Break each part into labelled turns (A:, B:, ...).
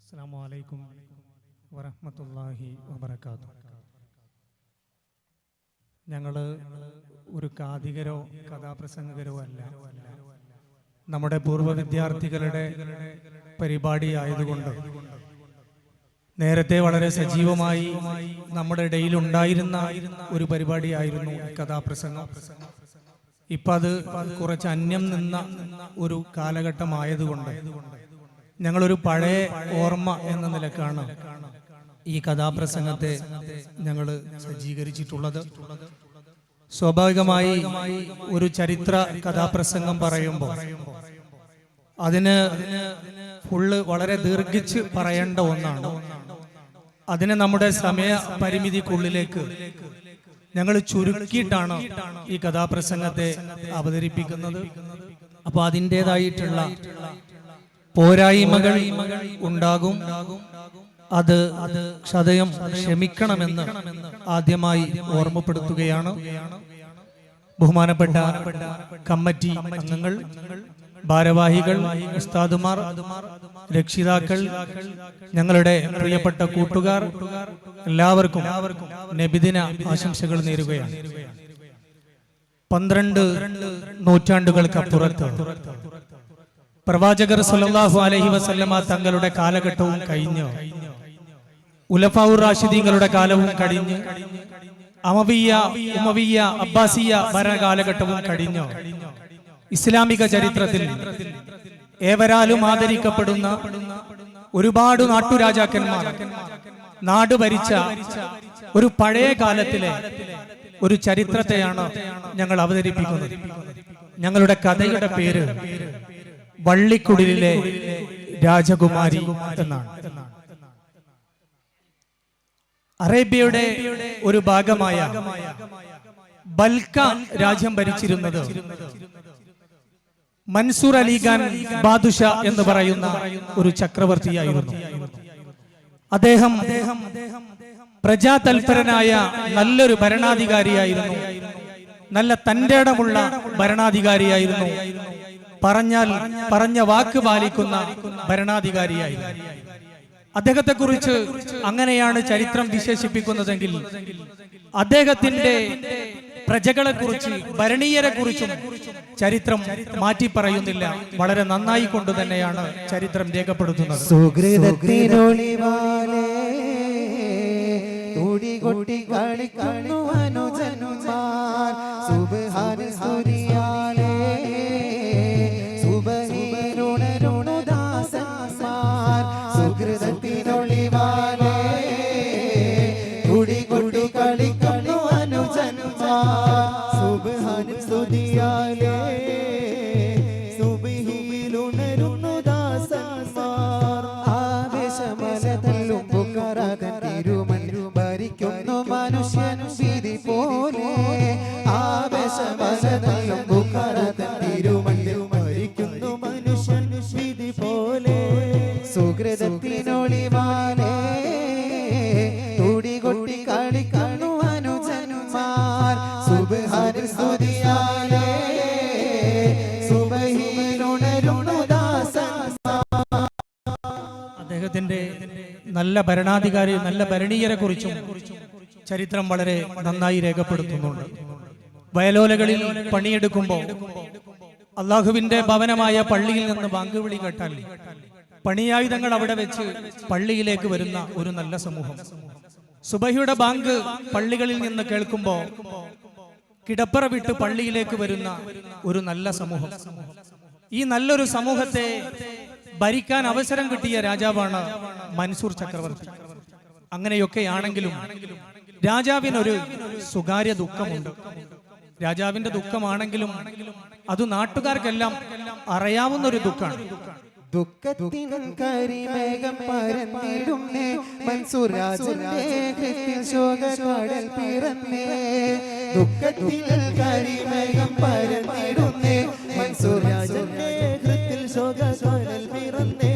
A: അസ്സലാമു അലൈക്കും വറഹ്മത്തുള്ളാഹി വബറകാതുഹു. ഞങ്ങൾ ഒരു കാഥികരോ കഥാപ്രസംഗകരോ അല്ല. നമ്മുടെ പൂർവ്വ വിദ്യാർത്ഥികളുടെ പരിപാടി ആയതുകൊണ്ട് നേരത്തെ വളരെ സജീവമായി നമ്മുടെ ഇടയിൽ ഉണ്ടായിരുന്ന ഒരു പരിപാടിയായിരുന്നു കഥാപ്രസംഗം. ഇപ്പം അത് കുറച്ച് അന്യം നിന്ന ഒരു കാലഘട്ടമായതുകൊണ്ട് ഞങ്ങളൊരു പഴയ ഓർമ്മ എന്ന നിലക്കാണ് ഈ കഥാപ്രസംഗത്തെ ഞങ്ങൾ സജ്ജീകരിച്ചിട്ടുള്ളത്. സ്വാഭാവികമായി ഒരു ചരിത്ര കഥാപ്രസംഗം പറയുമ്പോൾ അതിന് ഫുള്ള് വളരെ ദീർഘിച്ച് പറയേണ്ട ഒന്നാണ്. അതിനെ നമ്മുടെ സമയ പരിമിതിക്കുള്ളിലേക്ക് ഞങ്ങൾ ചുരുക്കിയിട്ടാണ് ഈ കഥാപ്രസംഗത്തെ അവതരിപ്പിക്കുന്നത്. അപ്പൊ അതിൻ്റെതായിട്ടുള്ള പോരായ്മകൾ ഉണ്ടാകും. അത് ക്ഷതയം ക്ഷമിക്കണമെന്ന് ആദ്യമായി ഓർമ്മപ്പെടുത്തുകയാണ്. ബഹുമാനപ്പെട്ട കമ്മിറ്റി അംഗങ്ങൾ, ഭാരവാഹികൾ, ഉസ്താദുമാർ, രക്ഷിതാക്കൾ, ഞങ്ങളുടെ പ്രിയപ്പെട്ട കൂട്ടുകാർ, എല്ലാവർക്കും നബിദിന ആശംസകൾ നേരുകയാണ്. 12 നൂറ്റാണ്ടുകൾക്കപ്പുറത്ത് പ്രവാചകർ സല്ലല്ലാഹു അലൈഹി വസല്ലമ തങ്ങളുടെ കാലഘട്ടവും കഴിഞ്ഞു, ഉലഫാഉർ റാഷിദീങ്ങളുടെ കാലവും കഴിഞ്ഞു, അമവിയ, ഉമവിയ, അബ്ബാസിയ ഭരണകാലഘട്ടവും കഴിഞ്ഞു. ഇസ്ലാമിക ചരിത്രത്തിൽ ഏവരാലും ആദരിക്കപ്പെടുന്ന ഒരുപാട് നാട്ടുരാജാക്കന്മാർ നാട് ഭരിച്ച ഒരു പഴയ കാലത്തിലെ ഒരു ചരിത്രത്തെയാണ് ഞങ്ങൾ അവതരിപ്പിക്കുന്നത്. ഞങ്ങളുടെ കഥയുടെ പേര് വള്ളിക്കുടിലിലെ രാജകുമാരി എന്നാണ്. അറേബ്യയുടെ ഒരു ഭാഗമായ ബൽക്ക രാജ്യം ഭരിച്ചിരുന്നത് മൻസൂർ അലിഖാൻ ബാദുഷ എന്ന് പറയുന്ന ഒരു ചക്രവർത്തിയായിരുന്നു. അദ്ദേഹം പ്രജാതൽപരനായ നല്ലൊരു ഭരണാധികാരിയായിരുന്നു. നല്ല തന്റേടമുള്ള ഭരണാധികാരിയായിരുന്നു. പറഞ്ഞ വാക്ക് പാലിക്കുന്ന ഭരണാധികാരിയായിരുന്നു. അദ്ദേഹത്തെ കുറിച്ച് അങ്ങനെയാണ് ചരിത്രം വിശേഷിപ്പിക്കുന്നതെങ്കിൽ അദ്ദേഹത്തിന്റെ പ്രജകളെ കുറിച്ച്, ഭരണീയരെ കുറിച്ചും ചരിത്രം മാറ്റി പറയുന്നില്ല. വളരെ നന്നായി കൊണ്ട് തന്നെയാണ് ചരിത്രം രേഖപ്പെടുത്തുന്നത്. അദ്ദേഹത്തിന്റെ നല്ല ഭരണാധികാരി, നല്ല ഭരണീയരെ കുറിച്ചും ചരിത്രം വളരെ നന്നായി രേഖപ്പെടുത്തുന്നുണ്ട്. വയലോലകളിൽ പണിയെടുക്കുമ്പോൾ അള്ളാഹുവിന്റെ ഭവനമായ പള്ളിയിൽ നിന്ന് ബാങ്ക് വിളി കേട്ടാൽ പണിയായുധങ്ങൾ അവിടെ വെച്ച് പള്ളിയിലേക്ക് വരുന്ന ഒരു നല്ല സമൂഹം. സുബഹിയുടെ ബാങ്ക് പള്ളികളിൽ നിന്ന് കേൾക്കുമ്പോൾ കിടപ്പറ വിട്ട് പള്ളിയിലേക്ക് വരുന്ന ഒരു നല്ല സമൂഹം. ഈ നല്ലൊരു സമൂഹത്തെ ഭരിക്കാൻ അവസരം കിട്ടിയ രാജാവാണ് മൻസൂർ ചക്രവർത്തി. അങ്ങനെയൊക്കെയാണെങ്കിലും രാജാവിനൊരു സ്വകാര്യ ദുഃഖമുണ്ട്. രാജാവിന്റെ ദുഃഖമാണെങ്കിലും അത് നാട്ടുകാർക്കെല്ലാം അറിയാവുന്ന ഒരു ദുഃഖമാണ്.
B: ദുഃഖത്തിൻ കരിമേഘം പരന്നിടുന്നേ, മൻസൂർ രാജന്റെ കൃത്തിൽ ശോകക്കടൽ പിറന്നേ. ദുഃഖത്തിൽ കരിമേഘം പരന്നിടുന്നേ, മൻസൂർ രാജന്റെ കൃത്തിൽ ശോകക്കടൽ പിറന്നേ.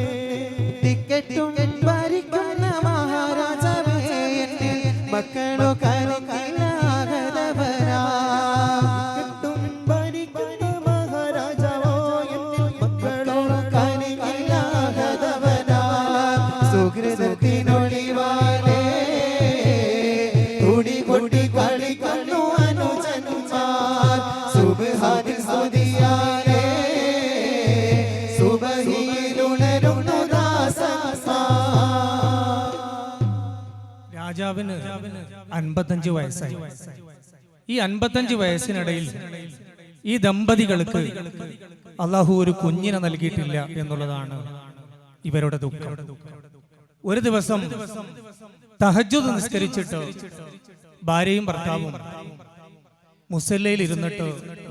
B: ടിക്കറ്റും ഭരിക്കുന്ന മഹാരാജാവേ, എന്നെ മക്കളോ കരക്കിലാകതവരാ.
A: രാജാവിന് 55 വയസ്സായി. ഈ 55 വയസ്സിനിടയിൽ ഈ ദമ്പതികൾക്ക് അള്ളാഹു ഒരു കുഞ്ഞിനെ നൽകിയിട്ടില്ല എന്നുള്ളതാണ് ഇവരുടെ ദുഃഖം. ഒരു ദിവസം തഹജ്ജുദ് നിസ്കരിച്ചിട്ട് ഭാര്യയും ഭർത്താവും മുസല്ലയിൽ ഇരുന്നിട്ട്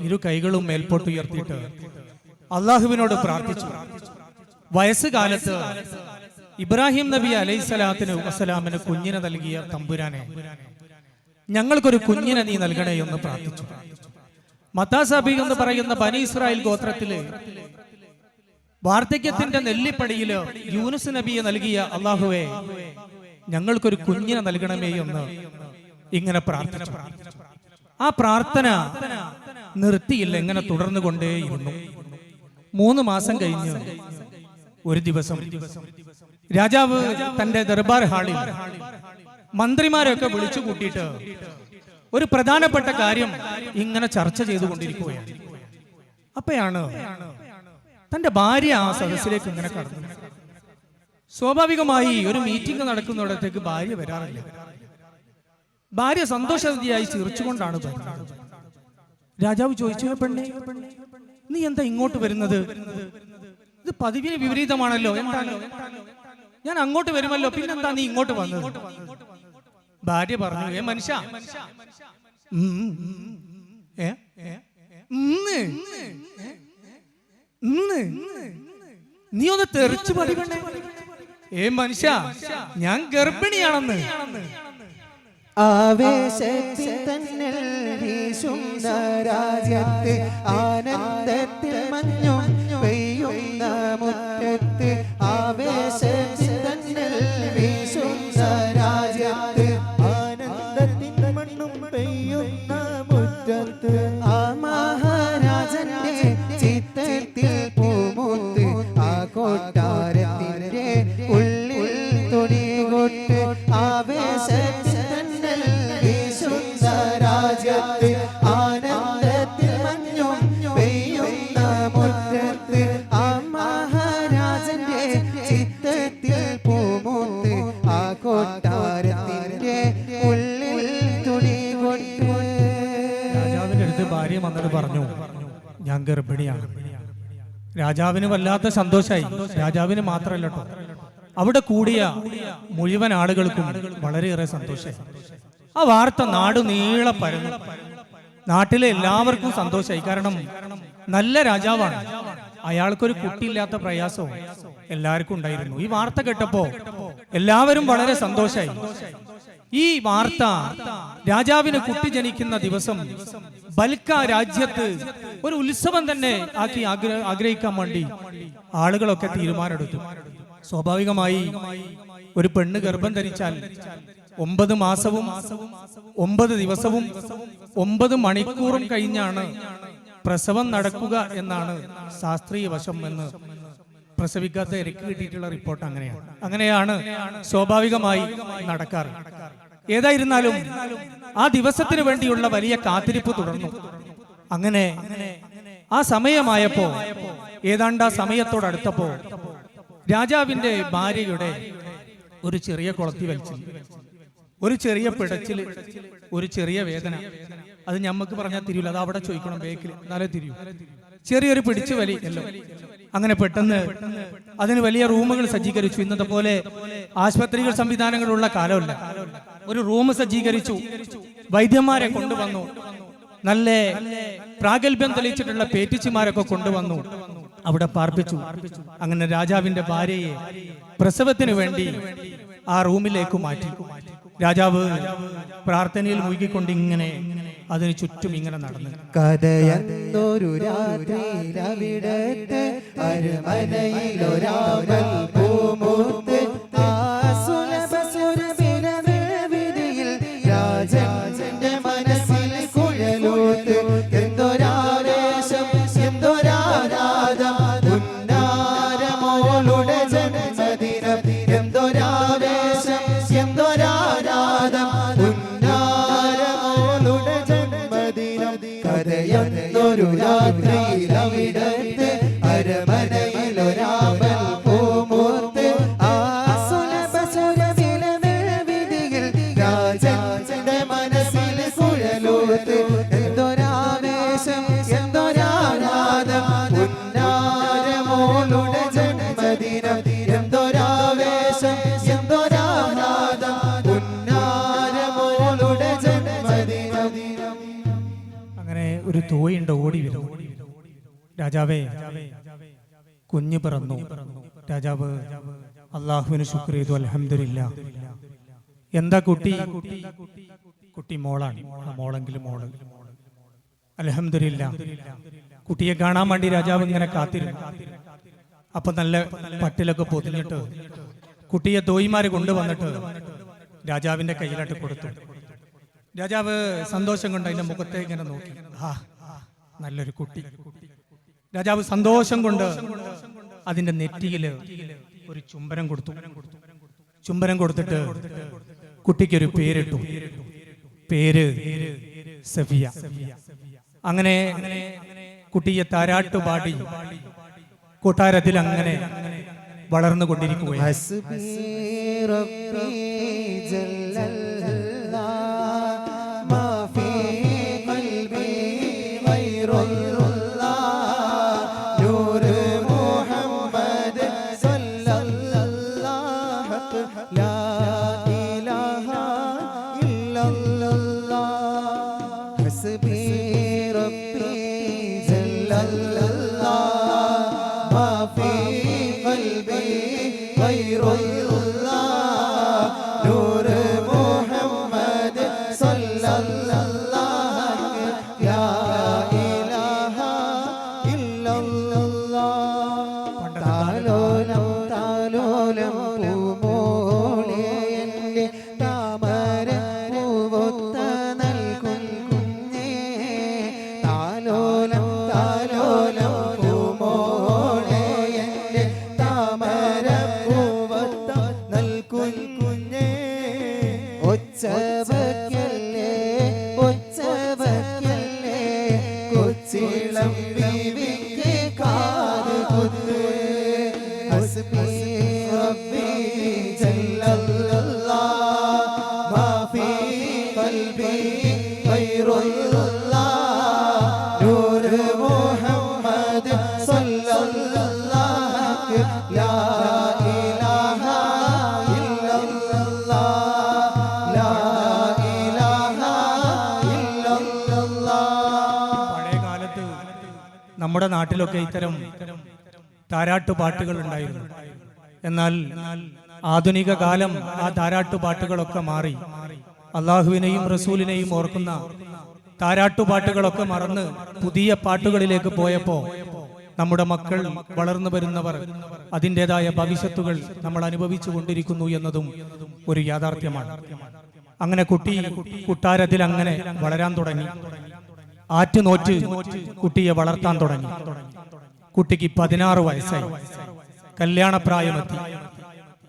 A: ഇരു കൈകളും മേൽപോട്ട് ഉയർത്തിയിട്ട് അള്ളാഹുവിനോട് പ്രാർത്ഥിച്ചു. വയസ്സുകാലത്ത് ഇബ്രാഹിം നബി അലൈഹിസ്സലാത്തു വസ്സലാമിന് കുഞ്ഞിനെ നൽകിയ തമ്പുരാനെ, ഞങ്ങൾക്കൊരു കുഞ്ഞിനെ നീ നൽകണേ എന്ന് പ്രാർത്ഥിച്ചു. മത്താസബി എന്ന് പറയുന്ന ബനി ഇസ്രായേൽ ഗോത്രത്തില് വാർദ്ധക്യത്തിന്റെ നെല്ലിപ്പടിയില് യൂനുസ് നബിയെ നൽകിയ അള്ളാഹുവേ, ഞങ്ങൾക്കൊരു കുഞ്ഞിനെ നൽകണമേ എന്ന് ഇങ്ങനെ പ്രാർത്ഥിച്ചു. ആ പ്രാർത്ഥന നിർത്തിയില്ല, ഇങ്ങനെ തുടർന്നു കൊണ്ടേയിരുന്നു. 3 മാസം കഴിഞ്ഞ് ഒരു ദിവസം രാജാവ് തന്റെ ദർബാർ ഹാളിൽ മന്ത്രിമാരെയൊക്കെ വിളിച്ചു കൂട്ടിയിട്ട് ഒരു പ്രധാനപ്പെട്ട കാര്യം ഇങ്ങനെ ചർച്ച ചെയ്തുകൊണ്ടിരിക്കുകയാണ്. അപ്പോഴാണ് തന്റെ ഭാര്യ ആ സദസ്സിലേക്ക് ഇങ്ങനെ കടന്നു. സ്വാഭാവികമായി ഒരു മീറ്റിംഗ് നടക്കുന്നിടത്തേക്ക് ഭാര്യ വരാറില്ല. ഭാര്യ സന്തോഷവതിയായി ചിരിച്ചുകൊണ്ടാണ് വരുന്നത്. രാജാവ് ചോദിച്ചു, പെണ്ണേ, നീ എന്താ ഇങ്ങോട്ട് വരുന്നത്? ഇത് പതിവിന് വിപരീതമാണല്ലോ. എന്താണ്? ഞാൻ അങ്ങോട്ട് വരുമല്ലോ, പിന്നെന്താ നീ ഇങ്ങോട്ട് വന്നത്? ഭാര്യ പറഞ്ഞു, മനുഷ്യ, നീ ഒന്ന് തെറിച്ചു പതിവണ്ണേ. മനുഷ്യ, ഞാൻ ഗർഭിണിയാണെന്ന്.
B: ആവേശത്തിൽ തന്നൽ വീശുന്ന രാജ്യത്ത്, ആനന്ദത്തിൽ മഞ്ഞും പെയ്യുന്ന മുറ്റത്ത്, ആവേശത്തിൽ തന്നൽ വീശുന്ന രാജ്യത്ത്, ആനന്ദത്തിൽ മണ്ണും പെയ്യുന്ന മുറ്റത്ത്, ആ മഹാരാജന്റെ ചിത്തത്തിൽ പൂമൂത്ത്, ആ കൊട്ടാരത്തിന്റെ ഉള്ളിൽ തുണി കൊട്ട്, ആവേശത്തിൽ രാജ്യത്ത്, ആനന്ദത്തിൽ മഞ്ഞും പെയ്യുന്ന മുറ്റത്ത്, ആ മഹാരാജന്റെ ചിത്തത്തിൽ പൂമൂത്ത്, ആ കൊട്ടാരത്തിന്റെ ഉള്ളിൽ തുണി കൊട്ട്.
A: രാജാവിന്റെ അടുത്ത് ഭാര്യ വന്നിട്ട് പറഞ്ഞു, ഞാൻ ഗർഭിണിയാണ്. രാജാവിന് വല്ലാത്ത സന്തോഷായി. രാജാവിന് മാത്രമല്ല കേട്ടോ, അവിടെ കൂടിയ മുഴുവൻ ആളുകൾക്കും വളരെയേറെ സന്തോഷമായി. ആ വാർത്ത നാട് നീളെ പരന്നു. നാട്ടിലെ എല്ലാവർക്കും സന്തോഷമായി. കാരണം നല്ല രാജാവാണ്, അയാൾക്കൊരു കുട്ടിയില്ലാത്ത പ്രയാസവും എല്ലാവർക്കും ഉണ്ടായിരുന്നു. ഈ വാർത്ത കേട്ടപ്പോ എല്ലാവരും വളരെ സന്തോഷമായി. ഈ വാർത്ത രാജാവിന് കുട്ടി ജനിക്കുന്ന ദിവസം ബൽക്ക രാജ്യത്ത് ഒരു ഉത്സവം തന്നെ ആക്കി ആഗ്രഹിക്കാൻ വേണ്ടി ആളുകളൊക്കെ തീരുമാനമെടുത്തു. സ്വാഭാവികമായി ഒരു പെണ്ണ് ഗർഭം ധരിച്ചാൽ 9 മാസവും 9 ദിവസവും 9 മണിക്കൂറും കഴിഞ്ഞാണ് പ്രസവം നടക്കുക എന്നാണ് ശാസ്ത്രീയ വശം എന്ന് പ്രസവിക്കാത്ത എനിക്ക് കിട്ടിയിട്ടുള്ള റിപ്പോർട്ട് അങ്ങനെയാണ് സ്വാഭാവികമായി നടക്കാറ്. ഏതായിരുന്നാലും ആ ദിവസത്തിന് വേണ്ടിയുള്ള വലിയ കാത്തിരിപ്പ് തുടർന്നു. അങ്ങനെ ആ സമയമായപ്പോ, ഏതാണ്ട് ആ സമയത്തോടടുത്തപ്പോ, രാജാവിന്റെ ഭാര്യയുടെ ഒരു ചെറിയ കുളത്തി വലിച്ചു, ഒരു ചെറിയ പിടച്ചില്, ഒരു ചെറിയ വേദന. അത് ഞമ്മക്ക് പറഞ്ഞാൽ തിരിയില്ല, അത് അവിടെ ചോദിക്കണം, ബേക്കിൽ എന്നാലേ തിരിയൂ. ചെറിയൊരു പിടിച്ചു വലി എല്ലോ. അങ്ങനെ പെട്ടെന്ന് അതിന് വലിയ റൂമുകൾ സജ്ജീകരിച്ചു. ഇന്നത്തെ പോലെ ആശുപത്രികൾ സംവിധാനങ്ങളുള്ള കാലമല്ല. ഒരു റൂം സജ്ജീകരിച്ചു, വൈദ്യന്മാരെ കൊണ്ടുവന്നു, നല്ല പ്രാഗൽഭ്യം തെളിയിച്ചിട്ടുള്ള പേറ്റിച്ചിമാരൊക്കെ കൊണ്ടുവന്നു, അവിടെ പാർപ്പിച്ചു. അങ്ങനെ രാജാവിന്റെ ഭാര്യയെ പ്രസവത്തിന് വേണ്ടി ആ റൂമിലേക്ക് മാറ്റി. രാജാവ് പ്രാർത്ഥനയിൽ മുഴുകിക്കൊണ്ട് ഇങ്ങനെ അതിന് ചുറ്റും ഇങ്ങനെ നടന്നു.
B: കഥയൊരു രാത്രിയിലവിടത്ത് അരമനയിലൊരാവൽ പൂമൂത്ത്, രാജന്റെ മനസ്സിൽ കുഴലൂത്ത്, എന്തൊരാവേശം എന്തൊരാരാധം, ഉന്നാരമോളുടെ ജന്മദിനം, എന്തൊരാവേശം എന്തൊരാരാധം, ഉന്നാരമോളുടെ ജന്മദിനം. കഥയൊരു രാത്രിയിലവിടത്ത് അരമനയിലൊരാവൽ പൂമൂത്ത്, ജന്മദിനം എന്തൊരാവേശം എന്തൊരാഹ്ലാദം പുന്നാരമോളുടെ ജന്മദിനം.
A: അങ്ങനെ ഒരു തോയിണ്ട് ഓടി വരും. രാജാവേ, കുഞ്ഞ് പിറന്നു. രാജാവ് അള്ളാഹുവിന് ശുക്ർ ചെയ്തു. അൽഹംദുലില്ലാ. എന്താ കുട്ടി? കുട്ടി മോളാണ്. മോളെങ്കിലും മോള്. അൽഹംദുലില്ലാ. കുട്ടിയെ കാണാൻ വേണ്ടി രാജാവ് ഇങ്ങനെ കാത്തിരുന്നു. അപ്പൊ നല്ല പട്ടിലൊക്കെ പൊതിഞ്ഞിട്ട് കുട്ടിയെ തോയിമാര് കൊണ്ടുവന്നിട്ട് രാജാവിന്റെ കയ്യിലായിട്ട് കൊടുത്തു. രാജാവ് സന്തോഷം കൊണ്ട് അതിന്റെ മുഖത്തെ ഇങ്ങനെ നോക്കി. ആ, നല്ലൊരു കുട്ടി. രാജാവ് സന്തോഷം കൊണ്ട് അതിന്റെ നെറ്റിയില് ഒരു ചുംബനം കൊടുത്തു. ചുംബനം കൊടുത്തിട്ട് കുട്ടിക്കൊരു പേരിട്ടു. പേര് സഫിയ. അങ്ങനെ കുട്ടിയെ താരാട്ടുപാടി കൊട്ടാരത്തിൽ അങ്ങനെ വളർന്നുകൊണ്ടിരിക്കുകയാണ്. നമ്മുടെ നാട്ടിലൊക്കെ ഇത്തരം താരാട്ടുപാട്ടുകൾ ഉണ്ടായിരുന്നു. എന്നാൽ ആധുനിക കാലം ആ താരാട്ടുപാട്ടുകളൊക്കെ മാറി. അള്ളാഹുവിനെയും റസൂലിനെയും ഓർക്കുന്ന താരാട്ടുപാട്ടുകളൊക്കെ മറന്ന് പുതിയ പാട്ടുകളിലേക്ക് പോയപ്പോ നമ്മുടെ മക്കൾ, വളർന്നു വരുന്നവർ അതിൻ്റെതായ ഭവിഷ്യത്തുകൾ നമ്മൾ അനുഭവിച്ചു കൊണ്ടിരിക്കുന്നു എന്നതും ഒരു യാഥാർത്ഥ്യമാണ്. അങ്ങനെ കുട്ടി കുട്ടാരത്തിൽ അങ്ങനെ വളരാൻ തുടങ്ങി. ആറ്റുനോറ്റ് കുട്ടിയെ വളർത്താൻ തുടങ്ങി. കുട്ടിക്ക് 16 വയസ്സായി. കല്യാണപ്രായമെത്തി.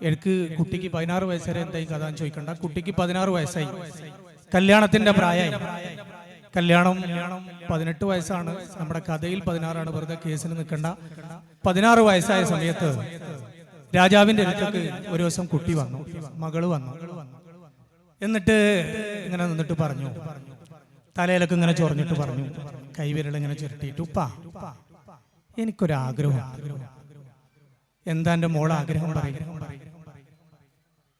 A: എനിക്ക് കുട്ടിക്ക് 16 വയസ്സുവരെ എന്തായി കഥ ചോദിക്കണ്ട. കുട്ടിക്ക് 16 വയസ്സായി. കല്യാണത്തിന്റെ പ്രായമായി. കല്യാണം 18 വയസ്സാണ്. നമ്മുടെ കഥയിൽ 16ആണ്. വെറുതെ കേസിന് നിൽക്കണ്ട. 16 വയസ്സായ സമയത്ത് രാജാവിന്റെ അടുത്തേക്ക് ഒരു ദിവസം കുട്ടി വന്നു. മകള് വന്നു. എന്നിട്ട് ഇങ്ങനെ നിന്നിട്ട് പറഞ്ഞു, തലയിലൊക്കെ ഇങ്ങനെ ചൊറിഞ്ഞിട്ട് പറഞ്ഞു, കൈവിരൽ ഇങ്ങനെ ചുരുട്ടിയിട്ട്, ഉപ്പ, എനിക്കൊരാഗ്രഹം. എന്താ എന്റെ മോളെ ആഗ്രഹം പറയും?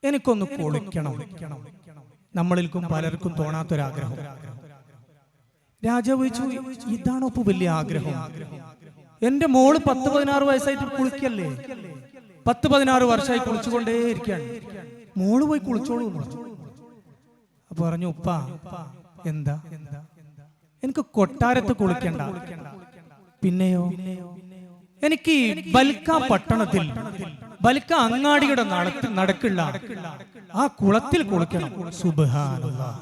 A: എനിക്കൊന്ന് കുളിക്കണം. നമ്മളിൽക്കും പലർക്കും തോന്നാത്തൊരാഗ്രഹം. രാജാവ് ചോദിച്ചു, ഇതാണോ ഇപ്പൊ വലിയ ആഗ്രഹം? എന്റെ മോള് 10-16 വയസ്സായിട്ട് കുളിക്കല്ലേ? 10-16 വർഷമായി കുളിച്ചുകൊണ്ടേ ഇരിക്കുകയാണ്. മോള് പോയി കുളിച്ചോളൂ. അപ്പൊ പറഞ്ഞു, ഉപ്പ, എന്താ? എനിക്ക് കൊട്ടാരത്ത് കുളിക്കണ്ട. പിന്നെയോ? എനിക്ക് ബൽക്ക പട്ടണത്തിൽ, ബൽക്ക അങ്ങാടിയുടെ നടക്കുള്ള ആ കുളത്തിൽ കുളിക്കണം. സുബ്ഹാനല്ലാഹ്.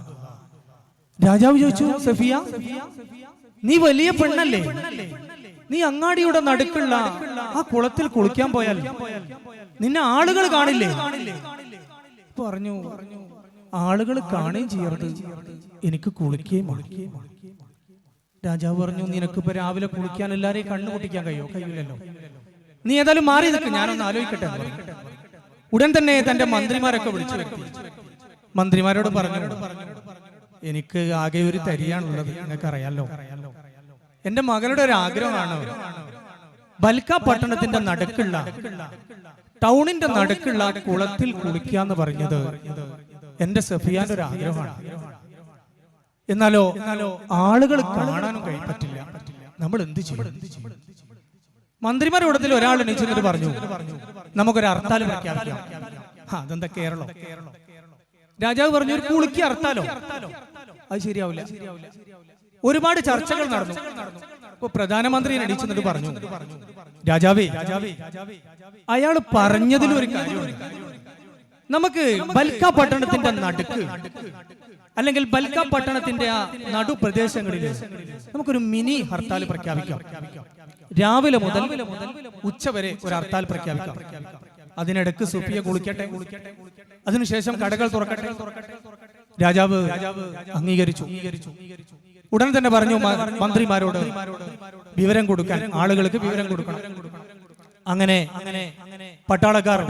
A: രാജാവ് ചോദിച്ചു, സഫിയ, നീ വലിയ പെണ്ണല്ലേ? നീ അങ്ങാടിയുടെ നടുക്കുള്ള ആ കുളത്തിൽ കുളിക്കാൻ പോയാൽ നിന്നെ ആളുകൾ കാണില്ലേ? പറഞ്ഞു, ആളുകൾ കാണുകയും ചെയ്യരുത്, എനിക്ക് കുളിക്കുകയും. രാജാവ് പറഞ്ഞു, നിനക്കിപ്പോ രാവിലെ കുളിക്കാൻ എല്ലാരെയും കണ്ണു പൊട്ടിക്കാൻ കഴിയില്ലല്ലോ. നീ ഏതായാലും മാറി നിൽക്ക്, ഞാനൊന്ന് ആലോചിക്കട്ടെ. ഉടൻ തന്നെ തന്റെ മന്ത്രിമാരൊക്കെ വിളിച്ചു വരുത്തി. മന്ത്രിമാരോട് പറഞ്ഞു, എനിക്ക് ആകെ ഒരു തരിയാണുള്ളത്, നിനക്കറിയാലോ. എന്റെ മകളുടെ ഒരു ആഗ്രഹമാണ്. ബൽക്ക പട്ടണത്തിന്റെ നടുക്കുള്ള ടൗണിന്റെ നടുക്കുള്ള കുളത്തിൽ കുളിക്കാന്ന് പറഞ്ഞത് എന്റെ സഫിയാന്റെ ഒരു ആഗ്രഹമാണ്. എന്നാലോ ആളുകൾ കാണാനും പറ്റില്ല. നമ്മൾ എന്ത് ചെയ്യും? മന്ത്രിമാരുടെ കൂട്ടത്തിൽ ഒരാൾ എണീച്ചിട്ട് പറഞ്ഞു, നമുക്കൊരു ഹർത്താൽ പ്രഖ്യാപിക്കാം. അതെന്താ കേരളം? രാജാവ് പറഞ്ഞു, ഒരു കുളിക്ക് ഹർത്താലോ? അത് ശരിയാവില്ല. ഒരുപാട് ചർച്ചകൾ നടന്നു. ഇപ്പൊ പ്രധാനമന്ത്രി എണീച്ചിട്ട് പറഞ്ഞു, രാജാവേ, അയാൾ പറഞ്ഞതിൽ ഒരു കാര്യമുണ്ട്. നമുക്ക് ബൽക്ക പട്ടണത്തിന്റെ നടുക്ക് അല്ലെങ്കിൽ ബൽക്ക പട്ടണത്തിന്റെ ആ നടുപ്രദേശങ്ങളിൽ നമുക്കൊരു മിനി ഹർത്താൽ പ്രഖ്യാപിക്കാം. രാവിലെ മുതൽ ഉച്ചവരെ ഒരു ഹർത്താൽ പ്രഖ്യാപിക്കാം. അതിനിടക്ക് സുഫിയ കുളിക്കട്ടെ, അതിനുശേഷം കടകൾ തുറക്കട്ടെ. രാജാവ് അംഗീകരിച്ചു. ഉടൻ തന്നെ പറഞ്ഞു മന്ത്രിമാരോട് വിവരം കൊടുക്കാൻ, ആളുകൾക്ക് വിവരം കൊടുക്കണം. അങ്ങനെ പട്ടാളക്കാർ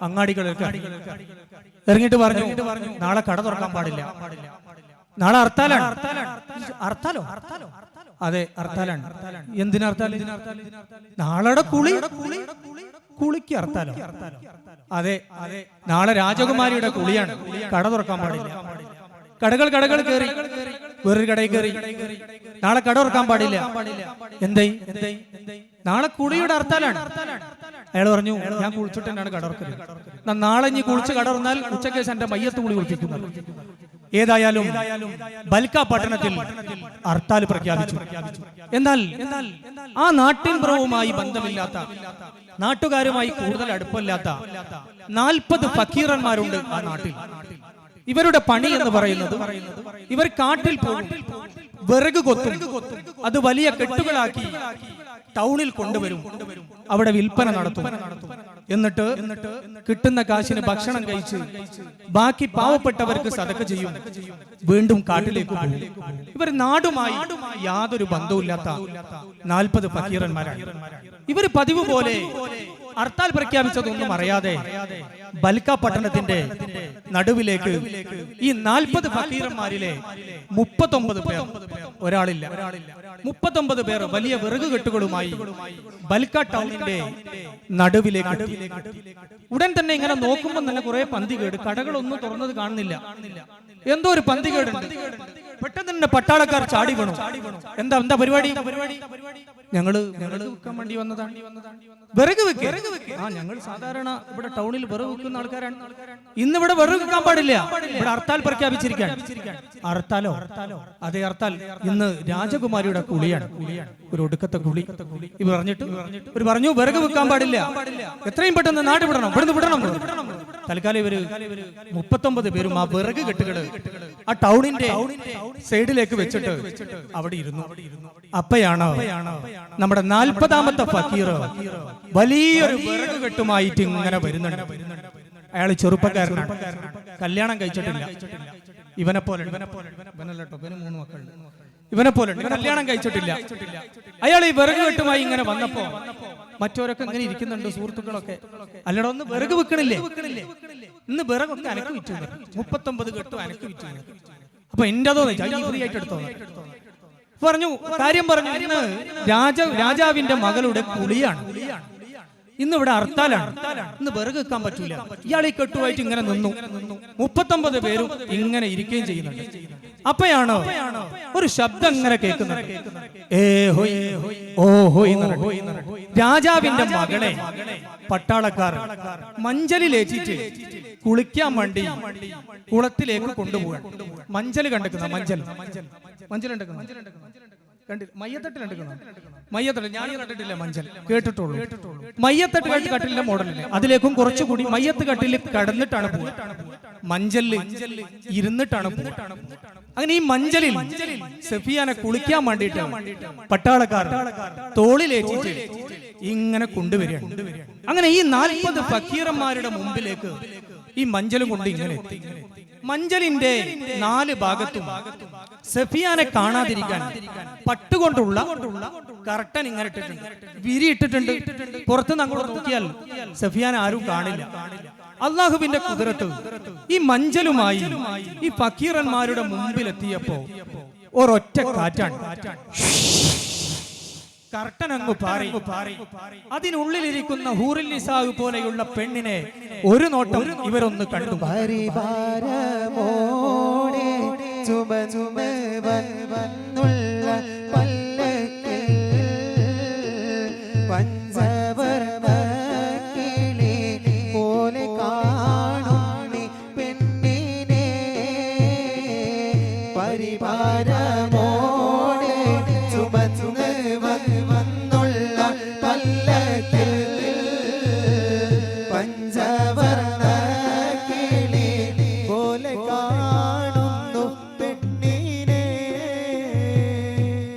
A: അങ്ങാടികളിലേക്ക് ഇറങ്ങിയിട്ട് പറഞ്ഞു, നാളെ കട തുറക്കാൻ പാടില്ല, നാളെ ഹർത്താലാണ്. ഹർത്താലോ? അതെ, ഹർത്താലാണ്. എന്തിനാ ഹർത്താൽ? നാളെ കുളിക്ക് ഹർത്താലോ? അതെ, നാളെ രാജകുമാരിയുടെ കുളിയാണ്, കട തുറക്കാൻ പാടില്ല. കടകൾ കയറി, വേറൊരു കടയിൽ കയറി, നാളെ കട തുറക്കാൻ പാടില്ല. എന്തായി? നാളെ കുളിയുടെ ഹർത്താലാണ്. അയാൾ പറഞ്ഞു, ഞാൻ കുളിച്ചിട്ട് തന്നെയാണ് കട തുറക്കുന്നത്. നാളെ ഇനി കുളിച്ച് കട തുറന്നാൽ ഉച്ചക്ക് എന്റെ മയ്യത്ത് കുളി കുളിപ്പിക്കുന്നത്. ഏതായാലും ബൽക്ക പട്ടണത്തിൽ ഹർത്താൽ പ്രഖ്യാപിച്ചു. എന്നാൽ ആ നാട്ടിൻപുറവുമായി ബന്ധമില്ലാത്ത, നാട്ടുകാരുമായി കൂടുതൽ അടുപ്പമില്ലാത്ത 40 ഫക്കീറന്മാരുണ്ട് ആ നാട്ടിൽ. ഇവരുടെ പണി എന്ന് പറയുന്നത്, ഇവർ കാട്ടിൽ പോകും, വിറക് കൊത്തും, അത് വലിയ കെട്ടുകളാക്കി ടൗണിൽ കൊണ്ടുവരും, അവിടെ വിൽപ്പന നടത്തും. എന്നിട്ട് കിട്ടുന്ന കാശിന് ഭക്ഷണം കഴിച്ച് ബാക്കി പാവപ്പെട്ടവർക്ക് സദഖ ചെയ്യും, വീണ്ടും കാട്ടിലേക്ക് പോകും. ഇവർ നാടുമായി യാതൊരു ബന്ധവുമില്ലാത്ത 40 ഫക്കീറന്മാരാണ്. ഇവർ പതിവ് പോലെ ഹർത്താൽ പ്രഖ്യാപിച്ചതൊന്നും അറിയാതെ ബൽക്ക പട്ടണത്തിന്റെ നടുവിലേക്ക് ഈ 40 ഫക്കീറന്മാരിലെ 39 പേർ, ഒരാളില്ല, 39 പേർ വലിയ വിറക് കെട്ടുകളുമായി ബൽക്ക ടൗണിന്റെ നടുവിലേക്ക്. ഉടൻ തന്നെ ഇങ്ങനെ നോക്കുമ്പോൾ തന്നെ കുറെ പന്തികേട്, കടകളൊന്നും തുറന്നത് കാണുന്നില്ല. എന്തോ ഒരു പന്തികേടുണ്ട്. പെട്ടെന്ന് തന്നെ പട്ടാളക്കാർ ചാടി വീണു. എന്താ പരിപാടി? ഞങ്ങള് വിൽക്കാൻ വേണ്ടി വന്നതാണ്. വിറക് വെക്ക്? ഞങ്ങൾ സാധാരണ ഇവിടെ ടൗണിൽ വിറക് വെക്കുന്ന ആൾക്കാരാണ്. ഇന്ന് ഇവിടെ വിറക് വെക്കാൻ പാടില്ല, ഇവിടെ ഹർത്താൽ പ്രഖ്യാപിച്ചിരിക്കുകയാണ്. ഹർത്താലോ? അതെ, ഹർത്താൽ. ഇന്ന് രാജകുമാരിയുടെ കുളിയാണ്, ഒരു ഒടുക്കത്തെ കുളി. ഇവർ പറഞ്ഞു വിറക് വെക്കാൻ പാടില്ല, എത്രയും പെട്ടെന്ന് നാട് വിടണം, ഇവിടുന്ന് വിടണം. തൽക്കാലം ഇവര് 39 പേരും ആ വിറക് കെട്ടുകള് ആ ടൗണിന്റെ സൈഡിലേക്ക് വെച്ചിട്ട് അവിടെ ഇരുന്നു. അപ്പയാണ് നമ്മുടെ 40ാമത്തെ ഫക്കീർ വലിയൊരു വിറക് കെട്ടുമായിട്ട് ഇങ്ങനെ വരുന്നുണ്ട്. അയാൾ ചെറുപ്പക്കാരനാണ്, കല്യാണം കഴിച്ചിട്ടില്ല. ഇവനെ പോലെ, ഇവനല്ലോ, ഇവന് 3 മക്കളുണ്ട്. ഇവനെ പോലെ കല്യാണം കഴിച്ചിട്ടില്ല. അയാൾ ഈ വിറക് കെട്ടുമായി ഇങ്ങനെ വന്നപ്പോ മറ്റവരൊക്കെ ഇങ്ങനെ ഇരിക്കുന്നുണ്ട്, സുഹൃത്തുക്കളൊക്കെ. അല്ലടോ, ഒന്ന് വിറക് വെക്കണില്ലേ? ഇന്ന് വിറകൊക്കെ അനക്ക് വിറ്റു, 39 കെട്ടും അനക്ക് വിറ്റു. അപ്പൊ എന്റെ ഫ്രീ ആയിട്ട് എടുത്തോ പറഞ്ഞു. കാര്യം പറഞ്ഞു, ഇന്ന് രാജാവിന്റെ മകളുടെ കുളിയാണ്, ഇന്ന് ഇവിടെ ഹർത്താലാണ്, ഇന്ന് വിറക് വെക്കാൻ പറ്റൂല. ഇയാൾ ഈ കെട്ടുമായിട്ട് ഇങ്ങനെ നിന്നു. 39 പേരും ഇങ്ങനെ ഇരിക്കുകയും ചെയ്യുന്നുണ്ട്. അപ്പയാണോ ഒരു ശബ്ദം ഇങ്ങനെ കേൾക്കുന്നത്, രാജാവിന്റെ മകളെ പട്ടാളക്കാർ മഞ്ചലിലേറ്റിട്ട് കുളിക്കാൻ വേണ്ടി കുളത്തിലേക്ക് കൊണ്ടുപോകാൻ. മഞ്ചൽ കണ്ടെക്കുന്ന മഞ്ചൽ മയ്യത്തട്ട് ഞാൻ കണ്ടിട്ടില്ല, മഞ്ചൽ കേട്ടിട്ടുള്ളൂ. മയ്യത്തട്ട് കട്ടിലിന്റെ മോഡലില്ലേ, അതിലേക്കും കുറച്ചുകൂടി മയ്യത്ത് കട്ടിൽ കടന്നിട്ടാണ് പോവുക, മഞ്ചലിൽ ഇരുന്നിട്ടാണ് പോവുക. അങ്ങനെ ഈ മഞ്ചലിൽ സഫിയാനെ കുളിക്കാൻ വേണ്ടിയിട്ട് പട്ടാളക്കാർ തോളിലേറ്റിട്ട് ഇങ്ങനെ കൊണ്ടുവരികയാണ്. അങ്ങനെ ഈ 40 ഫക്കീറന്മാരുടെ മുമ്പിലേക്ക് ഈ മഞ്ചലും കൊണ്ട് ഇങ്ങനെ എത്തി. മഞ്ചലിന്റെ 4 ഭാഗത്തും സഫിയാനെ കാണാതിരിക്കാൻ പട്ടുകൊണ്ടുള്ള കർട്ടൻ ഇങ്ങനെ ഇട്ടിട്ടുണ്ട്, വിരി ഇട്ടിട്ടുണ്ട്. പുറത്തുനിന്ന് അങ്ങോട്ട് നോക്കിയാൽ സഫിയാനെ ആരും കാണില്ല. അള്ളാഹുവിന്റെ കുദറത്ത് ഈ മഞ്ചലുമായി ഈ ഫക്കീറന്മാരുടെ മുമ്പിലെത്തിയപ്പോ ഒരൊറ്റ കാറ്റാണ്. കർട്ടൻ അങ്ങ് പാറി. അതിനുള്ളിലിരിക്കുന്ന ഹൂറിൽ നിസാഹ് പോലെയുള്ള പെണ്ണിനെ ഒരു നോട്ടം ഇവരൊന്ന് കണ്ടു.
B: പരിവാരമോടെ ചുമചുമ വന്നുള്ള പല്ലക്കിൽ പഞ്ചവർണ്ണ കിളി പോലെ കാണുന്നി പെണ്ണിനെ പരിവാരമോടെ ചുമചുമ വന്നുള്ള പല്ലക്കിൽ പഞ്ചവർണ്ണ കിളി പോലെ കാണുന്നു പെണ്ണിനെ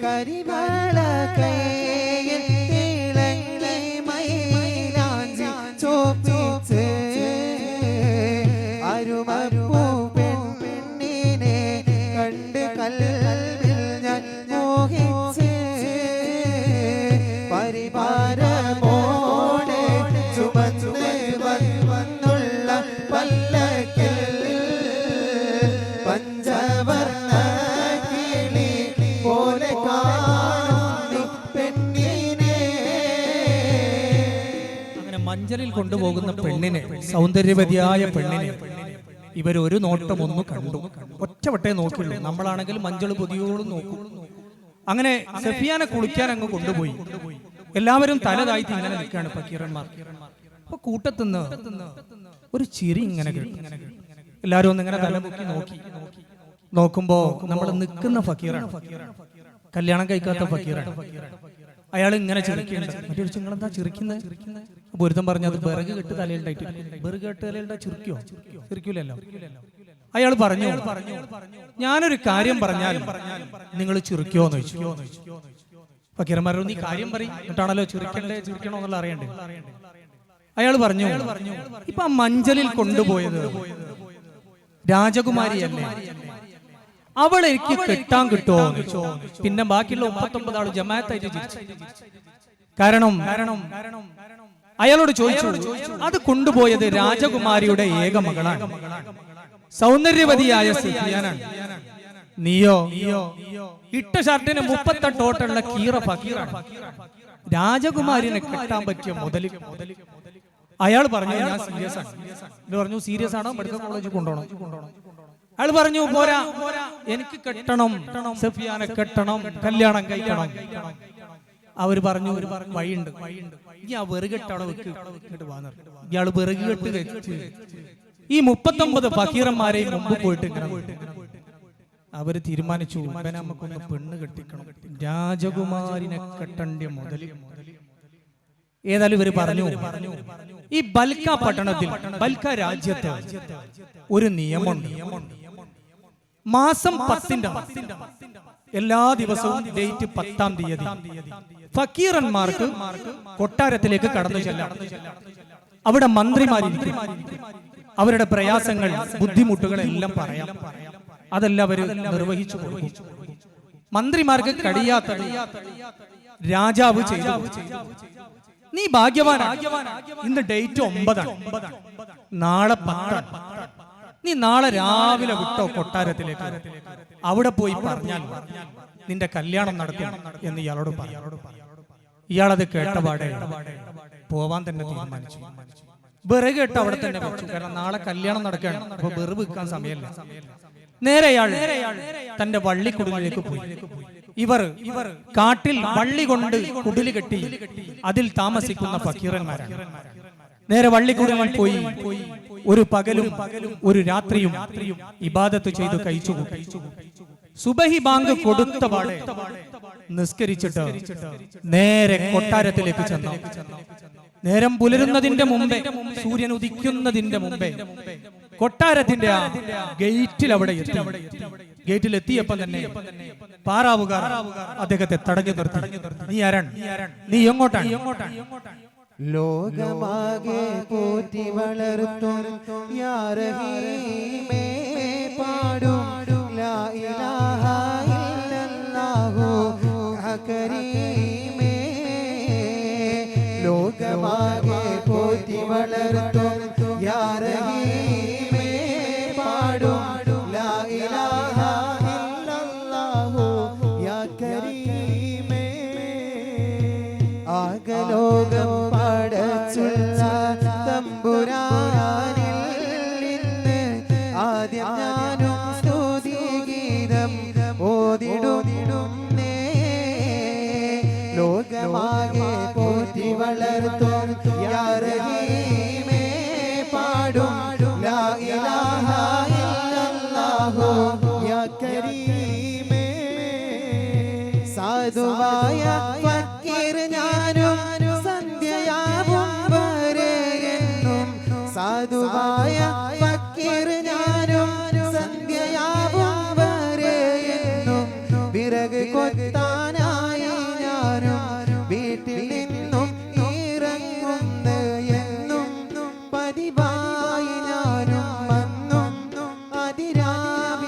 B: കരിവാള കൈയിൽ തിളങ്ങി മൈലാഞ്ചി ചോപ്പിച്ച് അരുമപ്പൂ പെണ്ണിനെ കണ്ട് കൽവിൽ ഞാൻ മോഹിച്ച് പരിവാരമോടെ ചുമന്ന് വന്നുള്ള പല്ലക്കിൽ പഞ്ചവർണ്ണ കിളി പോലെ കാണുന്നി പെണ്ണിനെ.
A: അങ്ങനെ മഞ്ചലിൽ കൊണ്ടുപോകുന്ന പെണ്ണിനെ, സൗന്ദര്യവതിയായ പെണ്ണിനെ ഇവരൊരു നോട്ടം ഒന്ന് കണ്ടു. ഒറ്റവട്ടേ നോക്കിയുള്ളൂ. നമ്മളാണെങ്കിൽ മഞ്ചൾ പൊതിയോളം നോക്കും. അങ്ങനെ സഫിയാനെ കുളിക്കാൻ അങ്ങ് കൊണ്ടുപോയി. എല്ലാവരും തല താഴ്ത്തി ഇങ്ങനെ നിൽക്കുകയാണ് ഫക്കീറന്മാർ. അപ്പൊ കൂട്ടത്തുനിന്ന് ഒരു ചിരി ഇങ്ങനെ കേട്ടു. എല്ലാവരും ഒന്ന് ഇങ്ങനെ തല പൊക്കി നോക്കുമ്പോ നമ്മൾ നിൽക്കുന്ന ഫക്കീറാണ്, കല്യാണം കഴിക്കാത്ത ഫക്കീറാണ്. അയാൾ ഇങ്ങനെ ചിരിക്കുന്നുണ്ട്. മറ്റൊരു നിങ്ങളെന്താ ചിരിക്കുന്നത്? പൊരുത്തം പറഞ്ഞു, അത് വിറക് കെട്ട് തലയിലുണ്ടായിട്ട്. വിറക് കെട്ട് തലയിലുണ്ടാ ചിരിക്കൂലല്ലോ. അയാൾ പറഞ്ഞു, ഞാനൊരു കാര്യം പറഞ്ഞാൽ നിങ്ങൾ ചിരിക്കുമോന്ന് ചോദിച്ചു. ഫക്കീറന്മാരോ നീ കാര്യം പറയും, എന്നിട്ടാണല്ലോ ചിരിക്കണോ എന്നുള്ള അറിയണ്ടേ. അയാൾ പറഞ്ഞു, ഇപ്പൊ ആ മഞ്ചലിൽ കൊണ്ടുപോയത് രാജകുമാരിയല്ലേ, അവൾ എനിക്ക് കെട്ടാൻ കിട്ടുമോ? പിന്നെ ബാക്കിയുള്ള 39 ആള് ജമാഅത്തായിട്ട് ചിരിച്ചു. കാരണം അയാളോട് ചോദിച്ചു, അത് കൊണ്ടുപോയത് രാജകുമാരിയുടെ ഏക മകളാണ്, സൗന്ദര്യവതിയായ സഫിയാനാണ്. നീയോ ഇട്ട ഷർട്ടിന് 38 ഓട്ടുള്ള കീറ ഫക്കീറാണ്. രാജകുമാരിനെ കെട്ടാൻ പറ്റിയ മുതൽ. അയാൾ പറഞ്ഞു, ഞാൻ സീരിയസ് ആണ്. പറഞ്ഞു, സീരിയസ് ആണോ? മെഡിക്കൽ കോളേജിൽ കൊണ്ടുപോകണം. അയാൾ പറഞ്ഞു, പോരാ, എനിക്ക് കെട്ടണം, സഫിയാനെ കെട്ടണം, കല്യാണം കഴിക്കണം. അവര് പറഞ്ഞു, ഒരു വഴിയുണ്ട്, ഈ ആ വെറുകെട്ട് അവിടെ വെക്ക്. ഇയാള് വെറുക് കെട്ട് വെച്ച് ഈ 39 ഫക്കീറന്മാരെയും മുമ്പ് പോയിട്ട് അവര് തീരുമാനിച്ചു, നമുക്കൊന്ന് പെണ്ണ് കെട്ടിക്കണം, രാജകുമാരിനെ കെട്ടേണ്ട മുതൽ. ഏതായാലും ഇവര് പറഞ്ഞു, ഈ ബൽക്ക പട്ടണത്തിൽ, ബൽക്ക രാജ്യത്ത് ഒരു നിയമമുണ്ട്. മാസം 10 എല്ലാ ദിവസവും ഡേറ്റ് 10-ാം തീയതി ഫക്കീറന്മാർക്ക് കൊട്ടാരത്തിലേക്ക് കടന്നു ചെല്ലാം. അവിടെ മന്ത്രിമാരിരിക്കും. അവരുടെ പ്രയാസങ്ങൾ, ബുദ്ധിമുട്ടുകൾ എല്ലാം പറയാം. അതെല്ലാം അവര് നിർവഹിച്ചു കൊടുക്കും. മന്ത്രിമാർക്ക് കഴിയാത്തത് രാജാവ് ചെയ്തു. നീ ഭാഗ്യവാനാണ്, ഇന്ന് ഡേറ്റ് 9, നാളെ 10. നീ നാളെ രാവിലെ വിട്ടോ കൊട്ടാരത്തിലേക്ക്, അവിടെ പോയി പറഞ്ഞാൽ നിന്റെ കല്യാണം നടത്തും എന്ന് ഇയാളോട് പറഞ്ഞു. ഇയാളത് കേട്ടപാടെ പോവാൻ തന്നെ തീരുമാനിച്ചു. വിറക് കേട്ട് അവിടെ തന്നെ വെച്ചു. കാരണം നാളെ കല്യാണം നടക്കുകയാണ്, അപ്പൊ വെറു വെക്കാൻ സമയമല്ല. നേരെ അയാൾ തന്റെ വള്ളിക്കുടിലേക്ക് പോയി. ഇവർ കാട്ടിൽ വള്ളി കൊണ്ട് കുടില് കെട്ടി അതിൽ താമസിക്കുന്ന ഫക്കീറന്മാരാണ്. നേരെ വള്ളിക്കുടിലിൽ പോയി ഒരു പകലും ഒരു രാത്രിയും ഇബാദത്ത് ചെയ്ത് കഴിച്ചു. സുബഹി ബാങ്ക് കൊടുത്ത പാടെ നിസ്കരിച്ചിട്ട് നേരെ കൊട്ടാരത്തിലേക്ക് ചെന്നു. നേരം പുലരുന്നതിന്റെ മുമ്പേ, സൂര്യൻ ഉദിക്കുന്നതിന്റെ മുമ്പേ കൊട്ടാരത്തിന്റെ ആ ഗേറ്റിൽ അവിടെ എത്തി. ഗേറ്റിൽ എത്തിയപ്പോൾ തന്നെ പാറാവുകാർ അദ്ദേഹത്തെ തടഞ്ഞു നിർത്തി. നീ ആരാണ്? നീ എങ്ങോട്ടാണ്?
B: ലോകമാകെ പോറ്റി വളർത്തും യാ റഹീമേ പാടും ലാ ഇലാഹ ഇല്ലല്ലാഹു യാ കരീമേ. ലോകമാകെ പോറ്റി വളർത്തും യാ റഹീമേ പാടും ലാ ഇലാഹ ഇല്ലല്ലാഹു യാ കരീമേ. തമ്പുരാനിൽ നിന്ന് ആദ്യം ഞാനും സ്തുതിഗീതം ഓതിടുന്നേ ലോകമാകെ പോറ്റി വളർത്തും യാ റഹീമേ പാടും ലാ ഇലാഹ ഇല്ലല്ലാഹു യാ കരീമേ സാധുവായ ഫക്കീർ ഞാനും സന്ധ്യയാവും വരെ എന്നും സാധുവായ ഫക്കീർ ഞാനും സന്ധ്യയാവും വരെ എന്നും വിറക് കൊത്താനായി ഞാനും വീട്ടിൽ നിന്നും ഇറങ്ങുന്ന എന്നും പതിവായി ഞാനും വന്നും അതിരാവിലെയാണെന്നും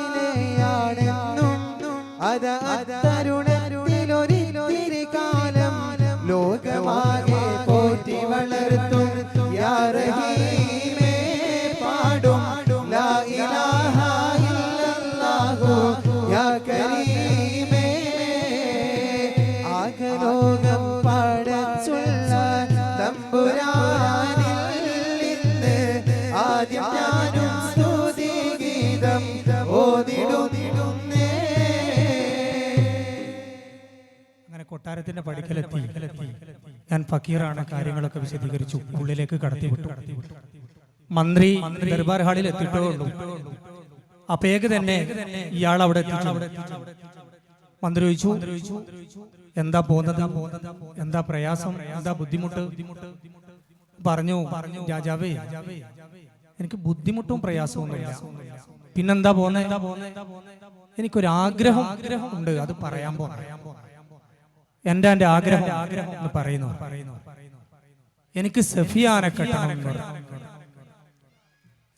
B: തരുണത്തിലൊരു കാലം ലോകമാകെ പോറ്റി വളർത്തും യാ റഹീമേ പാടും ലാ ഇലാഹ ഇല്ലല്ലാഹു യാ കരീമേ ആകലോകം പടച്ചുള്ള തമ്പുരാനിൽ നിന്ന് ആദ്യം ഞാനും സ്തുതിഗീതം ഓതിടുന്നേ.
A: അങ്ങനെ കൊട്ടാരത്തിന്റെ പടിക്കലെത്തി ഞാൻ ഫക്കീറാണ് കാര്യങ്ങളൊക്കെ വിശദീകരിച്ചു. ഉള്ളിലേക്ക് കടത്തിവിട്ടു. മന്ത്രി ദർബാർ ഹാളിൽ എത്തിയിട്ടേ ഉള്ളൂ. അപ്പേക്ക് തന്നെ ഇയാൾ അവിടെ എത്തിച്ചു. മന്ത്രി ചോദിച്ചു, എന്താ പോകുന്നത്, എന്താ പ്രയാസം, എന്താ ബുദ്ധിമുട്ട്? പറഞ്ഞു രാജാവേ, എനിക്ക് ബുദ്ധിമുട്ടും പ്രയാസമൊന്നുമില്ല. പിന്നെന്താ പോന്നെ? എനിക്കൊരാഗ്രഹം ഉണ്ട്, അത് പറയാൻ പോന്നെ. എന്റെ ആഗ്രഹം എന്ന് പറയുന്നു. എനിക്ക് സഫിയാനെ കെട്ടണം എന്ന് പറഞ്ഞു.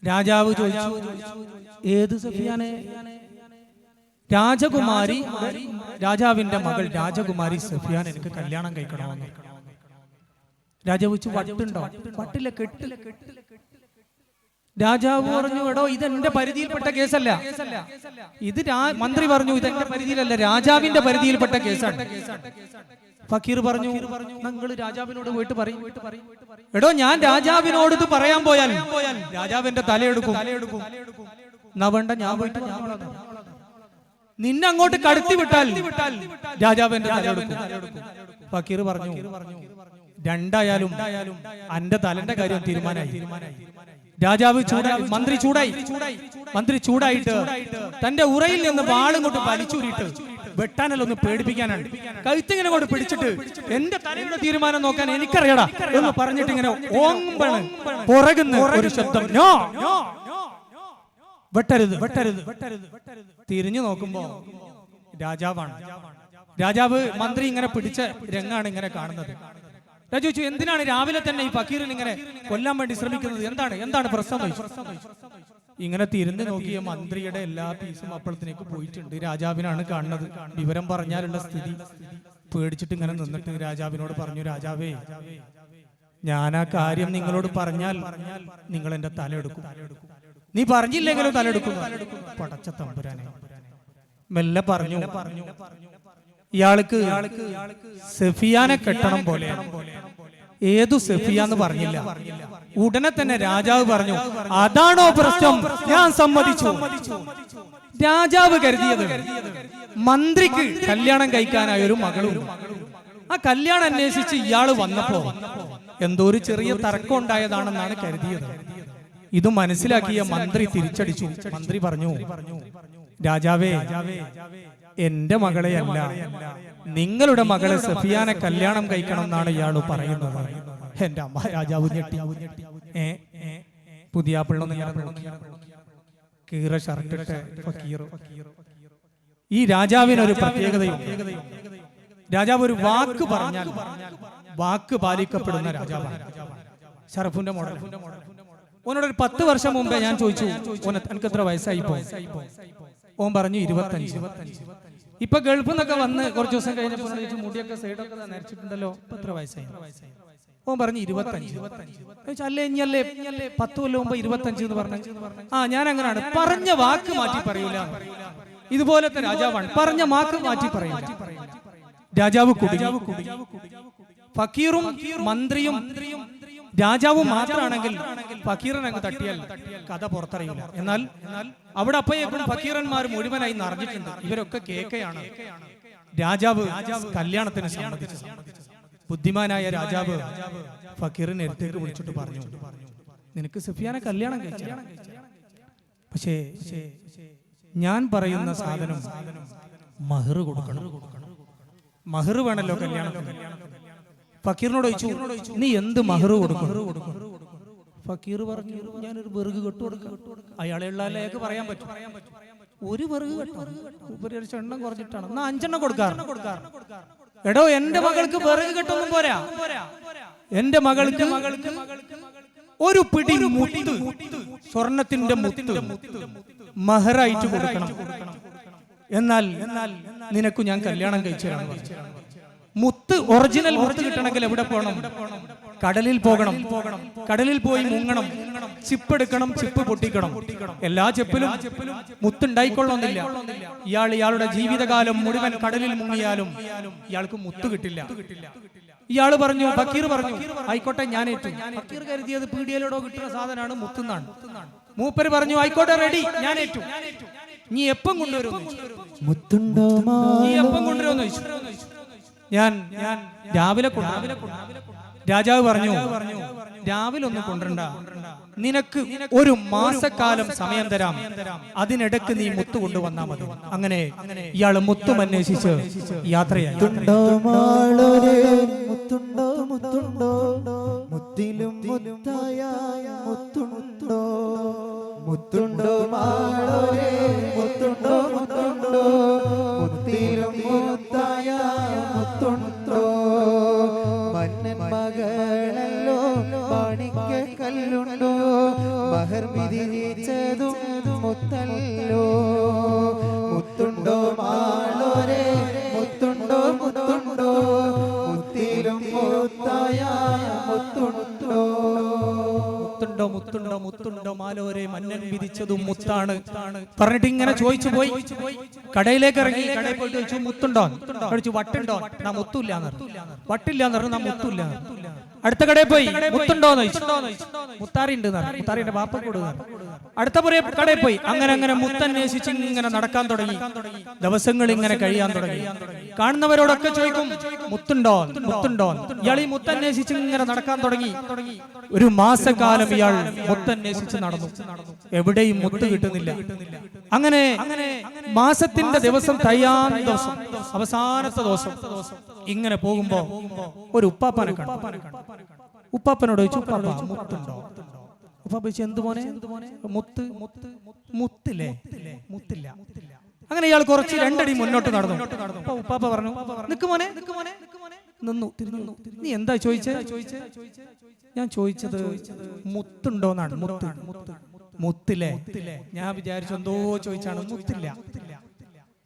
A: രാജാവ് ചോദിച്ചു, ഏത് സഫിയാനെ? രാജകുമാരി, രാജാവിന്റെ മകൾ രാജകുമാരി സഫിയാൻ എനിക്ക് കല്യാണം കഴിക്കണമെന്ന്. രാജാവ് ചോദിച്ചു, വട്ടുണ്ടോ? വട്ടില്ല, കെട്ടില്ല. രാജാവ് പറഞ്ഞു, എടോ ഇത് എന്റെ പരിധിയിൽപ്പെട്ട കേസല്ല. ഇത് മന്ത്രി പറഞ്ഞു, ഇത് എന്റെ പരിധിയിലല്ല, രാജാവിന്റെ പരിധിയിൽപ്പെട്ട കേസാണ്. ഫക്കീർ പറഞ്ഞു, നിങ്ങൾ രാജാവിനോട് പോയിട്ട് പറയും. എടോ ഞാൻ രാജാവിനോട് ഇത് പറയാൻ പോയാൽ രാജാവിന്റെ തലയെടുക്കും. എന്നാ വേണ്ട, ഞാൻ പോയിട്ട് നിന്നെ അങ്ങോട്ട് കടത്തി വിട്ടാൽ രാജാവിന്റെ തലയെടുക്കും. ഫക്കീർ പറഞ്ഞു, രണ്ടായാലും അന്റെ തലന്റെ കാര്യം തീരുമാനമായി. രാജാവ് മന്ത്രി ചൂടായിട്ട് തന്റെ ഉറയിൽ നിന്ന് വാളും കൊണ്ട് വലിച്ചൂരിട്ട് വെട്ടാനല്ല, ഒന്ന് പേടിപ്പിക്കാനാണ്. കഴുത്തിങ്ങനെ കൊണ്ട് പിടിച്ചിട്ട് എന്റെ തലയുടെ തീരുമാനം നോക്കാൻ എനിക്കറിയടാ എന്ന് പറഞ്ഞിട്ട് ഇങ്ങനെ ഓമ്പണ് പുറകുന്ന ഒരു ശബ്ദം, നോ, വെട്ടരുത്. തിരിഞ്ഞു നോക്കുമ്പോ രാജാവാണ്. രാജാവ് മന്ത്രി ഇങ്ങനെ പിടിച്ച രംഗാണ് ഇങ്ങനെ കാണുന്നത്. രാജു ചോദിച്ചു, എന്തിനാണ് രാവിലെ തന്നെ ഈ ഫക്കീറിന് ഇങ്ങനെ കൊല്ലാൻ വേണ്ടി ശ്രമിക്കുന്നത്? എന്താണ് പ്രശ്നം? ഇങ്ങനെ തിരിഞ്ഞു നോക്കിയ മന്ത്രിയുടെ എല്ലാ പീസും അപ്പളത്തിലേക്ക് പോയിട്ടുണ്ട്. രാജാവിനാണ് കാണുന്നത്. വിവരം പറഞ്ഞാലുള്ള സ്ഥിതി പേടിച്ചിട്ട് ഇങ്ങനെ നിന്നിട്ട് രാജാവിനോട് പറഞ്ഞു, രാജാവേ, ഞാൻ ആ കാര്യം നിങ്ങളോട് പറഞ്ഞാൽ നിങ്ങൾ എന്റെ തലയെടുക്കും. നീ പറഞ്ഞില്ലെങ്കിലും തലയെടുക്കും. പടച്ച തമ്പുരാനെ. മെല്ലെ പറഞ്ഞു, ഇയാൾക്ക് സഫിയാനെ കെട്ടണം പോലെ. ഏതു സഫിയ എന്ന് പറഞ്ഞില്ല. ഉടനെ തന്നെ രാജാവ് പറഞ്ഞു, അതാണോ പ്രശ്നം? ഞാൻ സമ്മതിച്ചു. രാജാവ് കരുതിയത് മന്ത്രിക്ക് കല്യാണം കഴിക്കാനായ ഒരു മകളും, ആ കല്യാണം അന്വേഷിച്ച് ഇയാള് വന്നപ്പോ എന്തോ ഒരു ചെറിയ തർക്കം ഉണ്ടായതാണെന്നാണ് കരുതിയത്. ഇത് മനസ്സിലാക്കിയ മന്ത്രി തിരിച്ചടിച്ചു. മന്ത്രി പറഞ്ഞു, രാജാവേ, എന്റെ മകളെയല്ല, നിങ്ങളുടെ മകളെ സഫിയാനെ കല്യാണം കഴിക്കണം എന്നാണ് ഇയാൾ പറയുന്നത്. എന്റെ അമ്മ. രാജാവ് ഞെട്ടി. പുതിയ പിള്ള കീറ ഷർട്ടിട്ട് ഫക്കീർ. ഈ രാജാവിനൊരു പ്രത്യേകതയും, രാജാവ് ഒരു വാക്ക് പറഞ്ഞാൽ വാക്ക് പാലിക്കപ്പെടുന്ന രാജാവാണ്. ഷറഫുന്റെ മോഡൽ. ഓനോട് 10 വർഷം മുമ്പേ ഞാൻ ചോദിച്ചു, എനിക്ക് എത്ര വയസ്സായിപ്പോ? ഓൻ പറഞ്ഞു 25. ഇപ്പൊ ഗൾഫിൽ നിന്നൊക്കെ വന്ന് കുറച്ച് ദിവസം കഴിഞ്ഞപ്പോൾ മുടിയൊക്കെ സൈഡൊക്കെ നരച്ചിട്ടുണ്ടല്ലോ, എത്ര വയസ്സായി? ഓൻ പറഞ്ഞു 25. അല്ലേ ഇനിയല്ലേ 10 കൊല്ലം മുമ്പ് 25 എന്ന് പറഞ്ഞു. ആ, ഞാൻ അങ്ങനെയാണ്. പറഞ്ഞ വാക്ക് മാറ്റി പറയൂല. ഇതുപോലത്തെ രാജാവാണ്. പറഞ്ഞ വാക്ക് മാറ്റി പറയൂല. രാജാവ് കുടുങ്ങി. ഫക്കീറും മന്ത്രിയും രാജാവ് മാത്രമാണെങ്കിൽ ഫക്കീറൻ അങ്ങ് തട്ടിയാൽ കഥ പുറത്തറിയില്ല. എന്നാൽ അവിടെ അപ്പോഴേക്കും ഫക്കീറന്മാർ മുഴുവനായി നിറഞ്ഞിട്ടുണ്ട്. ഇവരൊക്കെ കേക്കയാണ്. രാജാവ് കല്യാണത്തിന് സമ്മതിച്ചു. ബുദ്ധിമാനായ രാജാവ് ഫക്കീറിനെ അടുത്തേക്ക് വിളിച്ചിട്ട് പറഞ്ഞു, നിനക്ക് സുഫിയാനെ കല്യാണം കഴിച്ച, പക്ഷേ ഞാൻ പറയുന്ന സാധനം മഹർ കൊടുക്കണം. മഹർ വേണല്ലോ കല്യാണത്തിന്. ഫക്കീറിനോട് ചോദിച്ചു, നീ എന്ത് മഹർ കൊടുക്കും? ഫക്കീർ പറഞ്ഞു, ഞാനൊരു വെറുക് കെട്ടു കൊടുക്കാം. അയാളെയുള്ളതിലേക്ക് പറയാൻ പറ്റും. ഒരു വെറുക് കെട്ടോ, ഒരു എണ്ണം കുറഞ്ഞിട്ടാണ്, എന്നാ 5 എണ്ണം കൊടുക്കാറ്. എടോ, എന്റെ മകൾക്ക് വെറുക് കെട്ടൊന്നും പോരാ. എന്റെ മകൾക്ക് ഒരു പിടി മുത്ത്, സ്വർണത്തിന്റെ മുത്ത് മഹറായിട്ട് കൊടുക്കണം. എന്നാൽ നിനക്ക് ഞാൻ കല്യാണം കഴിച്ചു. മുത്ത്, ഒറിജിനൽ മുത്ത് കിട്ടണമെങ്കിൽ എവിടെ പോകണം? കടലിൽ പോകണം. കടലിൽ പോയി മുങ്ങണം, ചിപ്പ് എടുക്കണം, ചിപ്പ് പൊട്ടിക്കണം. എല്ലാ ചെപ്പിലും മുത്തുണ്ടായിക്കൊള്ളണമെന്നില്ല. ഇയാളുടെ ജീവിതകാലം മുഴുവൻ കടലിൽ മുങ്ങിയാലും ഇയാൾക്ക് മുത്ത് കിട്ടില്ല. ഇയാള് പറഞ്ഞു, ഫക്കീർ പറഞ്ഞു, ആയിക്കോട്ടെ ഞാൻ ഏറ്റു. ഫക്കീർ കരുതിയത് പീഡിയയിലൂടെ കിട്ടുന്ന സാധനമാണ് മുത്തുന്നാണ്. മൂപ്പര് പറഞ്ഞു, ആയിക്കോട്ടെ റെഡി, ഞാൻ ഏറ്റു. നീ എപ്പം കൊണ്ടുവരും?
B: മുത്തുണ്ടോ
A: നീ എപ്പം കൊണ്ടുവരുമെന്ന് ചോദിച്ചു. ഞാൻ രാവിലെ കൊണ്ടുവരാം. രാജാവ് പറഞ്ഞു, രാവിലെ ഒന്നും കൊണ്ടുവരണ്ട, നിനക്ക് ഒരു മാസക്കാലം സമയം തരാം, അതിനിടക്ക് നീ മുത്തു കൊണ്ടുവന്നാ മതി. അങ്ങനെ ഇയാള് മുത്തും അന്വേഷിച്ച് യാത്രയായി.
B: മുത്തുണ്ടോ മുത്തുണ്ടോ മുത്തിലും മുത്തായ മുത്തുണ്ടോ, മുത്തുണ്ടോ മാളോരേ മുത്തുണ്ടോ മുത്തുണ്ടോ മുത്തിലും മുത്തായ മുത്തുണ്ടോ, മന്നൻ മകളല്ലോ മാണിക്കല്ലുണ്ടോ, മഹർ വിധിച്ചതും മുത്തല്ലോ, മുത്തുണ്ടോ മാളോരേ മുത്തുണ്ടോ മുത്തുണ്ടോ മുത്തിലും മുത്തായ മുത്തുണ്ടോ.
A: മുത്തുണ്ടോ മുത്തുണ്ടോ മുത്തുണ്ടോ മാലോരെ, മന്നൻ വിധിച്ചതും മുത്താണ് പറഞ്ഞിട്ട് ഇങ്ങനെ ചോദിച്ചു പോയി. കടയിലേക്ക് ഇറങ്ങി. കടയിൽ പോയിട്ട് ചോദിച്ചു, മുത്തുണ്ടോ? ചോദിച്ചു, വട്ടുണ്ടോ? നാ മുത്തില്ലാന്ന് പറഞ്ഞു. വട്ടില്ലാന്ന് പറഞ്ഞു, നാ മുത്തില്ല. അടുത്ത കടയിൽ പോയി, മുത്തുണ്ടോന്ന് ചോദിച്ചു. മുത്താറി ഉണ്ട്, മുത്താറിന്റെ ബാപ്പ കൊടുക്കുക. അടുത്ത കടയിൽ പോയി. അങ്ങനെ മുത്തന്വേഷിച്ച് ഇങ്ങനെ നടക്കാൻ തുടങ്ങി. ദിവസങ്ങൾ ഇങ്ങനെ കഴിയാൻ തുടങ്ങി. കാണുന്നവരോടൊക്കെ ചോദിക്കും, മുത്തുണ്ടോ മുത്തുണ്ടോ? ഇയാൾ ഈ മുത്തന്വേഷിച്ച് ഇങ്ങനെ നടക്കാൻ തുടങ്ങി. ഒരു മാസക്കാലം ഇയാൾ മുത്തന്വേഷിച്ച് നടന്നു. എവിടെയും മുത്ത് കിട്ടുന്നില്ല. അങ്ങനെ മാസത്തിന്റെ ദിവസം തയ്യാൻ ദിവസം, അവസാനത്തെ ദിവസം ഇങ്ങനെ പോകുമ്പോ ഒരു ഉപ്പാപ്പനെ കണ്ടു. ഉപ്പാപ്പനോട് ചോദിച്ചു, ഉപ്പാപ്പ മുത്തുണ്ടോ? ഉപ്പാപ്പ ചോദിച്ചു, എന്ത് മോനെ? മുത്ത് മുത്തില്ലേ? മുത്തില്ല. അങ്ങനെ ഇയാൾ കുറച്ച് 2 അടി മുന്നോട്ട് നടന്നു. ഉപ്പാപ്പ പറഞ്ഞു, നിക്ക് മോനെ. നിന്നു. നീ എന്താ ചോദിച്ചേ? ഞാൻ ചോദിച്ചത് മുത്തുണ്ടോന്നാണ്. മുത്തില്ലേ? ഞാൻ വിചാരിച്ചു എന്തോ ചോദിച്ചാണ്. മുത്തില്ല.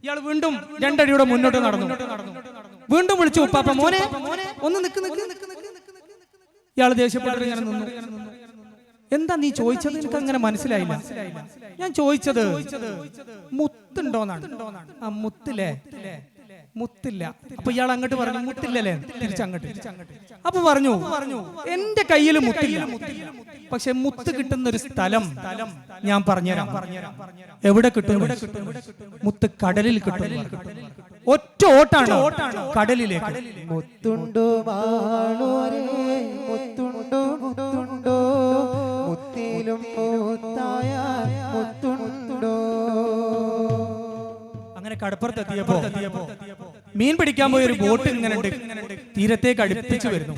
A: ഇയാൾ വീണ്ടും 2 അടിയുടെ മുന്നോട്ട് നടന്നു. വീണ്ടും വിളിച്ചു, ഉപ്പാപ്പ മോനെ ഒന്ന് നിക്ക്. ഇയാൾ ദേഷ്യപ്പെട്ടിട്ട് ഇങ്ങനെ നിന്നു. എന്താ നീ ചോദിച്ചത്? എനിക്ക് അങ്ങനെ മനസ്സിലായില്ല. ഞാൻ ചോദിച്ചത് മുത്തുണ്ടോന്നാണ്. ആ മുത്തില്ലേ? മുത്തില്ല. അപ്പൊ ഇയാൾ അങ്ങോട്ട് പറഞ്ഞു, മുത്തില്ലല്ലേ? തിരിച്ചങ്ങോട്ട്. അപ്പൊ പറഞ്ഞു, എന്റെ കയ്യിൽ മുത്തില്ല, പക്ഷെ മുത്ത് കിട്ടുന്ന ഒരു സ്ഥലം ഞാൻ പറഞ്ഞുതരാം. എവിടെ കിട്ടും? മുത്ത് കടലിൽ കിട്ടും. ഒറ്റ ഓട്ടാണ് കടലിലേക്ക്.
B: മുത്തുണ്ടോ മാളോരേ മുത്തുണ്ടോ മുത്തുണ്ടോ മുത്തിലും മുത്തായ മുത്തുണ്ടോ.
A: അങ്ങനെ കടപ്പുറത്തെത്തിയപ്പോ മീൻ പിടിക്കാൻ പോയ ഒരു ബോട്ട് ഇങ്ങനെ തീരത്തേക്ക് അടുപ്പിച്ചു വരുന്നു.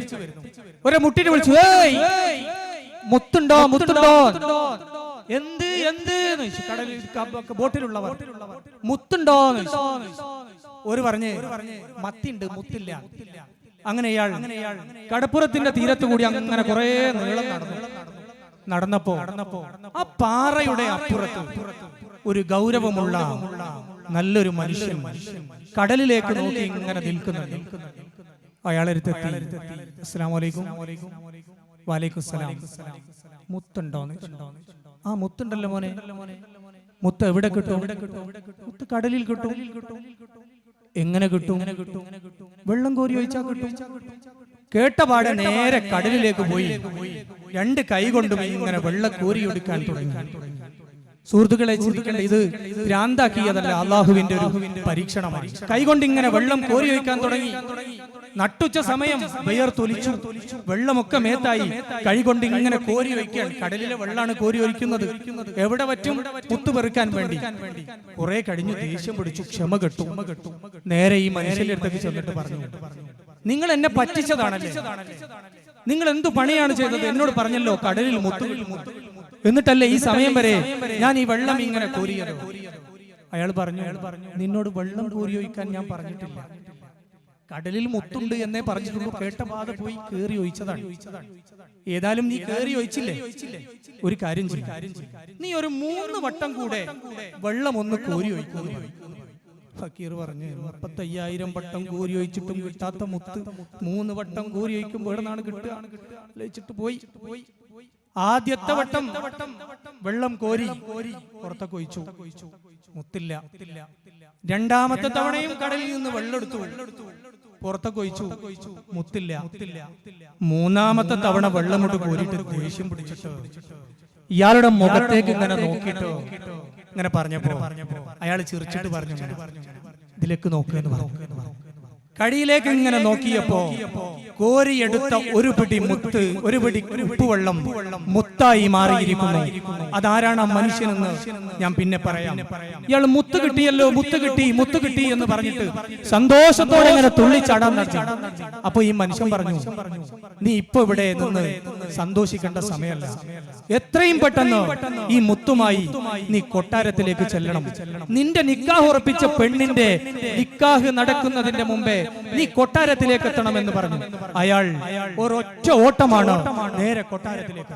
A: ഒരു മുട്ടിനെ വിളിച്ചു, മുത്തുണ്ടോ മുത്തുണ്ടോ? എന്ത് കടലിൽ ബോട്ടിലുള്ളവർ മുത്തുണ്ടോ? ഒരു പറഞ്ഞ് മത്തിണ്ട്, മുത്തില്ല. അങ്ങനെ ഇയാൾ കടപ്പുറത്തിന്റെ തീരത്ത് കൂടി അങ്ങനെ കുറെ നീളം നടന്നപ്പോ ആ പാറയുടെ അപ്പുറത്ത് ഒരു ഗൗരവമുള്ള നല്ലൊരു മനുഷ്യൻ കടലിലേക്ക് നോക്കി ഇങ്ങനെ നിൽക്കുന്നുണ്ട്. അയാളെടുത്തെത്തി, അസ്സലാമു അലൈക്കും. വലൈക്കും സലാം. മുത്തുണ്ടോന്ന്? ആ മുത്തുണ്ടല്ലോ മോനെ. മുത്ത് എവിടെ കിട്ടും? മുത്ത് കടലിൽ കിട്ടും. എങ്ങനെ കിട്ടും? വെള്ളം കോരി ഒഴിച്ചാൽ കിട്ടും. കേട്ടപാടെ നേരെ കടലിലേക്ക് പോയി 2 കൈ കൊണ്ടും ഇങ്ങനെ വെള്ളം കോരിയൊടുക്കാൻ തുടങ്ങി. സുഹൃത്തുക്കളെ, ചിന്തിക്കേണ്ട, ഇത് ഭ്രാന്താക്കിയതല്ല, അള്ളാഹുവിന്റെ ഒരു പരീക്ഷണമാണ്. കൈകൊണ്ട് ഇങ്ങനെ വെള്ളം കോരി വയ്ക്കാൻ തുടങ്ങി. നട്ടുച്ച സമയം വിയർത്തൊലിച്ചു, വെള്ളമൊക്കെ മേത്തായി. കൈകൊണ്ട് ഇങ്ങനെ കോരി വയ്ക്കാൻ. കടലിലെ വെള്ളമാണ് കോരി ഒഴിക്കുന്നത്. എവിടെ പറ്റും? മുത്തുപെറുക്കാൻ വേണ്ടി. കുറെ കഴിഞ്ഞു ദേഷ്യം പിടിച്ചു, ക്ഷമ കെട്ടു. നേരെ ഈ മനുഷ്യന്റെ അടുത്തേക്ക് ചെന്നിട്ട് പറഞ്ഞു, നിങ്ങൾ എന്നെ പറ്റിച്ചതാണല്ലേ, നിങ്ങൾ എന്തു പണിയാണ് ചെയ്തത്? എന്നോട് പറഞ്ഞല്ലോ കടലിൽ മുത്തു, എന്നിട്ടല്ലേ ഈ സമയം വരെ ഞാൻ ഈ വെള്ളം ഇങ്ങനെ കോരിയത്? അയാൾ പറഞ്ഞു, നിന്നോട് വെള്ളം കോരി ഒഴിക്കാൻ ഞാൻ പറഞ്ഞിട്ടില്ല, കടലിൽ മുത്തുണ്ട് എന്നേ പറഞ്ഞിട്ടുള്ളൂ. കേട്ട പാത പോയി കേറി ഒഴിച്ചതാണ്. ഏതായാലും നീ കേറി ഒഴിച്ചില്ലേ, ഒരു കാര്യം ചെയ്യും, നീ ഒരു 3 വട്ടം കൂടെ വെള്ളം ഒന്ന് കോരി ഒഴിക്കുന്നു. ഫക്കീർ പറഞ്ഞു, 35,000 വട്ടം കോരി ഒഴിച്ചിട്ടും കിട്ടാത്ത മുത്ത് 3 വട്ടം കോരി ഒഴിക്കുമ്പോൾ എവിടെ നിന്നാണ് കിട്ടുക? ലയിച്ചിട്ട് പോയി. ആദ്യത്തെ വട്ടം വെള്ളം കോരി പുറത്തൊക്കെ ഒഴിച്ചു, മുത്തില്ല. രണ്ടാമത്തെ തവണയും കടലിൽ നിന്ന് വെള്ളം എടുത്തു, പുറത്തൊക്കെ ഒഴിച്ചു, മുത്തില്ല. 3-ാമത്തെ തവണ വെള്ളം കൊണ്ട് കോരിയിട്ട് ദേഷ്യം പിടിച്ചിട്ട് ഇയാളുടെ മുഖത്തേക്ക് ഇങ്ങനെ നോക്കിയിട്ട് ഇങ്ങനെ പറഞ്ഞപ്പോ അയാൾ ചിരിച്ചിട്ട് പറഞ്ഞു, ഇതിലേക്ക് നോക്കുമെന്ന് പറഞ്ഞു. കടിയിലേക്ക് ഇങ്ങനെ നോക്കിയപ്പോ കോരിയെടുത്ത ഒരു പിടി മുത്ത്, ഒരു പിടി ഉപ്പുവെള്ളം മുത്തായി മാറിയിരിക്കുന്നു. അതാരാണ് ആ മനുഷ്യനെന്ന് ഞാൻ പിന്നെ പറയാം. ഇയാൾ മുത്ത് കിട്ടിയല്ലോ, മുത്ത് കിട്ടി എന്ന് പറഞ്ഞിട്ട് സന്തോഷത്തോടെ ഇങ്ങനെ തുള്ളിച്ചാടാൻ നടത്തി. അപ്പൊ ഈ മനുഷ്യൻ പറഞ്ഞു, നീ ഇപ്പൊ ഇവിടെ നിന്ന് സന്തോഷിക്കേണ്ട സമയമല്ല, എത്രയും പെട്ടെന്ന് ഈ മുത്തുമായി നീ കൊട്ടാരത്തിലേക്ക് ചെല്ലണം. നിന്റെ നിക്കാഹ് ഉറപ്പിച്ച പെണ്ണിന്റെ നിക്കാഹ് നടക്കുന്നതിന്റെ മുമ്പേ നീ കൊട്ടാരത്തിലേക്ക് എത്തണമെന്ന് പറഞ്ഞു. അയാൾ ഒരൊറ്റ ഓട്ടമാണ് നേരെ കൊട്ടാരത്തിലേക്ക്.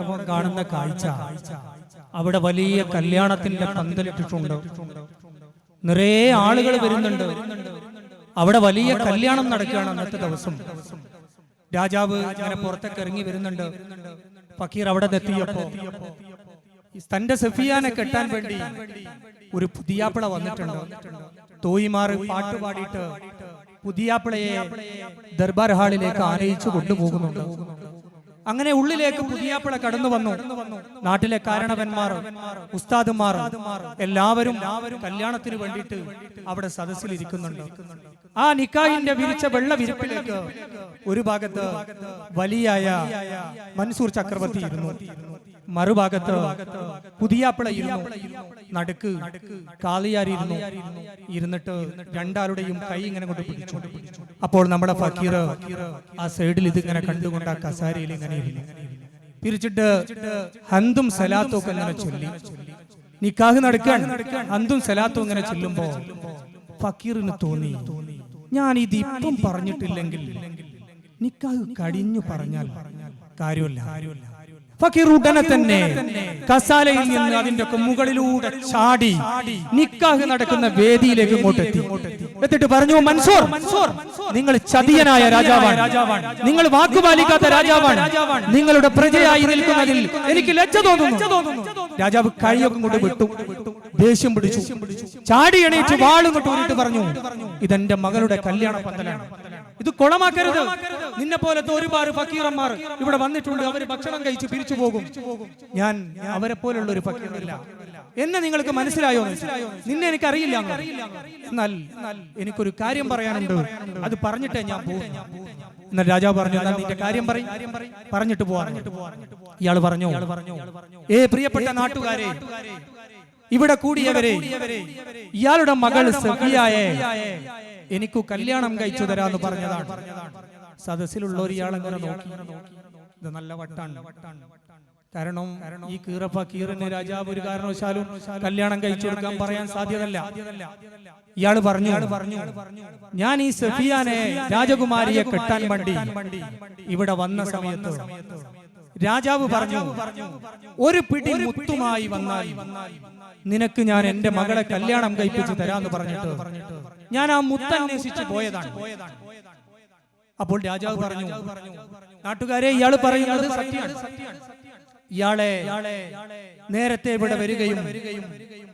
A: അവിടെ കാണുന്ന കാഴ്ച, അവിടെ വലിയ കല്യാണത്തിന്റെ പന്തലിട്ടിട്ടുണ്ട്, നിറയെ ആളുകൾ വരുന്നുണ്ട്. അവിടെ വലിയ കല്യാണം നടക്കുകയാണ് അന്നത്തെ ദിവസം. രാജാവ് ഇങ്ങനെ പുറത്തേക്ക് ഇറങ്ങി വരുന്നുണ്ട്. ഫക്കീർ അവിടെ എത്തിയപ്പോ തന്റെ സഫിയാനെ കെട്ടാൻ വേണ്ടി ഒരു പുതിയാപ്പിള വന്നിട്ടുണ്ട്. തോയിമാർ പാട്ടുപാടിയിട്ട് പുതിയാപ്പിളയെ ദർബാർ ഹാളിലേക്ക് ആനയിച്ചു കൊണ്ടുപോകുന്നുണ്ട്. അങ്ങനെ ഉള്ളിലേക്ക് പുതിയാപ്പിള കടന്നു വന്നു. നാട്ടിലെ കാരണവന്മാർ, ഉസ്താദുമാർ എല്ലാവരും കല്യാണത്തിന് വേണ്ടിയിട്ട് അവിടെ സദസ്സിൽ ഇരിക്കുന്നുണ്ട്. ആ നിക്കാഹിന്റെ വിരിച്ച വെള്ള വിരിപ്പിലേക്ക് ഒരു ഭാഗത്ത് വലിയായ മൻസൂർ ചക്രവർത്തി ഇരുന്നു, മറുഭാഗത്ത് പുതിയാപ്പിള ഇരുന്നു, നടുക്ക് കാളിയാരി ഇരുന്നിട്ട് രണ്ടാളുടെയും കൈ ഇങ്ങനെ കൊണ്ട് പിടിച്ചു. അപ്പോൾ നമ്മുടെ ഫക്കീർ ആ സൈഡിൽ ഇതിങ്ങനെ കണ്ടുകൊണ്ട് ആ കസാരയിൽ ഇങ്ങനെ ഇരുന്നു. പിരിച്ചിട്ട് ഹന്തും സലാത്തും ഒക്കെ ഇങ്ങനെ ചൊല്ലി, നിക്കാഹ് നടക്കാൻ ഹന്തും സലാത്തും ഇങ്ങനെ ചൊല്ലുമ്പോ ഫക്കീറിന് തോന്നി, ഞാൻ ഇത് ഇപ്പം പറഞ്ഞിട്ടില്ലെങ്കിൽ നിക്കാഹ് കഴിഞ്ഞു പറഞ്ഞാൽ കാര്യമില്ല. ഫക്കീർ ഉടനെ തന്നെ കസാലയിൽ നിന്ന് അതിന്റെ മുകളിലൂടെ ചാടി നിക്കാഹ് നടക്കുന്ന വേദിയിലേക്ക് ഇങ്ങോട്ടെത്തി. എന്നിട്ട് പറഞ്ഞു, മൻസൂർ, നിങ്ങൾ ചതിയനായ രാജാവാണ്, നിങ്ങൾ വാക്കുപാലിക്കാത്ത രാജാവാണ്, നിങ്ങളുടെ പ്രജയായി നിൽക്കുന്നതിൽ എനിക്ക് ലജ്ജ തോന്നുന്നു. രാജാവ് കൈയൊക്കെ കൊണ്ട് വിട്ടു, ദേഷ്യം പിടിച്ചു, ചാടി എണീറ്റ് വാളും കൊണ്ട് പറഞ്ഞു, ഇതെന്റെ മകളുടെ കല്യാണ പന്തലാണ്, ഇത് കുളമാക്കരുത്. നിന്നെ പോലത്തെ ഒരുപാട് ഫക്കീറന്മാർ ഇവിടെ വന്നിട്ടുണ്ട്, അവര് ഭക്ഷണം കഴിച്ച് പിരിച്ചു പോകും. ഞാൻ അവരെ പോലുള്ള ഒരു ഫക്കീറല്ല, എന്നെ നിങ്ങൾക്ക് മനസ്സിലായോ? നിന്നെ എനിക്കറിയില്ല. എന്നാൽ എനിക്കൊരു കാര്യം പറയാനുണ്ട്, അത് പറഞ്ഞിട്ടേ ഞാൻ പോകും. എന്നാൽ രാജാവ് പറഞ്ഞു, എന്നാൽ നിന്റെ കാര്യം പറഞ്ഞിട്ട് പോവാ. ഇയാൾ പറഞ്ഞു, പ്രിയപ്പെട്ട നാട്ടുകാരെ, ഇവിടെ കൂടിയവരെ, ഇയാളുടെ മകൾ സഫിയയെ എനിക്ക് കല്യാണം കഴിച്ചു തരാന്ന് പറഞ്ഞതാണ്. സദസ്സിലുള്ളവർ ഇയാളെങ്ങനെ നോക്കി, ഇത് നല്ല വട്ടാണ്. കാരണം ഈ കീറിന് രാജാവ് ഒരു കാരണവശാലും കല്യാണം കഴിച്ചു കൊടുക്കാൻ പറയാൻ സാധ്യതല്ല. ഇയാൾ പറഞ്ഞു, ഞാൻ ഈ സഫിയാനെ രാജകുമാരിയെ കെട്ടാൻ വേണ്ടി ഇവിടെ വന്ന സമയത്ത് രാജാവ് പറഞ്ഞു, ഒരു പിടി മുത്തുമായി വന്നാൽ നിനക്ക് ഞാൻ എന്റെ മകളെ കല്യാണം കഴിപ്പിച്ചു തരാന്ന് പറഞ്ഞിട്ട് ഞാൻ ആ മുത്തന്വേഷിച്ച് പോയതാണ്. അപ്പോൾ രാജാവ് പറഞ്ഞു, നാട്ടുകാരെ, ഇയാൾ പറയുന്നത് സത്യമാണ്. ഇയാളെ നേരത്തെ ഇവിടെ വരികയും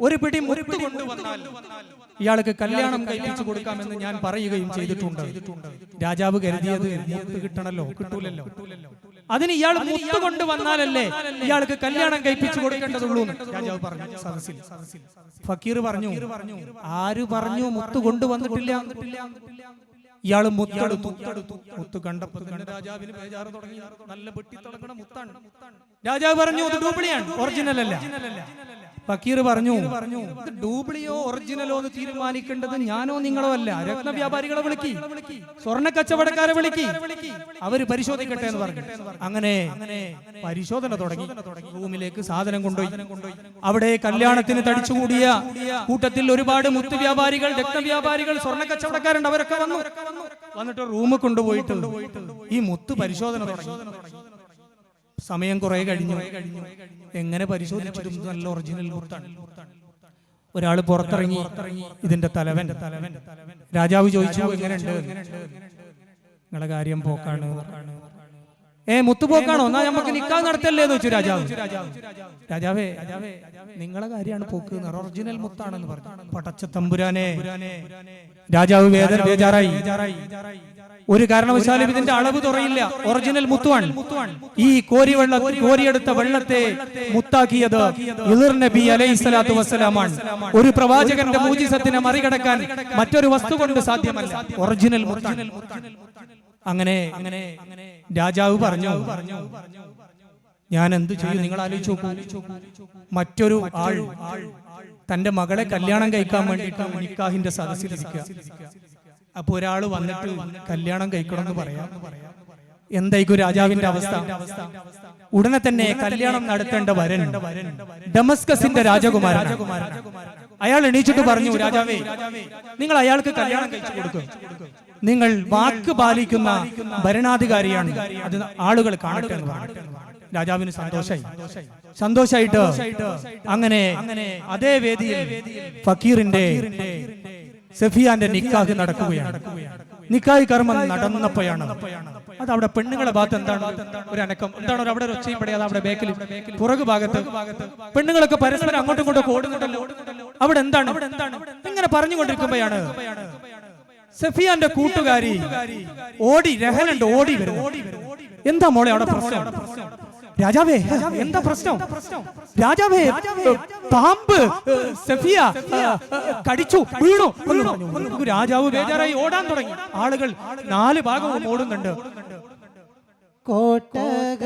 A: ഒരു പിടി മുത്ത് കൊണ്ടുവന്നാൽ ഇയാൾക്ക് കല്യാണം കഴിപ്പിച്ചു കൊടുക്കാമെന്ന് ഞാൻ പറയുകയും ചെയ്തിട്ടുണ്ട്. രാജാവ് കരുതിയത് മുത്ത് കിട്ടണല്ലോ, കിട്ടൂലല്ലോ. അതിന് ഇയാൾ മുത്ത് കൊണ്ടുവന്നാലല്ലേ ഇയാൾക്ക് കല്യാണം കഴിപ്പിച്ചു കൊടുക്കേണ്ടതുള്ളൂ രാജാവ് പറഞ്ഞു സദസ്സിൽ. ഫക്കീർ പറഞ്ഞു, ആര് പറഞ്ഞു മുത്ത് കൊണ്ടുവന്നിട്ടില്ല? ഇയാള് മുത്തെടുത്തു. മുത്ത് കണ്ടപ്പോൾ രാജാവിന് ബേജാറ് തുടങ്ങി. നല്ല വെട്ടി തിളങ്ങണ മുത്താണ്. രാജാവ് പറഞ്ഞു, ഇത് ഡ്യൂപ്ലിയാണ്, ഒറിജിനൽ അല്ല. ഫക്കീർ പറഞ്ഞു, ഇത് ഡ്യൂപ്ലിയോ ഒറിജിനലോ എന്ന് തീരുമാനിക്കേണ്ടത് ഞാനോ നിങ്ങളോ അല്ല. രത്ന വ്യാപാരികളെ വിളിക്കി, സ്വർണ്ണ കച്ചവടക്കാരെ വിളിക്കി, അവര് പരിശോധിക്കട്ടെ എന്ന് പറഞ്ഞു. അങ്ങനെ പരിശോധന തുടങ്ങി. റൂമിലേക്ക് സാധനം കൊണ്ടുപോയി. അവിടെ കല്യാണത്തിന് തടിച്ചുകൂടിയ കൂട്ടത്തിൽ ഒരുപാട് മുത്ത് വ്യാപാരികൾ, രത്ന വ്യാപാരികൾ, സ്വർണ്ണ കച്ചവടക്കാരുണ്ട്. അവരൊക്കെ വന്നിട്ട് റൂമിൽ കൊണ്ടുപോയിട്ട് ഈ മുത്ത് പരിശോധന തുടങ്ങി. സമയം കുറെ കഴിഞ്ഞു. എങ്ങനെ പരിശോധിച്ചിട്ടും നല്ല ഒറിജിനൽ മുത്താണ്. ഒരാൾ പുറത്തിറങ്ങി, ഇതിന്റെ തലവൻ. രാജാവ് ചോദിച്ചു, എങ്ങനെയുണ്ട്? നിങ്ങളെ കാര്യം പോക്കാണ്. മുത്തുപോക്കാണോ? എന്നാ നമുക്ക് നിക്കാഹ് നടത്തല്ലേ എന്ന് വെച്ചു രാജാവ്. രാജാവേ, നിങ്ങളെ കാര്യമാണ് പോക്ക്, ഒറിജിനൽ മുത്താണെന്ന് പറഞ്ഞു. പടച്ച തമ്പുരാനെ, രാജാവ് ബേജാറായി. ഒരു കാരണവശാലും ഇതിന്റെ അളവ് തുറയില്ല, ഒറിജിനൽ മുത്തുവാണ്. ഈ കോരിയെടുത്ത വെള്ളത്തെ മുത്താക്കിയത് ഖിളിർ നബി അലൈഹിസ്സലാത്തു വസ്സലാമാണ്. ഒരു പ്രവാചകന്റെ മൂജിസത്തിനെ മറികടക്കാൻ മറ്റൊരു വസ്തു കൊണ്ട് സാധ്യമല്ല, ഒറിജിനൽ മുത്താണ്. അങ്ങനെ രാജാവ് പറഞ്ഞു, ഞാൻ എന്ത് ചെയ്യും? നിങ്ങൾ ആലോചിച്ച് നോക്കൂ. മറ്റൊരു ആൾ തന്റെ മകളെ കല്യാണം കഴിക്കാൻ വേണ്ടിയിട്ട് നിക്കാഹിന്റെ സദസ്സിലിരിക്കുക. അപ്പൊ ഒരാള് വന്നിട്ട് കല്യാണം കഴിക്കണമെന്ന് പറയാം. എന്തായിരിക്കും രാജാവിന്റെ അവസ്ഥ? ഉടനെ തന്നെ കല്യാണം നടത്തേണ്ട വരൻ ഡമസ്കസിന്റെ രാജകുമാരൻ. അയാൾ എണീച്ചിട്ട് പറഞ്ഞു, രാജാവേ, നിങ്ങൾ അയാൾക്ക് കല്യാണം കഴിച്ചു കൊടുക്കും. നിങ്ങൾ വാക്ക് പാലിക്കുന്ന ഭരണാധികാരിയാണ്, അത് ആളുകൾ കാണട്ടെ എന്ന് പറഞ്ഞു. രാജാവിന് സന്തോഷായിട്ട് അങ്ങനെ അതേ വേദിയിൽ ഫക്കീറിന്റെ സഫിയാന്റെ നിക്കാഹ് നടക്കുകയാണ്. നിക്കാഹ് കർമ്മം നടന്നപ്പോഴാണ് അത് അവിടെ പെണ്ണുങ്ങളെ ഭാഗത്ത് എന്താണ് ഒരു അനക്കം, എന്താണ് അവിടെ ഒച്ചയും പടയാതെ അവിടെ ബേക്കിൽ പുറകു ഭാഗത്ത് പെണ്ണുങ്ങളൊക്കെ പരസ്പരം അങ്ങോട്ടും ഇങ്ങോട്ടും ഓടുന്നുണ്ടല്ലോ. അവിടെ എന്താണ് ഇങ്ങനെ പറഞ്ഞുകൊണ്ടിരിക്കുമ്പോഴാണ് സഫിയാന്റെ കൂട്ടുകാരി രഹനുണ്ട് ഓടി വരും. എന്താ മോളെ അവിടെ പ്രശ്നം? രാജാവേ, എന്താ പ്രശ്നം? രാജാവേ, പാമ്പ് സഫിയ കടിച്ചു വീണു. രാജാവ് ബേജാറായി ഓടാൻ തുടങ്ങി. ആളുകൾ നാല് ഭാഗവും ഓടുന്നുണ്ട്.
B: കോട്ടകളാകെ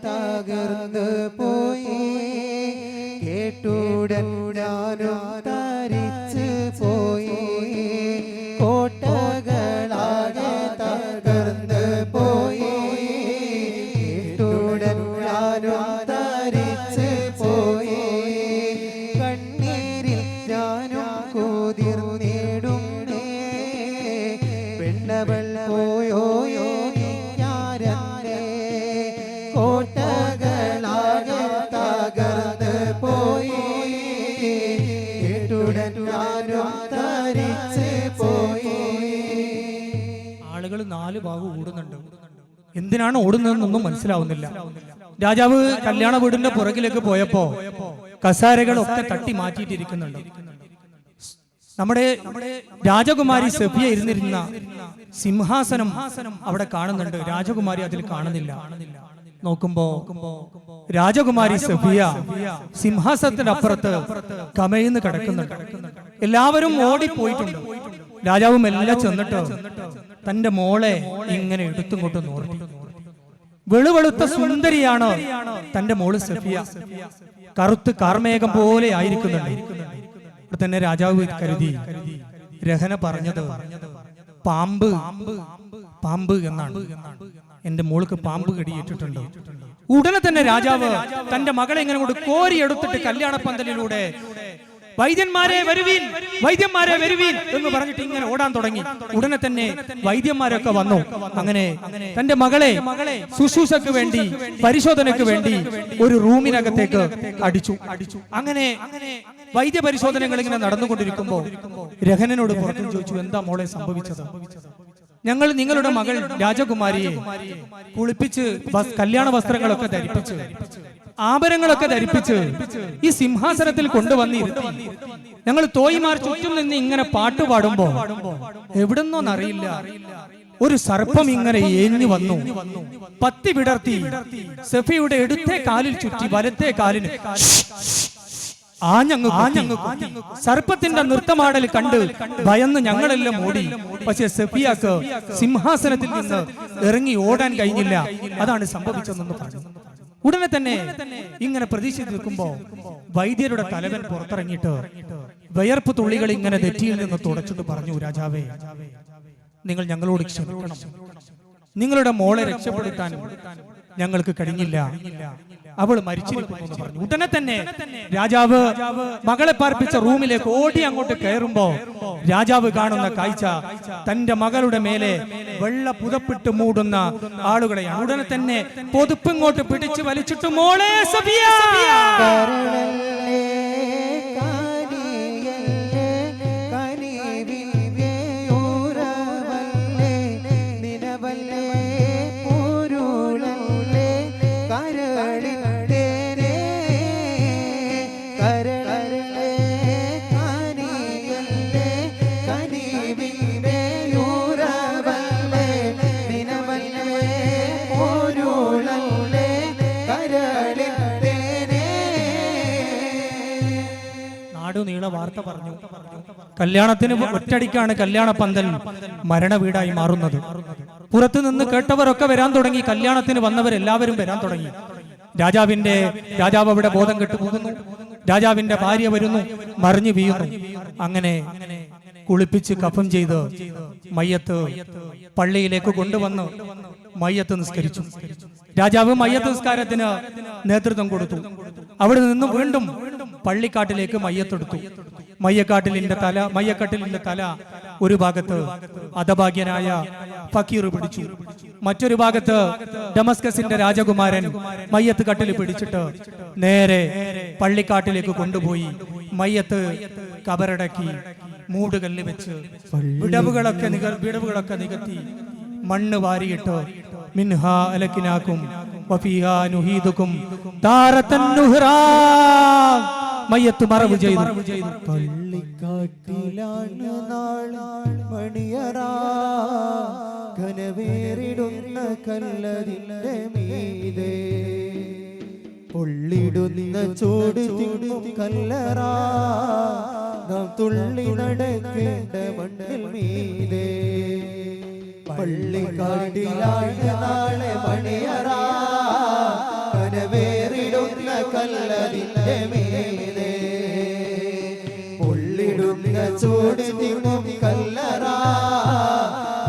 B: തകർന്നു പോയി, കേട്ടുടൻ ഞാനും തരിച്ചു പോയി. കോട്ടകളാകെ തകർന്നു പോയി, കേട്ടുടൻ ഞാനും തരിച്ചു പോയി. കണ്ണീരിൽ ഞാനും കുതിർന്നിടുന്നേ, പെണ്ണവൾ പോയോ കോട്ടകളാകെ തകർന്ന് പോയി, കേട്ടുടൻ ഞാനും തരിച്ചു പോയി.
A: ആളുകൾ നാല് ഭാഗം ഓടുന്നുണ്ട്. എന്തിനാണ് ഓടുന്നതെന്നൊന്നും മനസ്സിലാവുന്നില്ല. രാജാവ് കല്യാണ വീടിന്റെ പുറകിലേക്ക് പോയപ്പോ കസാരകളൊക്കെ തട്ടി മാറ്റിയിട്ടിരിക്കുന്നുണ്ട്. നമ്മുടെ രാജകുമാരി സഫിയ ഇരുന്നിരുന്ന സിംഹാസനം അവിടെ കാണുന്നുണ്ട്. രാജകുമാരി അതിൽ കാണുന്നില്ല. നോക്കുമ്പോ രാജകുമാരി സഫിയ സിംഹാസനത്തിന്റെ അപ്പുറത്ത് കമയിന്ന് കിടക്കുന്നുണ്ട്. എല്ലാവരും ഓടിപ്പോയിട്ടുണ്ട്. രാജാവും എല്ലാം ചെന്നിട്ട് തന്റെ മോളെ ഇങ്ങനെ എടുത്തുകൊണ്ട് നോക്കി. വെളുവെളുത്ത സുന്ദരിയാണ് തന്റെ മോള് സഫിയ. കറുത്ത് കാർമേഘം പോലെ ആയിരിക്കുന്നുണ്ട്. ഇവിടെ തന്നെ രാജാവ് കരുതി രഹന പറഞ്ഞത് പാമ്പ് പാമ്പ് എന്നാണ്. എന്റെ മോൾക്ക് പാമ്പ് കടിയേറ്റിട്ടുണ്ട്. ഉടനെ തന്നെ രാജാവ് തന്റെ മകളെ ഇങ്ങനെ കൊണ്ട് കോരിയെടുത്തിട്ട് കല്യാണ പന്തലിലൂടെ വൈദ്യന്മാരെ വരുവീൻ, വൈദ്യന്മാരെ വരുവീൻ എന്ന് പറഞ്ഞിട്ട് ഇങ്ങനെ ഓടാൻ തുടങ്ങി. ഉടനെ തന്നെ വൈദ്യന്മാരൊക്കെ വന്നു. അങ്ങനെ തന്റെ മകളെ ശുശ്രൂഷയ്ക്ക് വേണ്ടി, പരിശോധനയ്ക്ക് വേണ്ടി ഒരു റൂമിനകത്തേക്ക് അടിച്ചു. അങ്ങനെ വൈദ്യ പരിശോധനകൾ ഇങ്ങനെ നടന്നുകൊണ്ടിരിക്കുമ്പോ രഹനനോട് പുറത്തു ചോദിച്ചു, എന്താ മോളെ സംഭവിച്ചത്? ഞങ്ങൾ നിങ്ങളുടെ മകൾ രാജകുമാരിയെ കുളിപ്പിച്ച് കല്യാണ വസ്ത്രങ്ങളൊക്കെ ധരിപ്പിച്ച് ആഭരണങ്ങളൊക്കെ ധരിപ്പിച്ച് ഈ സിംഹാസനത്തിൽ കൊണ്ടുവന്നിരുത്തി. ഞങ്ങൾ തോയിമാർ ചുറ്റും നിന്ന് ഇങ്ങനെ പാട്ട് പാടുമ്പോ എവിടെന്നോന്നറിയില്ല ഒരു സർപ്പം ഇങ്ങനെ ഏഞ്ഞു വന്നു, പത്തി വിടർത്തി സഫിയുടെ ഇടത്തെ കാലിൽ ചുറ്റി വലത്തെ കാലിന് ആഞ്ഞങ്ങ് സർപ്പത്തിന്റെ നൃത്തമാടൽ കണ്ട് ഭയന്ന് ഞങ്ങളെല്ലാം ഓടി. പക്ഷെ സഫിയക്ക് സിംഹാസനത്തിൽ നിന്ന് ഇറങ്ങി ഓടാൻ കഴിഞ്ഞില്ല. അതാണ് സംഭവിച്ചതെന്ന് പറഞ്ഞു. ഉടനെ തന്നെ ഇങ്ങനെ പ്രതീക്ഷിച്ച് നിൽക്കുമ്പോ വൈദ്യരുടെ തലവൻ പുറത്തിറങ്ങിയിട്ട് വിയർപ്പ് തുള്ളികൾ ഇങ്ങനെ നെറ്റിയിൽ നിന്ന് തുടച്ചിട്ട് പറഞ്ഞു, രാജാവേ, നിങ്ങൾ ഞങ്ങളോട് ക്ഷമിക്കണം. നിങ്ങളുടെ മോളെ രക്ഷപ്പെടുത്താൻ ഞങ്ങൾക്ക് കഴിഞ്ഞില്ല. അവൾ മരിച്ചിരിക്കുന്നു എന്ന് പറഞ്ഞു. ഉടനെ തന്നെ രാജാവ് മകളെ പാർപ്പിച്ച റൂമിലേക്ക് ഓടി അങ്ങോട്ട് കയറുമ്പോ രാജാവ് കാണുന്ന കാഴ്ച തന്റെ മകളുടെ മേലെ വെള്ള പുതപ്പിട്ട് മൂടുന്ന ആളുകളെയാണ്. ഉടനെ തന്നെ പൊതുപ്പിങ്ങോട്ട് പിടിച്ചു വലിച്ചിട്ട് മോളെ സഫിയ നീള വാർത്ത പറഞ്ഞു. കല്യാണത്തിന് ഒറ്റടിക്കാണ് കല്യാണ പന്തൽ മരണ വീടായി മാറുന്നത്. പുറത്തു നിന്ന് കേട്ടവരൊക്കെ വരാൻ തുടങ്ങി. കല്യാണത്തിന് വന്നവരെല്ലാവരും വരാൻ തുടങ്ങി. രാജാവ് അവിടെ ബോധം കെട്ടു പോകുന്നു. രാജാവിന്റെ ഭാര്യ വരുന്നു, മറിഞ്ഞു വീഴുന്നു. അങ്ങനെ കുളിപ്പിച്ച് കഫം ചെയ്ത് മയ്യത്ത് പള്ളിയിലേക്ക് കൊണ്ടുവന്ന് മയ്യത്ത് നിസ്കരിച്ചു. രാജാവ് മയ്യത്ത് നിസ്കാരത്തിന് നേതൃത്വം കൊടുത്തു. അവിടെ നിന്ന് വീണ്ടും പള്ളിക്കാട്ടിലേക്ക് മയ്യത്തെടുത്തു. മയ്യക്കട്ടിലിന്റെ തല ഒരു ഭാഗത്ത് ഹതഭാഗ്യനായ ഫക്കീർ പിടിച്ചു. മറ്റൊരു ഭാഗത്ത് ഡമസ്കസിന്റെ രാജകുമാരൻ മയ്യത്ത് കട്ടിൽ പിടിച്ചിട്ട് നേരെ പള്ളിക്കാട്ടിലേക്ക് കൊണ്ടുപോയി മയ്യത്ത് കബറടക്കി മൂടുകല്ല് വെച്ച് വിടവുകളൊക്കെ നികത്തി മണ്ണ് വാരിയിട്ട് മിൻഹാ അലക്കിനാക്കും വഫീഹാ നുഹീദുക്കും താറത്തൻ നുഹ്റാ മയ്യത്ത് മറവ് ചെയ്തു.
B: പള്ളിക്കാട്ടിലാണ് നാളെ മണിയറ ഘനവേറിടുന്ന കല്ലതിന്റെ മീതെ പൊള്ളിടുന്ന ചൂട് തിങ്ങും കല്ലറ നാം തുള്ളി നടക്കേണ്ട മണ്ണിൽ മീതെ പള്ളിക്കാട്ടിലാണ് നാളെ മണിയറ ഘനവേറിടുന്ന കല്ലതിന്റെ മീതെ പൊള്ളിടുന്ന ചൂട് തിങ്ങും കല്ലറ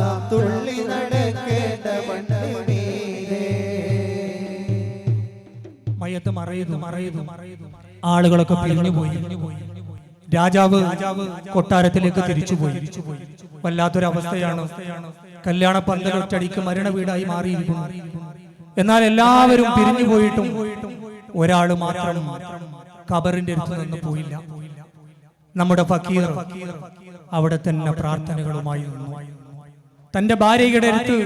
B: നാം തുള്ളി നടക്കേണ്ട മണ്ണിൽ മീതെ.
A: മയ്യത്ത് മറയുന്നു. ആളുകളൊക്കെ പിരിഞ്ഞുപോയി. രാജാവ് കൊട്ടാരത്തിലേക്ക് തിരിച്ചുപോയി. വല്ലാത്തൊരവസ്ഥയാണ്. കല്യാണ പന്തൽ ഒറ്റടിക്ക് മരണ വീടായി മാറിയിരിക്കുന്നു. എന്നാൽ എല്ലാവരും പിരിഞ്ഞു പോയിട്ടും ഒരാള് മാത്രം ഖബറിന്റെ അടുത്ത് നിന്ന് പോയില്ല. നമ്മുടെ ഫക്കീർ അവിടെ തന്നെ പ്രാർത്ഥനകളുമായി നിന്നു. തന്റെ ഭാര്യയുടെ അടുത്ത്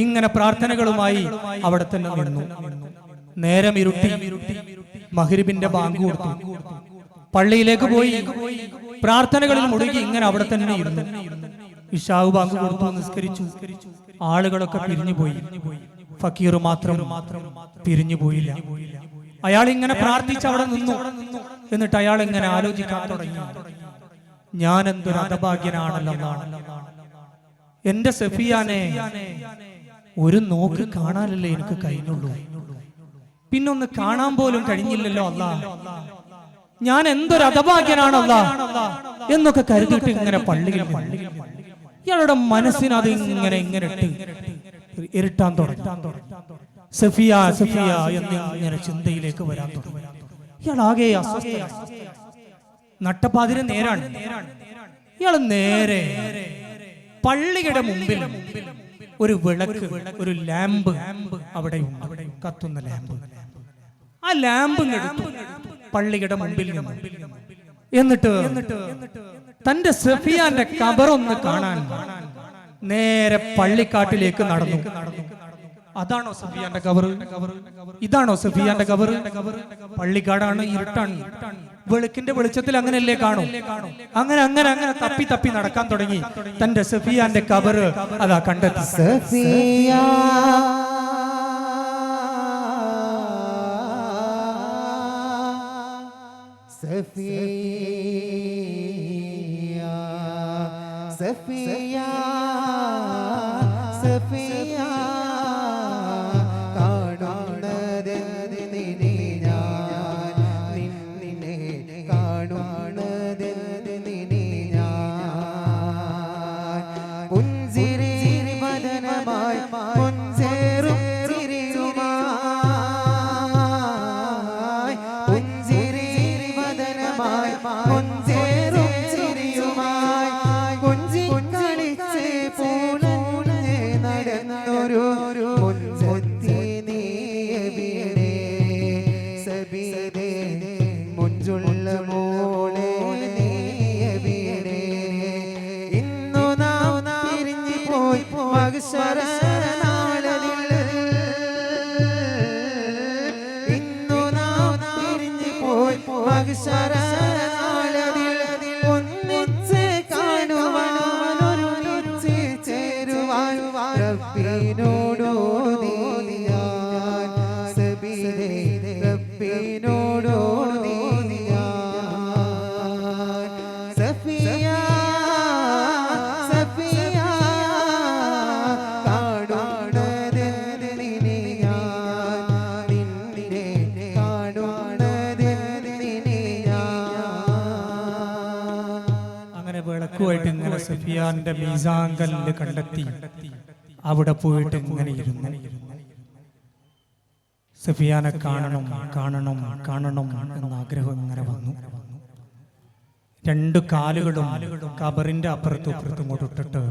A: ഇങ്ങനെ പ്രാർത്ഥനകളുമായി അവിടെ തന്നെ നിന്നു. നേരം ഇരുട്ടി. മഗ്രിബിന്റെ ബാങ്ക് കൊടുത്തു. പള്ളിയിലേക്ക് പോയി പ്രാർത്ഥനകളിൽ മുഴുകി ഇങ്ങനെ അവിടെ തന്നെ ഇരുന്നു. ഇശാഹ് ബാങ്ക് കൊടുത്തു, നിസ്കരിച്ചു. ആളുകളൊക്കെ പിരിഞ്ഞുപോയി. ഫക്കീർ മാത്രം പിരിഞ്ഞു പോയില്ല. അയാൾ ഇങ്ങനെ പ്രാർത്ഥിച്ച് അവിടെ നിന്നു. എന്നിട്ട് അയാൾ ഇങ്ങനെ ആലോചിക്കാൻ തുടങ്ങി, ഞാൻ എന്തൊരു ഹതഭാഗ്യനാണല്ലോ, എന്റെ സഫിയാനെ ഒരു നോക്ക് കാണാനല്ലേ എനിക്ക് കഴിഞ്ഞുള്ളൂ, പിന്നൊന്ന് കാണാൻ പോലും കഴിഞ്ഞില്ലല്ലോ അല്ലാ, ഞാൻ എന്തൊരു ഹതഭാഗ്യനാണല്ല എന്നൊക്കെ കരുതിയിട്ട് ഇങ്ങനെ പള്ളിയിൽ ഇയാളുടെ മനസ്സിന് അത് ഇങ്ങനെ ഇരുട്ടാൻ തുടങ്ങി. സഫിയ സഫിയ എന്ന് ഇങ്ങനെ ചിന്തയിലേക്ക് വരാൻ തുടങ്ങി. ഇയാളാകെ നട്ടപ്പാതിരെ നേരാണ്. ഇയാൾ നേരെ പള്ളിയുടെ മുമ്പിൽ ഒരു വിളക്ക്, ഒരു ലാമ്പ് അവിടെ കത്തുന്ന ലാമ്പ്, ആ ലാമ്പ് എടുത്തു പള്ളിയുടെ മുമ്പിൽ നിന്ന്. എന്നിട്ട് തന്റെ സഫിയാന്റെ കബറൊന്ന് കാണാൻ നേരെ പള്ളിക്കാട്ടിലേക്ക് നടന്നു. അതാണോ സഫിയാന്റെ കബർ? ഇതാണോ സഫിയാന്റെ കബർ? പള്ളിക്കാടാണ്, ഇരുട്ടാണ്. വെളുക്കിന്റെ വെളിച്ചത്തിൽ അങ്ങനെയല്ലേ കാണും. അങ്ങനെ അങ്ങനെ അങ്ങനെ തപ്പി തപ്പി നടക്കാൻ തുടങ്ങി. തന്റെ സഫിയാന്റെ കബർ അതാ കണ്ടെത്തി.
B: സഫിയ സഫിയ സഫിയ സഫിയ കാണുന്നതെന്തിനെ ഞാൻ, നിന്നെ കാണുന്നതെന്തിനെ ഞാൻ, പുഞ്ചിരി മദനമായി പൊൻചേറും ചിരിയുമായി, പുഞ്ചിരി മദനമായി പൊൻചേറും ചിരിയുമായി, കൊഞ്ചി കളിച്ച് പൂളഞ്ഞ് നടന്നൊരു മുഞ്ചത്തി നീ എവിടെ, സബീരേ മുഞ്ചുള്ള മോളെ നീ എവിടെ, ഇന്നു നാം തിരിഞ്ഞു പോയി മഹ്ശറനാളതിൽ, ഇന്നു നാം തിരിഞ്ഞു പോയി മഹ്ശറനാളതിൽ, ഒന്നിച്ച് കാണുവാൻ ഒരുമിച്ച് ചേരുവാൻ റബ്ബിനോടോതി ഞാൻ, സബീരേ റബ്ബിനോടോതി ഞാൻ, സഫിയ സഫിയ കാണുന്നതെന്തിനെ ഞാൻ, നിന്നെ കാണുന്നതെന്തിനെ ഞാൻ.
A: അങ്ങനെ വിളക്കുമായിട്ട് ഇങ്ങനെ സഫിയാന്റെ മീസാൻ കല്ല് കണ്ടെത്തി അവിടെ പോയിട്ട് ഇങ്ങനെ ഇരുന്നു. സഫിയാനെ കാണണം കാണണം കാണണം എന്ന ആഗ്രഹം ഇങ്ങനെ വന്നു. രണ്ടു കാലുകളും കബറിന്റെ അപ്പുറത്തും ഇപ്പുറത്തും ഇങ്ങോട്ട് ഇട്ടിട്ട്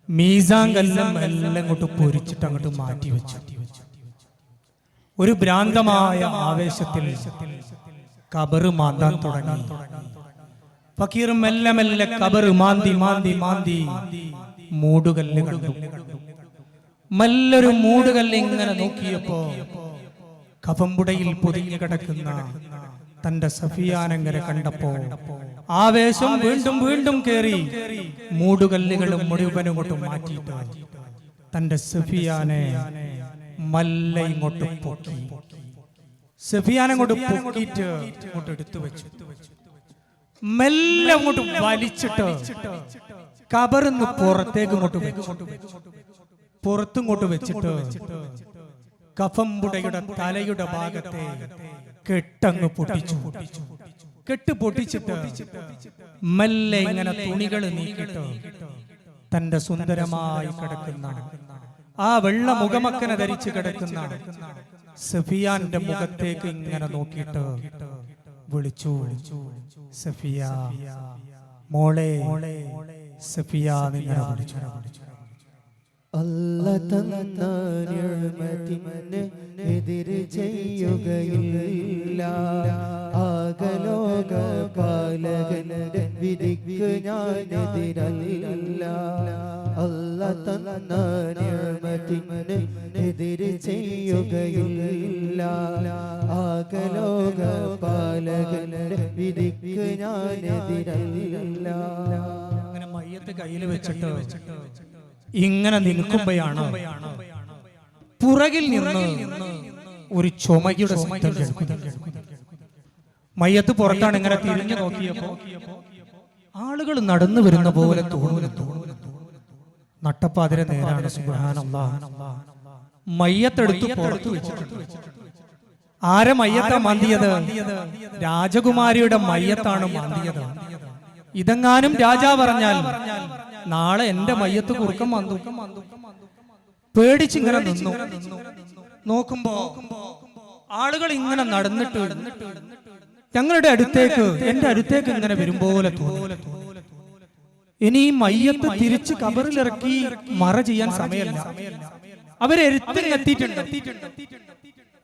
A: മീസാൻ കല്ലും എല്ലാം ഇങ്ങോട്ട് പൊരിച്ചിട്ട് അങ്ങോട്ട് മാറ്റി വെച്ചു. ഒരു ഭ്രാന്തമായ ആവേശത്തിൽ കബറ് മാന്താൻ തുടങ്ങി. ഫക്കീർ മെല്ലെ മെല്ലെ കബറ് മാന്തി മാന്തി മാന്തി മൂടുകല്ല് കണ്ടു. മല്ലൊരു മൂടുകല്ല് ഇങ്ങനെ നോക്കിയപ്പോ കഫംപുടയിൽ പൊതിഞ്ഞു കിടക്കുന്ന തന്റെ സഫിയാനങ്ങനെ കണ്ടപ്പോ ആവേശം വീണ്ടും വീണ്ടും കേറി. മൂടുകല്ലുകളും മുഴുവനും ഇങ്ങോട്ട് മാറ്റിയിട്ട് തന്റെ സഫിയാനെ മല്ല ഇങ്ങോട്ട് പൊക്കി. സഫിയാനെ കൊണ്ട് പൊക്കിയിട്ട് ഇങ്ങോട്ട് എടുത്തു വെച്ചു. മെല്ലെ അങ്ങോട്ട് വലിച്ചിട്ട് കബറിന്ന് പുറത്തേക്ക് ഇങ്ങോട്ട് വെച്ചു. പുറത്തിങ്ങോട്ട് വെച്ചിട്ട് കഫംപുടയുടെ തലയുടെ ഭാഗത്തെ കെട്ടങ്ങ് പൊട്ടിച്ചു. കെട്ട് പൊട്ടിച്ചിട്ട് മെല്ലെ ഇങ്ങനെ തുണികൾ നീക്കിയിട്ട് തന്റെ സുന്ദരമായി കിടക്കുന്ന ആ വെള്ള മുഖമക്കനെ ധരിച്ചു കിടക്കുന്ന സഫിയാന്റെ മുഖത്തേക്ക് ഇങ്ങനെ നോക്കിയിട്ട് വിളിച്ചു, സഫിയ മോളെ, സഫിയ നിങ്ങനെ വിളിച്ചു.
B: അല്ലാഹ് തന്ന നിഅമത്തിനെ എതിര് ചെയ്യുകയില്ല, ആകലോക പാലകന്റെ വിധിക്ക് ഞാൻ എതിരല്ല. അല്ലാഹ് തന്ന നിഅമത്തിനെ എതിര് ചെയ്യുകയില്ല, ആകലോക പാലകന്റെ വിധിക്ക് ഞാൻ എതിരല്ല.
A: അങ്ങനെ മയ്യത്ത് കയ്യിൽ വെച്ചിട്ട് ഇങ്ങനെ നിൽക്കുമ്പോഴാണ് പുറകിൽ നിന്ന് ഒരു ചുമയുടെ ശബ്ദം കേൾക്കുന്നു. മയ്യത്ത് പുറത്താണ്. ഇങ്ങനെ തിരിഞ്ഞു നോക്കിയപ്പോ ആളുകൾ നടന്നു വരുന്ന പോലെ തോന്നുന്നു. നട്ടപ്പാതിരെ നേരാണ്. സുബ്ഹാനല്ലാഹ്. മയ്യത്തെടുത്ത് പുറത്തു വെച്ചിട്ടുണ്ട്. ആരെ മയ്യത്താ മാന്തിയത്? രാജകുമാരിയുടെ മയ്യത്താണ് മാന്തിയത്. ഇതെങ്ങാനും രാജാ പറഞ്ഞാൽ നാളെ എന്റെ മയ്യത്ത് കുറുക്കം മാന്തു. പേടിച്ചിങ്ങനെ നിന്നു. നോക്കുമ്പോ ആളുകൾ ഇങ്ങനെ നടന്നിട്ട് ഞങ്ങളുടെ അടുത്തേക്ക്, എന്റെ അടുത്തേക്ക് ഇങ്ങനെ വരുമ്പോലെ തോന്നി. ഇനി ഈ മയ്യത്ത് തിരിച്ച് കബറിലിറക്കി മറ ചെയ്യാൻ സമയമല്ല. അവരെ എത്തിയിട്ടുണ്ട്.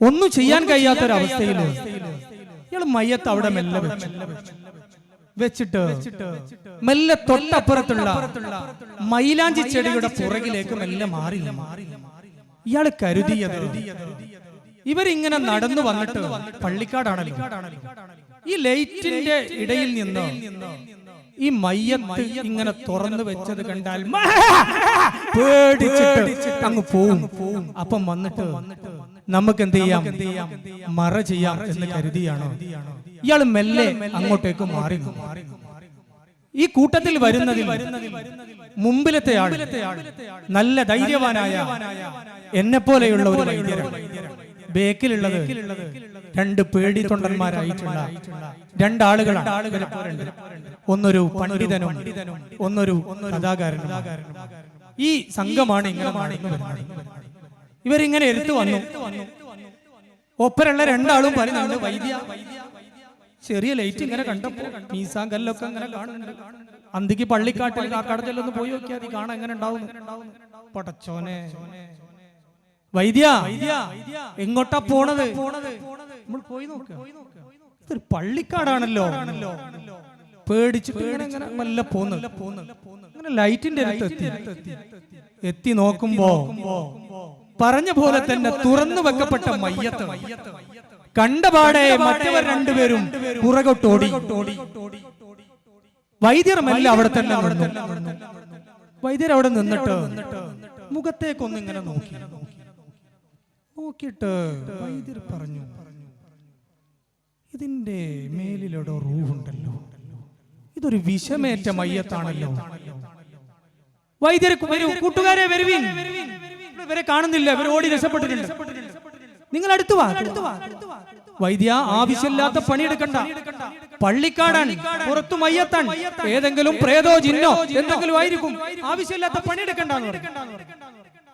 A: ഒന്നും ചെയ്യാൻ കഴിയാത്തൊരവസ്ഥയിൽ ഇയാൾ മയ്യത്ത് അവിടെ മെല്ലെ വെച്ചിട്ട് മെല്ലെ തൊട്ടപ്പുറത്തുള്ള മൈലാഞ്ചി ചെടിയുടെ പുറകിലേക്ക് മെല്ലെ മാറി. ഇയാള് കരുതിയത് ഇവരിങ്ങനെ നടന്നു വന്നിട്ട് പള്ളിക്കാടാണല്ലോ, ഈ ലൈറ്റിന്റെ ഇടയിൽ നിന്ന് ഈ മയ്യത്ത് ഇങ്ങനെ തുറന്നു വെച്ചത് കണ്ടാൽ പേടിച്ചിട്ട് അങ്ങ് പോവും. അപ്പം വന്നിട്ട് നമുക്ക് എന്ത് ചെയ്യാം, മറ ചെയ്യാം എന്ന് കരുതിയാണോ ഇയാൾ മെല്ലെ അങ്ങോട്ടേക്ക് മാറി. ഈ കൂട്ടത്തിൽ വരുന്നതിൽ മുമ്പിലത്തെ ആൾ നല്ല ധൈര്യവാനായ എന്നെ പോലെയുള്ള ഒരു വൈദ്യരാണ്. ബേക്കിലുള്ളത് രണ്ട് പേടി തൊണ്ടന്മാരായിട്ടുള്ള രണ്ടാളുകളാണ്. ഒന്നൊരു പണ്ഡിതനും ഒന്നൊരു കഥാകാരനും. ഈ സംഘമാണ് ഇങ്ങനെ ഇവരിങ്ങനെ എടുത്തു വന്നു. ഒപ്പരുള്ള രണ്ടാളും പറയുന്നുണ്ട്, വൈദ്യ ചെറിയ ലൈറ്റ് ഇങ്ങനെ കണ്ടപ്പോ മീസാൻ കല്ലൊക്കെ ഇങ്ങനെ കാണുന്നുണ്ട്. അന്തിക്ക് പള്ളിക്കാട്ടിൽ കാക്കാടത്തിലൊന്ന് പോയി നോക്കിയാൽ അത് കാണാൻ എങ്ങനെ ഉണ്ടാവും. പടച്ചോനെ വൈദ്യ എങ്ങോട്ടാ പോണത്? നമ്മൾ പോയി നോക്ക. ഇതൊരു പള്ളിക്കാടാണല്ലോ. പേടിച്ചിട്ട് ഇങ്ങനെ മെല്ലെ പോന്നു. അങ്ങനെ ലൈറ്റിന്റെ അടുത്ത് എത്തി നോക്കുമ്പോ പറഞ്ഞ പോലെ തന്നെ തുറന്നു വെക്കപ്പെട്ട മയ്യത്ത് കണ്ടപാടെ മറ്റവർ രണ്ടുപേരും പുറകോട്ടോടി. വൈദ്യർ മെല്ലെ അവിടെ തന്നെ നിന്നു. വൈദ്യർ അവിടെ നിന്നിട്ട് മുഖത്തേക്കൊന്നും ഇങ്ങനെ നോക്കിയിട്ട് വൈദ്യർ പറഞ്ഞു, ഇതിന്റെ മേലിലൂടെ റൂഹുണ്ടല്ലോ, ഇതൊരു വിഷമേറ്റ മയ്യത്താണല്ലോ. വൈദ്യർ കൂട്ടുകാരെ വരുവിൻ, ഇവരെ കാണുന്നില്ല, ഇവർ ഓടി രക്ഷപ്പെട്ടിട്ടുണ്ട്, നിങ്ങൾ അടുത്തു വാ. വൈദ്യ ആവശ്യമില്ലാത്ത പണിയെടുക്കണ്ട, പള്ളിക്കാടാൻ പുറത്തു മയ്യത്താൻ, ഏതെങ്കിലും പ്രേതോ ജിന്നോ എന്തെങ്കിലും ആയിരിക്കും, ആവശ്യമില്ലാത്ത പണിയെടുക്കണ്ടെന്ന് പറഞ്ഞു.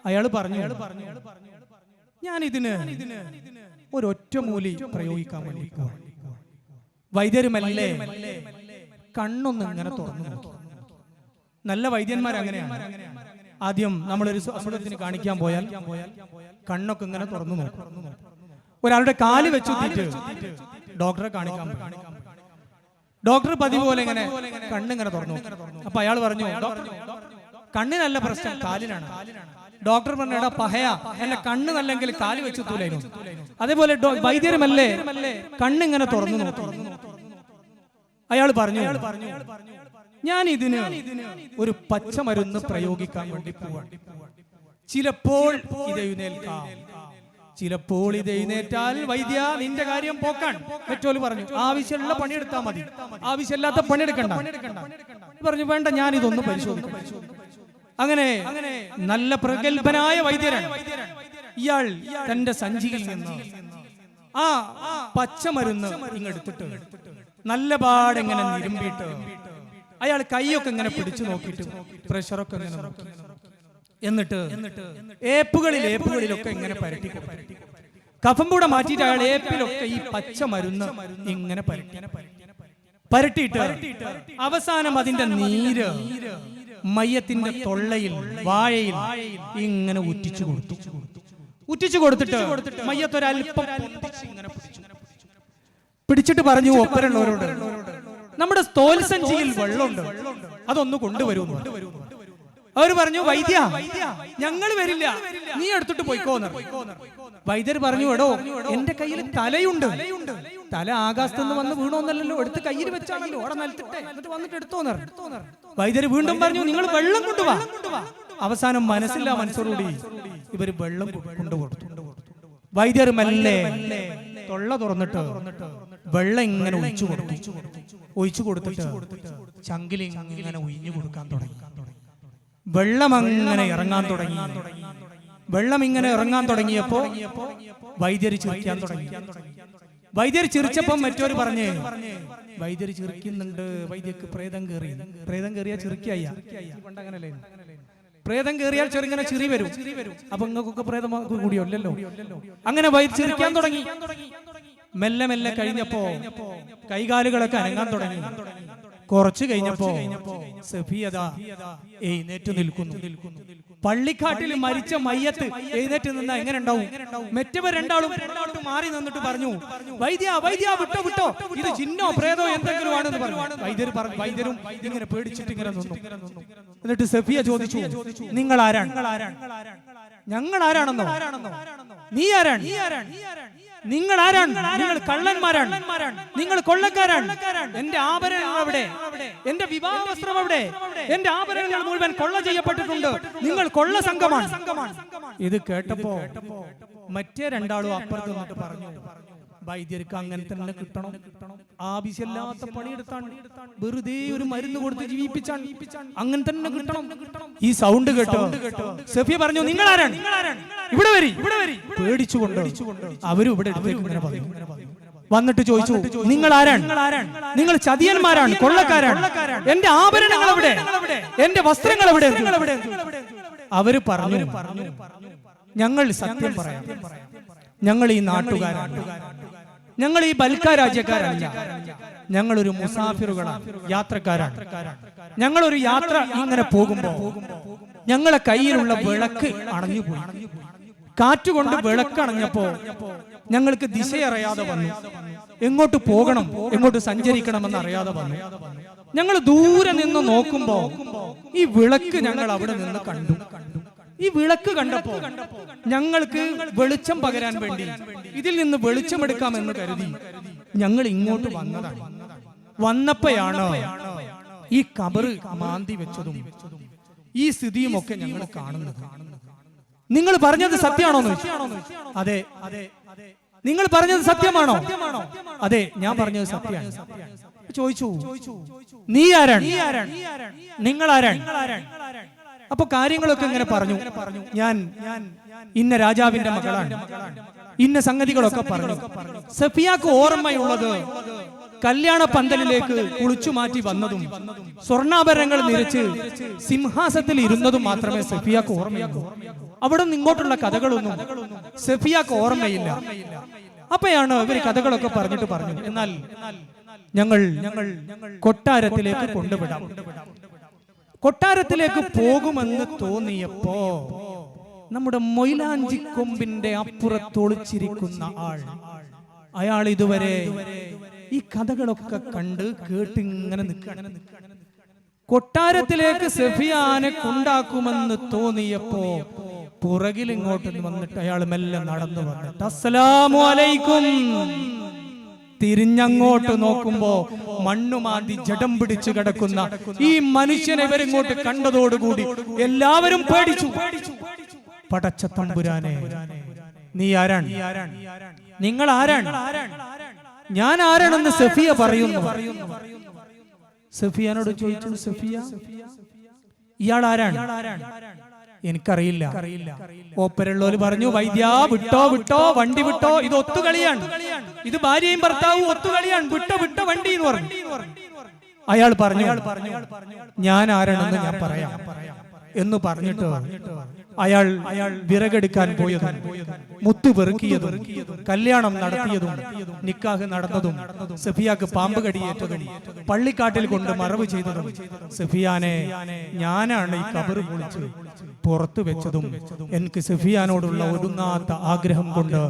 A: അയാൾ പറഞ്ഞു, ഞാൻ ഇതിന് ഒരു ഒറ്റമൂലി പ്രയോഗിക്കാൻ വേണ്ടി. വൈദ്യരുമല്ലേ കണ്ണൊന്നും ഇങ്ങനെ തുറന്നു നോക്കി. നല്ല വൈദ്യന്മാർ അങ്ങനെയാണ്. ആദ്യം നമ്മളൊരു അസുഖത്തിന് കാണിക്കാൻ പോയാൽ കണ്ണൊക്കെ ഇങ്ങനെ തുറന്നു നോക്കും. ഒരാളുടെ കാല് വെച്ചുത്തിട്ട് ഡോക്ടറെ കാണിക്കാൻ പോയി. ഡോക്ടർ പതിവ് പോലെ ഇങ്ങനെ കണ്ണിങ്ങനെ തുറന്നു. അപ്പൊ അയാൾ പറഞ്ഞു, കണ്ണിനല്ല പ്രശ്നം, കാലിനാണ്. ഡോക്ടർ പറഞ്ഞു, എടാ പഹയ, എന്നെ കണ്ണ് നല്ലെങ്കിൽ കാല് വെച്ചുത്തൂലായിരുന്നു. അതേപോലെ വൈദ്യരുമല്ലേ കണ്ണിങ്ങനെ തുറന്നു നോക്കി. അയാൾ പറഞ്ഞു, ഞാൻ ഇതിന് ഒരു പച്ചമരുന്ന് പ്രയോഗിക്കാൻ വേണ്ടി പോവാണ്. ചിലപ്പോൾ ഇത് എഴുന്നേൽക്കാം, ചിലപ്പോൾ ഇത് എഴുന്നേറ്റാൽ വൈദ്യ നിന്റെ കാര്യം പോക്കാൻ. മറ്റോല് പറഞ്ഞു, ആവശ്യമുള്ള പണിയെടുത്താൽ മതി, ആവശ്യമില്ലാത്ത പണിയെടുക്കണ്ട. പറഞ്ഞു, വേണ്ട, ഞാൻ ഇതൊന്ന് പരിശോധിക്കും. അങ്ങനെ നല്ല പ്രഗത്ഭനായ വൈദ്യരാണ് ഇയാൾ. തന്റെ സഞ്ചിയിൽ നിന്ന് ആ പച്ചമരുന്ന് ഇങ്ങെടുത്തിട്ട് നല്ല പാടെങ്ങനെ നിരുമ്പിട്ട് അയാൾ കൈയൊക്കെ ഇങ്ങനെ പിടിച്ചു നോക്കിയിട്ട് പ്രഷറൊക്കെ ഇങ്ങനെ നോക്കി. എന്നിട്ട് ഏപ്പുകളിലൊക്കെ ഇങ്ങനെ പരട്ടി കഫം കൂടെ മാറ്റിയിട്ട് അയാൾ ഏപ്പിലൊക്കെ ഈ പച്ചമരുന്ന് ഇങ്ങനെ പരട്ടിയിട്ട് അവസാനം അതിന്റെ നീര് മയ്യത്തിന്റെ തൊള്ളയിൽ വാഴയിൽ ഇങ്ങനെ ഉറ്റിച്ചു കൊടുത്തിട്ട് മയ്യത്തൊരൽപ്പം പിടിച്ചിട്ട് പറഞ്ഞു ഒപ്പരുള്ളവരോട്, നമ്മുടെ തോൽസഞ്ചിയിൽ വെള്ളമുണ്ട്, അതൊന്ന് കൊണ്ടുവരുന്നു. അവർ പറഞ്ഞു, വൈദ്യ ഞങ്ങൾ വരില്ല, നീ എടുത്തിട്ട് പോയിക്കോന്ന്. വൈദ്യർ പറഞ്ഞു, എടോ എന്റെ കയ്യിൽ തലയുണ്ട്, തല ആകാശത്തുനിന്ന് വന്ന് വീണോന്നല്ലോ, എടുത്ത് കയ്യിൽ വെച്ചാണല്ലോ, അവിടെ നിലത്തിട്ടെ, എന്നിട്ട് വന്നിട്ട് എടുത്തോന്ന്. വൈദ്യർ വീണ്ടും പറഞ്ഞു, നിങ്ങൾ വെള്ളം കൊണ്ടുവാ. അവസാനം മനസ്സില്ല മനസ്സോടുകൂടി ഇവര് വെള്ളം കൊണ്ടുകൊടുത്തു. വൈദ്യർ മെല്ലെ തൊള്ള തുറന്നിട്ട് വെള്ളം ഇങ്ങനെ ഒഴിച്ചു കൊടുത്തിട്ട് ചങ്കിലി ഇങ്ങനെ ഒഴിഞ്ഞു കൊടുക്കാൻ തുടങ്ങി. വെള്ളം അങ്ങനെ ഇറങ്ങാൻ തുടങ്ങി. വെള്ളം ഇങ്ങനെ ഇറങ്ങാൻ തുടങ്ങിയപ്പോ വൈദ്യര് ചിരിക്കാൻ തുടങ്ങി. വൈദ്യര് ചിരിച്ചപ്പം മറ്റൊരു പറഞ്ഞേ, വൈദ്യര് ചിരിക്കുന്നുണ്ട്, വൈദ്യക്ക് പ്രേതം കയറി. പ്രേതം കയറിയാൽ ചിരിക്കയ്യ, പണ്ടങ്ങനല്ലേ? പ്രേതം കയറിയാൽ ചെറുങ്ങനെ ചിരി വരും. അപ്പൊ നിങ്ങൾക്കൊക്കെ പ്രേതം കൂടിയല്ലോ. അങ്ങനെ വൈദ്യ ചിരിക്കാൻ തുടങ്ങി. മെല്ലെ മെല്ലെ കഴിഞ്ഞപ്പോ കൈകാലുകളൊക്കെ അനങ്ങാൻ തുടങ്ങി. കുറച്ചു കഴിഞ്ഞപ്പോ സഫിയത എഴുന്നേറ്റ് നിൽക്കുന്നു. പള്ളിക്കാട്ടിൽ മരിച്ച മയ്യത്ത് എഴുന്നേറ്റ് നിന്നാ എങ്ങനെ ഉണ്ടാവും? മറ്റവർ രണ്ടാളും മാറി നിന്നിട്ട് പറഞ്ഞു, വൈദ്യ വൈദ്യ വിട്ടോ വിട്ടോ, ഇത് ജിന്നോ പ്രേതോ എന്തെങ്കിലും ആണെന്ന് പറഞ്ഞു. വൈദ്യരും ഇങ്ങനെ പേടിച്ചിട്ട് ഇങ്ങനെ നിന്നു. എന്നിട്ട് സഫിയ ചോദിച്ചു, നിങ്ങൾ ആരാണ്? ഞങ്ങൾ ആരാണെന്നോ? നീ ആരാണ്? നിങ്ങൾ ആരാണ്? നിങ്ങൾ കള്ളന്മാരാണ്, നിങ്ങൾ കൊള്ളക്കാരാണ്. എന്റെ ആഭരണങ്ങൾ എവിടെ? എന്റെ വിവാഹ വസ്ത്രം എവിടെ? എന്റെ ആഭരണങ്ങൾ മുഴുവൻ കൊള്ള ചെയ്യപ്പെട്ടിട്ടുണ്ട്. നിങ്ങൾ കൊള്ള സംഘമാണ്. ഇത് കേട്ടപ്പോ മറ്റേ രണ്ടാളും അപ്പുറത്ത് നിന്നിട്ട് പറഞ്ഞു, വൈദ്യർക്ക് അങ്ങനെ തന്നെ കിട്ടണം. ആവശ്യമില്ലാത്ത പണിയെടുത്താണ്, വെറുതെ ഒരു മരുന്ന് കൊടുത്ത് ജീവിപ്പിച്ചാണ്, അങ്ങനെ തന്നെ കിട്ടണം. ഈ സൗണ്ട് കേട്ടോ സഫിയ പറഞ്ഞു, നിങ്ങൾ ആരാണ്? ഇവിടെ വരി. പേടിച്ചുകൊണ്ട് അവരും ഇവിടെ വന്നിട്ട് ചോദിച്ചു, നിങ്ങൾ ആരാണ്? നിങ്ങൾ ചതിയന്മാരാണ്, കൊള്ളക്കാരാണ്. എന്റെ ആഭരണങ്ങൾ എവിടെ? എന്റെ വസ്ത്രങ്ങൾ എവിടെ? അവര് പറഞ്ഞു, ഞങ്ങൾ സത്യം പറയാം, ഞങ്ങൾ ഈ നാട്ടുകാരാണ്, ഞങ്ങൾ ഈ ബൽക്ക രാജ്യക്കാരല്ല, ഞങ്ങളൊരു മുസാഫിറുകളാണ്, യാത്രക്കാരാണ്. ഞങ്ങളൊരു യാത്ര ഇങ്ങനെ പോകുമ്പോ ഞങ്ങളെ കയ്യിലുള്ള വിളക്ക് അണഞ്ഞുപോയി. കാറ്റുകൊണ്ട് വിളക്ക് അണഞ്ഞപ്പോ ഞങ്ങൾക്ക് ദിശയറിയാതെ വന്നു. എങ്ങോട്ട് പോകണം, എങ്ങോട്ട് സഞ്ചരിക്കണമെന്ന് അറിയാതെ വന്നു. ഞങ്ങൾ ദൂരെ നിന്ന് നോക്കുമ്പോ ഈ വിളക്ക് ഞങ്ങൾ അവിടെ നിന്ന് കണ്ടു. ഈ വിളക്ക് കണ്ടപ്പോ ഞങ്ങൾക്ക് വെളിച്ചം പകരാൻ വേണ്ടി ഇതിൽ നിന്ന് വെളിച്ചമെടുക്കാമെന്ന് കരുതി ഞങ്ങൾ ഇങ്ങോട്ട് വന്നതാണ്. വന്നപ്പോഴാണ് ഈ കബറ് മാന്തി വെച്ചതും ഈ സ്ഥിതിയും ഒക്കെ ഞങ്ങൾ കാണുന്നത്. നിങ്ങൾ പറഞ്ഞത് സത്യമാണോ? അതെ. നിങ്ങൾ പറഞ്ഞത് സത്യമാണോ? അതെ, ഞാൻ പറഞ്ഞത് സത്യമാണ്. ചോദിച്ചു, നീ ആരാണ്? നിങ്ങൾ ആരാണ്? അപ്പൊ കാര്യങ്ങളൊക്കെ ഇങ്ങനെ പറഞ്ഞു. ഞാൻ ഇന്ന രാജാവിന്റെ മകളാണ്, ഇന്ന സംഗതികളൊക്കെ പറഞ്ഞു. സഫിയാക്ക് ഓർമ്മയുള്ളത് കല്യാണ പന്തലിലേക്ക് കുളിച്ചു മാറ്റി വന്നതും സ്വർണ്ണാഭരണങ്ങൾ നിരച്ച് സിംഹാസനത്തിൽ ഇരുന്നതും മാത്രമേ സഫിയാക്ക് ഓർമ്മയുള്ളൂ. അവിടെ നിന്ന് ഇങ്ങോട്ടുള്ള കഥകളൊന്നും സഫിയാക്ക് ഓർമ്മയില്ല. അപ്പോഴാണ് ഇവര് കഥകളൊക്കെ പറഞ്ഞിട്ട് പറഞ്ഞു, എന്നാൽ ഞങ്ങൾ കൊട്ടാരത്തിലേക്ക് കൊണ്ടുവിടാം. കൊട്ടാരത്തിലേക്ക് പോകുമെന്ന് തോന്നിയപ്പോ നമ്മുടെ മൊയ്ലാഞ്ചി കൊമ്പിന്റെ അപ്പുറത്തൊളിച്ചിരിക്കുന്ന ആൾ, അയാൾ ഇതുവരെ ഈ കഥകളൊക്കെ കണ്ട് കേട്ട് ഇങ്ങനെ നിൽക്കുകയാണ്. കൊട്ടാരത്തിലേക്ക് സഫിയാനെ കൊണ്ടാക്കുമെന്ന് തോന്നിയപ്പോ പുറകിൽ ഇങ്ങോട്ട് വന്നിട്ട് അയാൾ മെല്ലെ നടന്നു വന്നിട്ട് അസ്സലാമു അലൈക്കും. തിരിഞ്ഞങ്ങോട്ട് നോക്കുമ്പോ മണ്ണുമാന്തി ജഡം പിടിച്ചു കിടക്കുന്ന ഈ മനുഷ്യനെ ഇവരിങ്ങോട്ട് കണ്ടതോടുകൂടി എല്ലാവരും പേടിച്ചു. പടച്ച തമ്പുരാനെ, നീ ആരാണ്? നിങ്ങൾ ആരാണ്? ഞാൻ ആരാണെന്ന് സഫിയ പറയുന്നു. സഫിയാനോട് ചോദിച്ചു, സഫിയ ഇയാൾ ആരാണ്? എനിക്കറിയില്ല. ഓപ്പരുള്ളവര് പറഞ്ഞു, വൈദ്യ വിട്ടോ വിട്ടോ, വണ്ടി വിട്ടോ, ഇത് ഒത്തുകളിയാണ്, ഇത് ഭാര്യയും ഭർത്താവും ഒത്തുകളിയാണ്, വിട്ടോ വണ്ടി എന്ന് പറഞ്ഞു. അയാൾ പറഞ്ഞു, ഞാൻ ആരാണെന്ന് ഞാൻ പറയാം എന്ന് പറഞ്ഞിട്ട് അയാൾ വിറകെടുക്കാൻ പോയതും മുത്തു പെറുക്കിയതും കല്യാണം നടത്തിയതും നിക്കാഹ് നടന്നതും സഫിയാക്ക് പാമ്പ് കടിയേറ്റതും പള്ളിക്കാട്ടിൽ കൊണ്ട് മറവ് ചെയ്തതും സഫിയാനെ ഞാനാണ് ഈ കബറ് പൊളിച്ച് പുറത്തു വെച്ചതും എനിക്ക് സഫിയാനോടുള്ള ഒടുങ്ങാത്ത ആഗ്രഹം കൊണ്ട്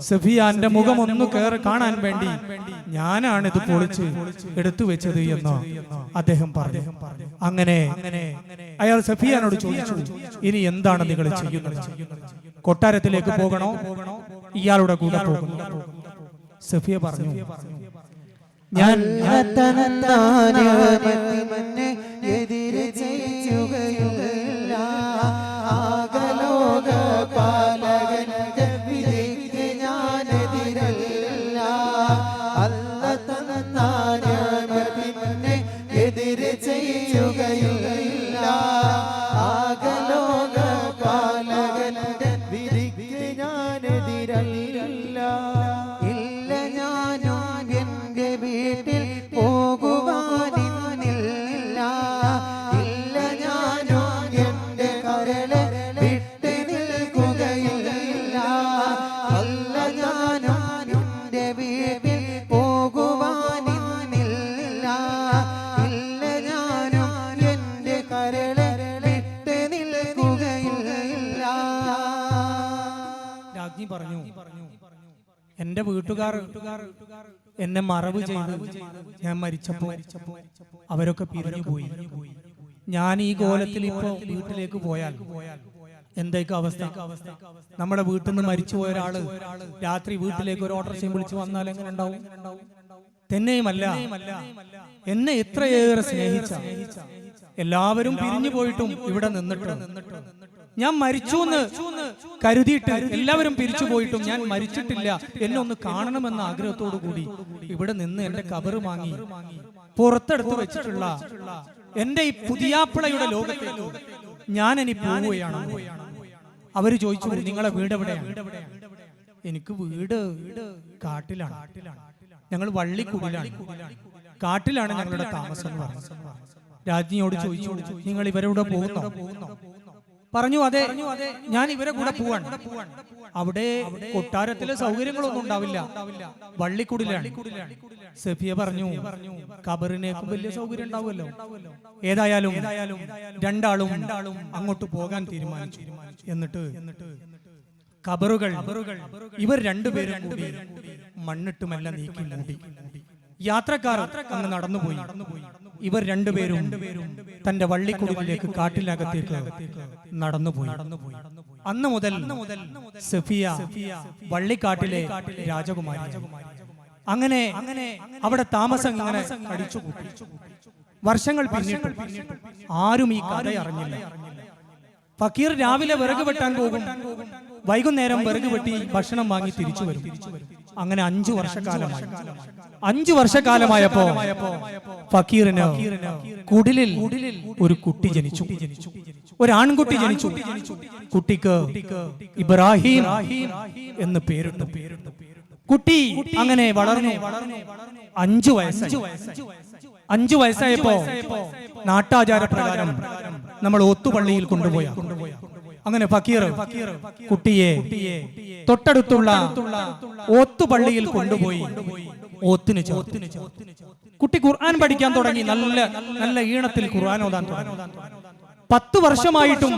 A: സഫിയാന്റെ മുഖം ഒന്ന് കാണാൻ വേണ്ടി ഞാനാണ് ഇത് പൊളിച്ച് എടുത്തു വെച്ചത് എന്ന് അദ്ദേഹം പറഞ്ഞു. അങ്ങനെ അയാൾ സഫിയാനോട് ചോദിച്ചു, ഇനി എന്താണ് നിങ്ങൾ ചെയ്യുന്നത്? കൊട്ടാരത്തിലേക്ക് പോകണോ, ഇയാളുടെ കൂടെ പോകണോ? സഫിയ പറഞ്ഞു, ഞാൻ
B: എതിര് ചെയ്യുകയില്ല,
A: എന്റെ വീട്ടുകാർ എന്നെ മറവ് ചെയ്ത് ഞാൻ മരിച്ചപ്പോ അവരൊക്കെ പിരിഞ്ഞു പോയി. ഞാൻ ഈ കോലത്തിൽ ഇപ്പൊ വീട്ടിലേക്ക് പോയാൽ എന്തൊക്കെ അവസ്ഥ? നമ്മുടെ വീട്ടിൽ നിന്ന് മരിച്ചുപോയ ഒരാള് രാത്രി വീട്ടിലേക്ക് ഒരു ഓട്ടോറിക്ഷയും വിളിച്ചു വന്നാൽ എങ്ങനെ ഉണ്ടാവും? തന്നെയുമല്ല, എന്നെ ഇത്രയേറെ സ്നേഹിച്ച എല്ലാവരും പിരിഞ്ഞു പോയിട്ടും ഇവിടെ നിന്നിട്ട് ഞാൻ മരിച്ചു എന്ന് കരുതിയിട്ട് എല്ലാവരും പിരിച്ചു പോയിട്ടും ഞാൻ മരിച്ചിട്ടില്ല, എന്നെ ഒന്ന് കാണണമെന്ന ആഗ്രഹത്തോടു കൂടി ഇവിടെ നിന്ന് എന്റെ കബറ് വാങ്ങി പുറത്തെടുത്ത് വെച്ചിട്ടുള്ള എന്റെ ഈ പുതിയാപ്പിളയുടെ ലോകത്തേക്ക് ഞാൻ ഇനി പോവുകയാണ്. അവര് ചോദിച്ചു, നിങ്ങളെ വീട് എവിടെയാണ്? എനിക്ക് വീട് കാട്ടിലാണ്, ഞങ്ങൾ വള്ളിക്കുടിലാണ്, കാട്ടിലാണ് ഞങ്ങളുടെ താമസം എന്ന് പറഞ്ഞു. രാജ്ഞിയോട് ചോദിച്ചു, നിങ്ങൾ ഇവരുടെ പോകുന്നോ? പറഞ്ഞു, അതെ, ഞാൻ ഇവരെ കൂടെ പോവാണ്. അവിടെ കൊട്ടാരത്തിലെ സൗകര്യങ്ങളൊന്നും ഉണ്ടാവില്ല, വള്ളിക്കുടിലാണ്. സഫിയ പറഞ്ഞു, ഖബറിനേക്കും വലിയ സൗകര്യം ഉണ്ടാവുമല്ലോ. ഏതായാലും രണ്ടാളും അങ്ങോട്ട് പോകാൻ തീരുമാനിച്ചു. എന്നിട്ട് ഖബറുകൾ ഇവർ രണ്ടുപേരും കൂടി മണ്ണിട്ടുമെല്ലാം നീക്കി മൂടി. യാത്രക്കാർ അങ്ങ് നടന്നുപോയി. ഇവർ രണ്ടുപേരും തന്റെ വള്ളിക്കുടിലേക്ക് കാട്ടിനകത്തേക്ക് നടന്നുപോയി. അന്ന് മുതൽ സഫിയ വള്ളിക്കാട്ടിലെ രാജകുമാരി. അങ്ങനെ അവിടെ താമസം ഇങ്ങനെ അടിച്ചുകൂട്ടി. വർഷങ്ങൾ പിന്നിട്ടു. ആരും ഈ കഥ അറിഞ്ഞില്ല. ഫക്കീർ രാവിലെ വിറക് വെട്ടാൻ പോകും, വൈകുന്നേരം വിറക് വെട്ടി ഭക്ഷണം വാങ്ങി തിരിച്ചു വരും. അങ്ങനെ 5 വർഷക്കാലമായി. 5 വർഷക്കാലമായപ്പോ ഫക്കീറിന് കുടിലിൽ ഒരു കുട്ടി ജനിച്ചു, ഒരു ആൺകുട്ടി ജനിച്ചു. കുട്ടിക്ക് ഇബ്രാഹിം എന്ന് പേരിട്ടു. കുട്ടി അങ്ങനെ വളർന്നു. 5 വയസ്സായി. 5 വയസ്സായപ്പോ നാട്ടാചാര പ്രകാരം നമ്മൾ ഒത്തുപള്ളിയിൽ കൊണ്ടുപോയ. അങ്ങനെ ഫക്കീർ കുട്ടിയെ തൊട്ടടുത്തുള്ള ഓത്തുപള്ളിയിൽ കൊണ്ടുപോയി ഓത്തിന് ചേർത്തു. കുട്ടി ഖുർആൻ പഠിക്കാൻ തുടങ്ങി. നല്ല ഈണത്തിൽ ഖുർആൻ ഓതാൻ തുടങ്ങി. 10 വർഷമായിട്ടും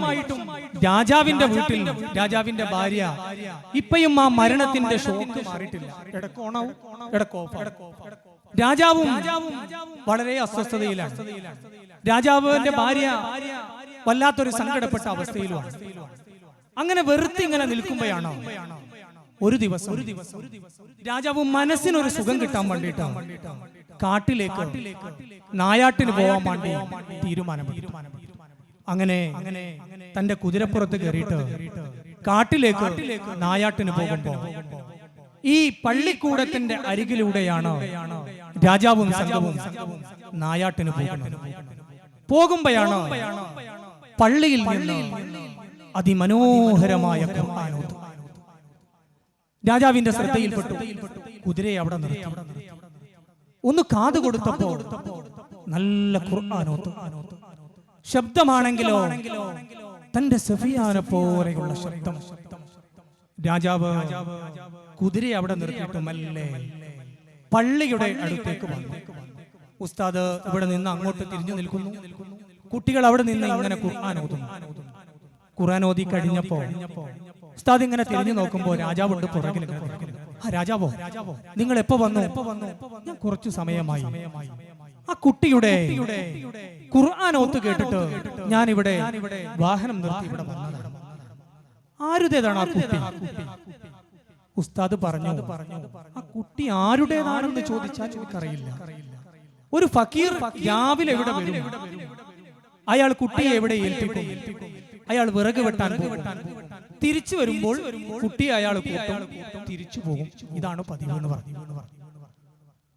A: രാജാവിന്റെ വീട്ടിൽ രാജാവിന്റെ ഭാര്യ ഇപ്പയും ആ മരണത്തിന്റെ ഷോക്ക് മാറിയിട്ടില്ല. രാജാവും വളരെ അസ്വസ്ഥതയിലാണ്. രാജാവിന്റെ ഭാര്യ വല്ലാത്തൊരു സങ്കടപ്പെട്ട അവസ്ഥയിലുമാണ്. അങ്ങനെ വെറുതെ ഇങ്ങനെ നിൽക്കുമ്പോഴാണ് ഒരു ദിവസം രാജാവ് മനസ്സിനൊരു സുഖം കിട്ടാൻ വേണ്ടിയിട്ടാണ് കാട്ടിലേക്ക് നായാട്ടിന് പോകാൻ വേണ്ടി തീരുമാനമെടുത്തു. അങ്ങനെ തന്റെ കുതിരപ്പുറത്ത് കയറിയിട്ട് കാട്ടിലേക്ക് നായാട്ടിന് പോകുമ്പോ ഈ പള്ളിക്കൂടത്തിന്റെ അരികിലൂടെയാണ് രാജാവും സംഘവും നായാട്ടിന് പോകുമ്പോഴാണ് പള്ളിയിൽ നിന്ന് അതിമനോഹരമായ ഖുർആനോത്ത് രാജാവിന്റെ ശ്രദ്ധയിൽപ്പെട്ടു. കുതിരയെ അവിടെ നിർത്തി. ഒന്ന് കാത് കൊടുത്തപ്പോ നല്ല ഖുർആനോത്ത്. ശബ്ദമാണെങ്കിലോ തന്റെ സഫിയാനെ പോലെയുള്ള ശബ്ദം. രാജാവ് കുതിരയെ അവിടെ നിർത്തിയിട്ട് മെല്ലെ പള്ളിയുടെ അടുത്തേക്ക് വന്നു. ഉസ്താദ് ഇവിടെ നിന്ന് അങ്ങോട്ട് തിരിഞ്ഞു നിൽക്കുന്നു. കുട്ടികൾ അവിടെ നിന്ന് ഇങ്ങനെ ഖുർആൻ ഓതുന്നു. ഖുർആൻ ഓതി കഴിഞ്ഞപ്പോ ഉസ്താദ് ഇങ്ങനെ തിരിഞ്ഞു നോക്കുമ്പോ രാജാവുണ്ട് പുറകിൽ. രാജാവോ, നിങ്ങൾ എപ്പോ വന്നു? ഞാൻ കുറച്ചു സമയമായി. ആ കുട്ടിയുടെ ഖുർആൻ ഓത്ത് കേട്ടിട്ട് ഞാൻ ഇവിടെ വാഹനം നിർത്തി ഇവിടെ വന്നതാണ്. ആരുടേതാണ് ആ കുട്ടി? ഉസ്താദ് പറഞ്ഞു, ആ കുട്ടി ആരുടേതാണെന്ന് ചോദിച്ചാൽ എനിക്കറിയില്ല. ഒരു ഫക്കീർ രാവിലെ ഇവിടെ വരും, അയാൾ കുട്ടിയെ എവിടെ ഏൽപ്പിക്കും, അയാൾ വിറക് വെട്ടാൻ പോകും, തിരിച്ചു വരുമ്പോൾ കുട്ടിയെ അയാൾ കൂട്ടും, തിരിച്ചു പോകും. ഇതാണ് പതിവ് എന്ന് പറഞ്ഞു.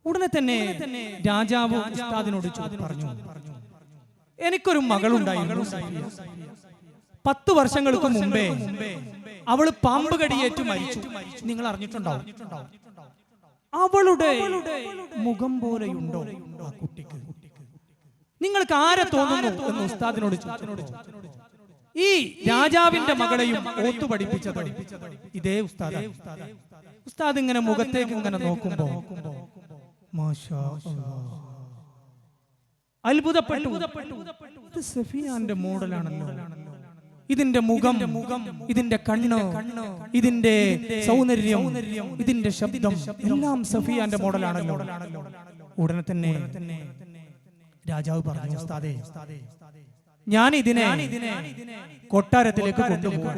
A: ഉടനെ തന്നെ രാജാവ് ഉസ്താദിനോട് പറഞ്ഞു, എനിക്കൊരു മകളുണ്ടായിരുന്നു. 10 വർഷങ്ങൾക്ക് മുമ്പേ അവള് പാമ്പ് കടിയേറ്റു മരിച്ചു. നിങ്ങൾ അറിഞ്ഞിട്ടുണ്ടാവും. അവളുടെ മുഖം പോലെയുണ്ടോ ആ കുട്ടിക്ക്? നിങ്ങൾക്ക് ആരെ തോന്നുന്നു എന്ന് ഉസ്താദിനോട് ചോദിച്ചു. ഈ രാജാവിന്റെ മകളെയും ഓത്തു പഠിപ്പിച്ചത് ഇതേ ഉസ്താദ്. ഉസ്താദ് ഇങ്ങനെ മുഖത്തേക്ക് ഇങ്ങനെ നോക്കുമ്പോ മാഷാ അല്ലാഹ് അത്ഭുതപ്പെട്ടു. ഇത് സഫിയാന്റെ മോഡലാണല്ലോ. ഇതിന്റെ മുഖം, ഇതിന്റെ കണ്ണ്, ഇതിന്റെ സൗന്ദര്യം, ഇതിന്റെ ശബ്ദം എല്ലാം സഫിയാന്റെ മോഡലാണല്ലോ. ഉടനെ തന്നെ രാജാവ് പറഞ്ഞു, ഉസ്താദേ, ഞാൻ ഇതിനെ കൊട്ടാരത്തിലേക്ക് കൊണ്ടുപോകും.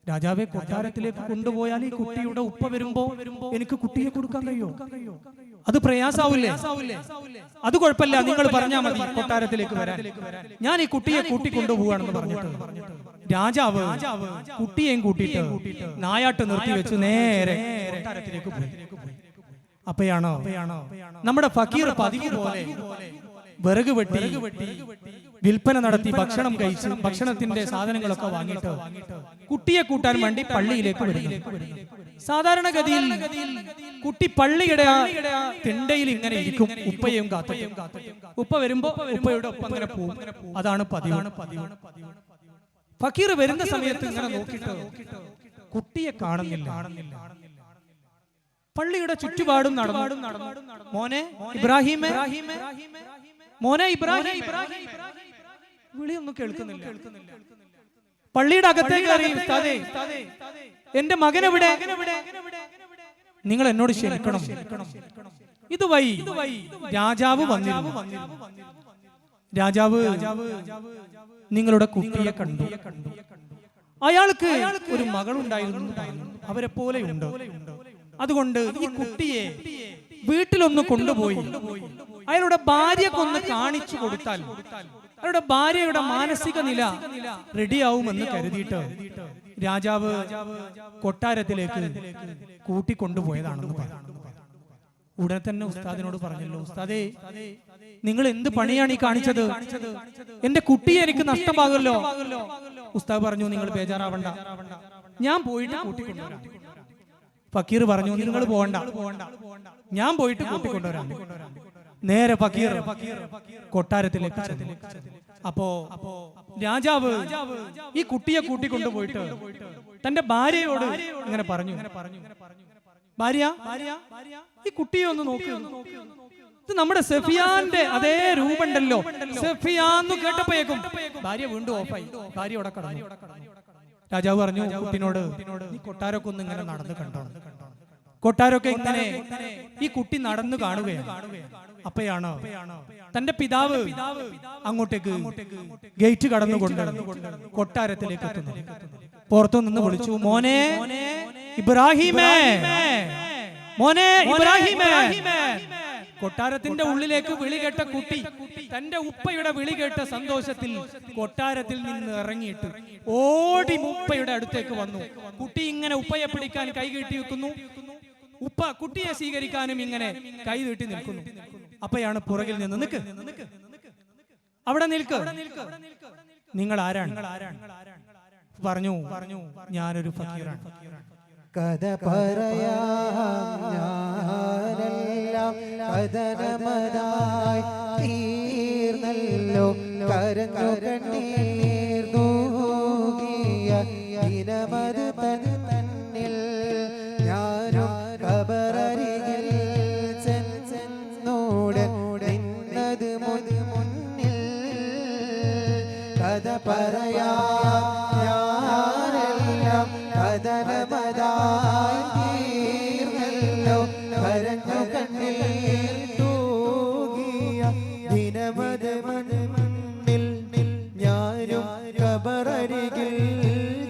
A: രാജാവെ, കൊട്ടാരത്തിലേക്ക് കൊണ്ടുപോയാൽ ഈ കുട്ടിയുടെ ഉപ്പ വരുമ്പോ എനിക്ക് കുട്ടിയെ കൊടുക്കാൻ കഴിയോ? അത് പ്രയാസാവില്ലേ? അത് കുഴപ്പമില്ല, നിങ്ങൾ പറഞ്ഞാൽ മതി കൊട്ടാരത്തിലേക്ക് വരാൻ. ഞാൻ ഈ കുട്ടിയെ കൂട്ടിക്കൊണ്ടുപോവാണെന്ന് പറഞ്ഞിട്ട് രാജാവ് കുട്ടിയെയും കൂട്ടിയിട്ട് നായാട്ട് നിർത്തി വെച്ച് നേരെ കൊട്ടാരത്തിലേക്ക് പോയി. അപ്പയാണോ നമ്മുടെ ഫക്കീർ പതിവ് പോലെ വിറക് വെട്ടി വിൽപ്പന നടത്തി ഭക്ഷണം കഴിച്ച് ഭക്ഷണത്തിന്റെ സാധനങ്ങളൊക്കെ വാങ്ങിയിട്ട് കുട്ടിയെ കൂട്ടാൻ വേണ്ടി പള്ളിയിലേക്ക് വരുന്നു. സാധാരണഗതിയിൽ കുട്ടി പള്ളിയുടെ തിണ്ടയിൽ ഇങ്ങനെ ഇരിക്കും, ഉപ്പയും കാത്തും. ഉപ്പ വരുമ്പോ ഉപ്പയുടെ ഒപ്പം ഇങ്ങനെ പോകും. അതാണ് പതിവ്. ഫക്കീർ വരുന്ന സമയത്ത് ഇങ്ങനെ നോക്കിയിട്ട് കുട്ടിയെ കാണുന്നില്ല. പള്ളിയുടെ ചുറ്റുപാടും നടന്നു. മോനെ ഇബ്രാഹിമേ, മോനെ ഇബ്രാഹിം, വിളിയൊന്നും കേൾക്കുന്നില്ല. പള്ളിയുടെ അകത്തേക്ക് അറിയും, എന്റെ മകൻ എവിടെ? നിങ്ങൾ എന്നോട് ക്ഷമിക്കണം, ഇതുവഴി രാജാവ് വന്നിരുന്നു. രാജാവ് നിങ്ങളുടെ കുട്ടിയെ കണ്ടു. അയാൾക്ക് ഒരു മകളുണ്ടായിരുന്നു, അവരെ പോലെയുണ്ട്. അതുകൊണ്ട് ഈ കുട്ടിയെ വീട്ടിലൊന്ന് കൊണ്ടുപോയി അയാളുടെ ഭാര്യക്കൊന്ന് കാണിച്ചു കൊടുത്താൽ അയാളുടെ ഭാര്യയുടെ മാനസിക നില റെഡിയാവുമെന്ന് കരുതിയിട്ട് രാജാവ് കൊട്ടാരത്തിലേക്ക് കൂട്ടിക്കൊണ്ടുപോയതാണെന്ന് പറഞ്ഞു. ഉടനെ തന്നെ ഉസ്താദിനോട് പറഞ്ഞല്ലോ, ഉസ്താദേ, നിങ്ങൾ എന്ത് പണിയാണ് ഈ കാണിച്ചത്? എന്റെ കുട്ടിയെ എനിക്ക് നഷ്ടമാകല്ലോ. ഉസ്താദ് പറഞ്ഞു, നിങ്ങൾ ബേജാറാവണ്ട, ഞാൻ പോയിട്ട് കൂട്ടിക്കൊണ്ടുവരാം. ഫക്കീർ പറഞ്ഞു, നിങ്ങൾ പോകണ്ട, ഞാൻ പോയിട്ട് കൂട്ടിക്കൊണ്ടുവരാം. നേരെ ഫക്കീർ കൊട്ടാരത്തിലേക്ക് ചെന്നു. അപ്പോ രാജാവ് ഈ കുട്ടിയെ കൂട്ടിക്കൊണ്ടുപോയിട്ട് തന്റെ ഭാര്യയോട് ഇങ്ങനെ പറഞ്ഞു, ഭാര്യ, ഈ കുട്ടിയെ ഒന്ന് നോക്കൂ, ഇത് നമ്മുടെ സഫിയാന്റെ അതേ രൂപമുണ്ടല്ലോ. സഫിയാന്ന് കേട്ടപ്പോഴേക്കും ഭാര്യ വീണ്ടും ഓഫായി. ഭാര്യ അവിടെ കടന്നു. രാജാവ് പറഞ്ഞു കുട്ടിനോട്, നീ കൊട്ടാരൊക്കെ ഒന്ന് ഇങ്ങനെ നടന്നു കണ്ടോ? കൊട്ടാരൊക്കെ ഇങ്ങനെ ഈ കുട്ടി നടന്നു കാണുകയാണ്. അപ്പയാണ് തന്റെ പിതാവ് അങ്ങോട്ടേക്ക് ഗേറ്റ് കടന്നുകൊണ്ട് കൊട്ടാരത്തിലേക്ക് എത്തുന്നു. പുറത്തു നിന്ന് വിളിച്ചു, മോനെ ഇബ്രാഹിമേ, മോനെ ഇബ്രാഹിമേ. കൊട്ടാരത്തിന്റെ ഉള്ളിലേക്ക് വിളി കേട്ട കുട്ടി തന്റെ ഉപ്പയുടെ വിളി കേട്ട സന്തോഷത്തിൽ കൊട്ടാരത്തിൽ നിന്ന് ഇറങ്ങിയിട്ട് ഓടി ഉപ്പയുടെ അടുത്തേക്ക് വന്നു. കുട്ടി ഇങ്ങനെ ഉപ്പയെ പിടിക്കാൻ കൈ കെട്ടി വെക്കുന്നു. ഉപ്പ കുട്ടിയെ സ്വീകരിക്കാനും ഇങ്ങനെ കൈ നീട്ടി നിൽക്കുന്നു. അപ്പയാണ് പുറകിൽ നിന്ന്, നിൽക്ക്, അവിടെ നിൽക്ക്, നിങ്ങൾ ആരാണ്? പറഞ്ഞു, ഞാനൊരു ഫക്കീറാണ്.
B: കഥ പറയാം ഞാനെല്ലാം കഥനമതായി തീർന്നല്ലോ. കരഞ്ഞു കണ്ണീർ തൂകിയ ദിനമത് തന്നിൽ ഞാനും ഖബറരികിൽ ചെന്നോടെ നിന്നത് മുന്നിൽ. കഥ പറയാം ഞാനെല്ലാം കഥനമതായി തീർന്നല്ലോ. കരഞ്ഞു കണ്ണീർ തൂകിയ ദിനമത് മുന്നിൽ ഞാനും ഖബറരികിൽ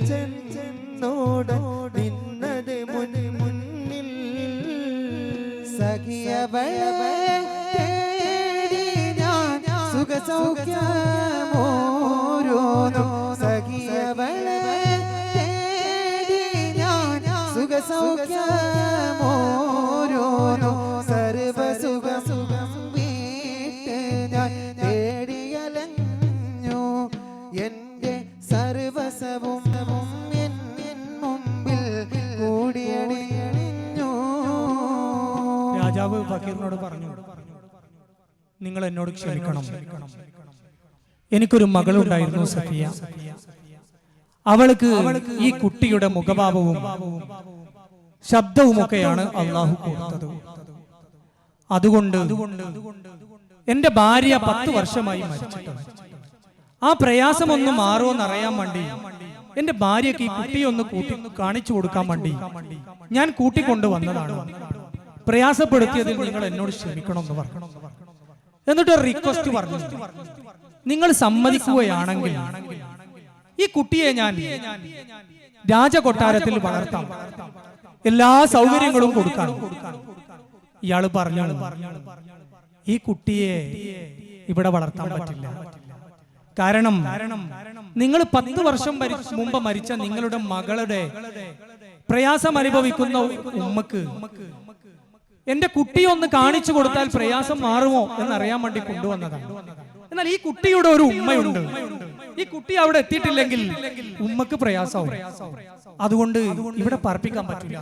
B: ചെന്നോടെ നിന്നത് മുന്നിൽ. സഖിയവളെ തേടി ഞാൻ സുഖസൗഖ്യമോരോന്നും. സഖിയവളെ തേടി ഞാൻ സുഖസൗഖ്യമോരോന്നും. സർവസുഖം വീട്ട് ഞാൻ തേടിയലഞ്ഞു. എന്റെ സർവസവും എൻ മുമ്പിൽ കൂടിയണിഞ്ഞു.
A: രാജാവ് ഫക്കീറിനോട് പറഞ്ഞു, നിങ്ങൾ എന്നോട് ക്ഷമിക്കണം, എനിക്കൊരു മകളുണ്ടായിരുന്നു സഫിയ. അവൾക്ക് ഈ കുട്ടിയുടെ മുഖഭാവവും ശബ്ദവുമൊക്കെയാണ് അള്ളാഹു കൊടുത്തത്. അതുകൊണ്ട് എന്റെ ഭാര്യ 10 വർഷമായി മരിച്ചിട്ട് ആ പ്രയാസം ഒന്ന് മാറുമെന്ന് അറിയാൻ വേണ്ടി എന്റെ ഭാര്യയ്ക്ക് ഈ കുട്ടിയെ ഒന്ന് കൂട്ടി കാണിച്ചു കൊടുക്കാൻ വേണ്ടി ഞാൻ കൂട്ടിക്കൊണ്ടുവന്നതാണ്. പ്രയാസപ്പെടുത്തിയതിൽ നിങ്ങൾ എന്നോട് ക്ഷമിക്കണം എന്ന് പറഞ്ഞു. എന്നിട്ട് റിക്വസ്റ്റ് പറഞ്ഞു, നിങ്ങൾ സമ്മതിക്കുകയാണെങ്കിൽ ഈ കുട്ടിയെ ഞാൻ രാജകൊട്ടാരത്തിൽ വളർത്താം, എല്ലാ സൗകര്യങ്ങളും കൊടുക്കാൻ. ഇയാള് പറഞ്ഞു, ഈ കുട്ടിയെ ഇവിടെ വളർത്താൻ പറ്റില്ല. കാരണം നിങ്ങൾ 10 വർഷം മുമ്പ് മരിച്ച നിങ്ങളുടെ മകളുടെ പ്രയാസം അനുഭവിക്കുന്ന ഉമ്മക്ക് എന്റെ കുട്ടിയെ ഒന്ന് കാണിച്ചു കൊടുത്താൽ പ്രയാസം മാറുമോ എന്നറിയാൻ വേണ്ടി കൊണ്ടുവന്നതാണ്. എന്നാൽ ഈ കുട്ടിയുടെ ഒരു ഉമ്മയുണ്ട്. ഈ കുട്ടി അവിടെ എത്തിയിട്ടില്ലെങ്കിൽ ഉമ്മക്ക് പ്രയാസവും. അതുകൊണ്ട് ഇവിടെ പാർപ്പിക്കാൻ പറ്റില്ല.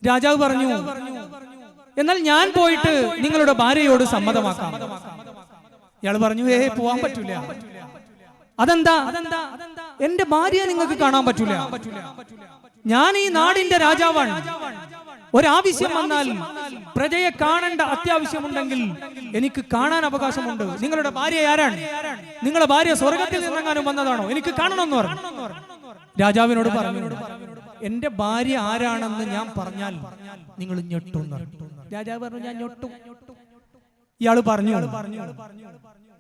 A: രാജാവ് പറഞ്ഞു, എന്നാൽ ഞാൻ പോയിട്ട് നിങ്ങളുടെ ഭാര്യയോട് സമ്മതമാക്കാം. ഇയാൾ പറഞ്ഞു, പോവാൻ പറ്റൂല. അതെന്താ? എന്റെ ഭാര്യയെ നിങ്ങൾക്ക് കാണാൻ പറ്റൂല. ഞാൻ ഈ നാടിന്റെ രാജാവാണ്. ഒരാവശ്യം വന്നാൽ പ്രജയെ കാണേണ്ട അത്യാവശ്യമുണ്ടെങ്കിൽ എനിക്ക് കാണാൻ അവകാശമുണ്ട്. നിങ്ങളുടെ ഭാര്യ ആരാണ്? നിങ്ങളുടെ ഭാര്യ സ്വർഗത്തിൽ നിന്നെങ്ങാനും വന്നതാണോ? എനിക്ക് കാണണമെന്ന് പറഞ്ഞു. രാജാവിനോട് പറഞ്ഞു, എന്റെ ഭാര്യ ആരാണെന്ന് ഞാൻ പറഞ്ഞാൽ നിങ്ങൾ ഞെട്ടും. രാജാവ് പറഞ്ഞു, ഞാൻ ഞെട്ടും. ഇയാള് പറഞ്ഞു,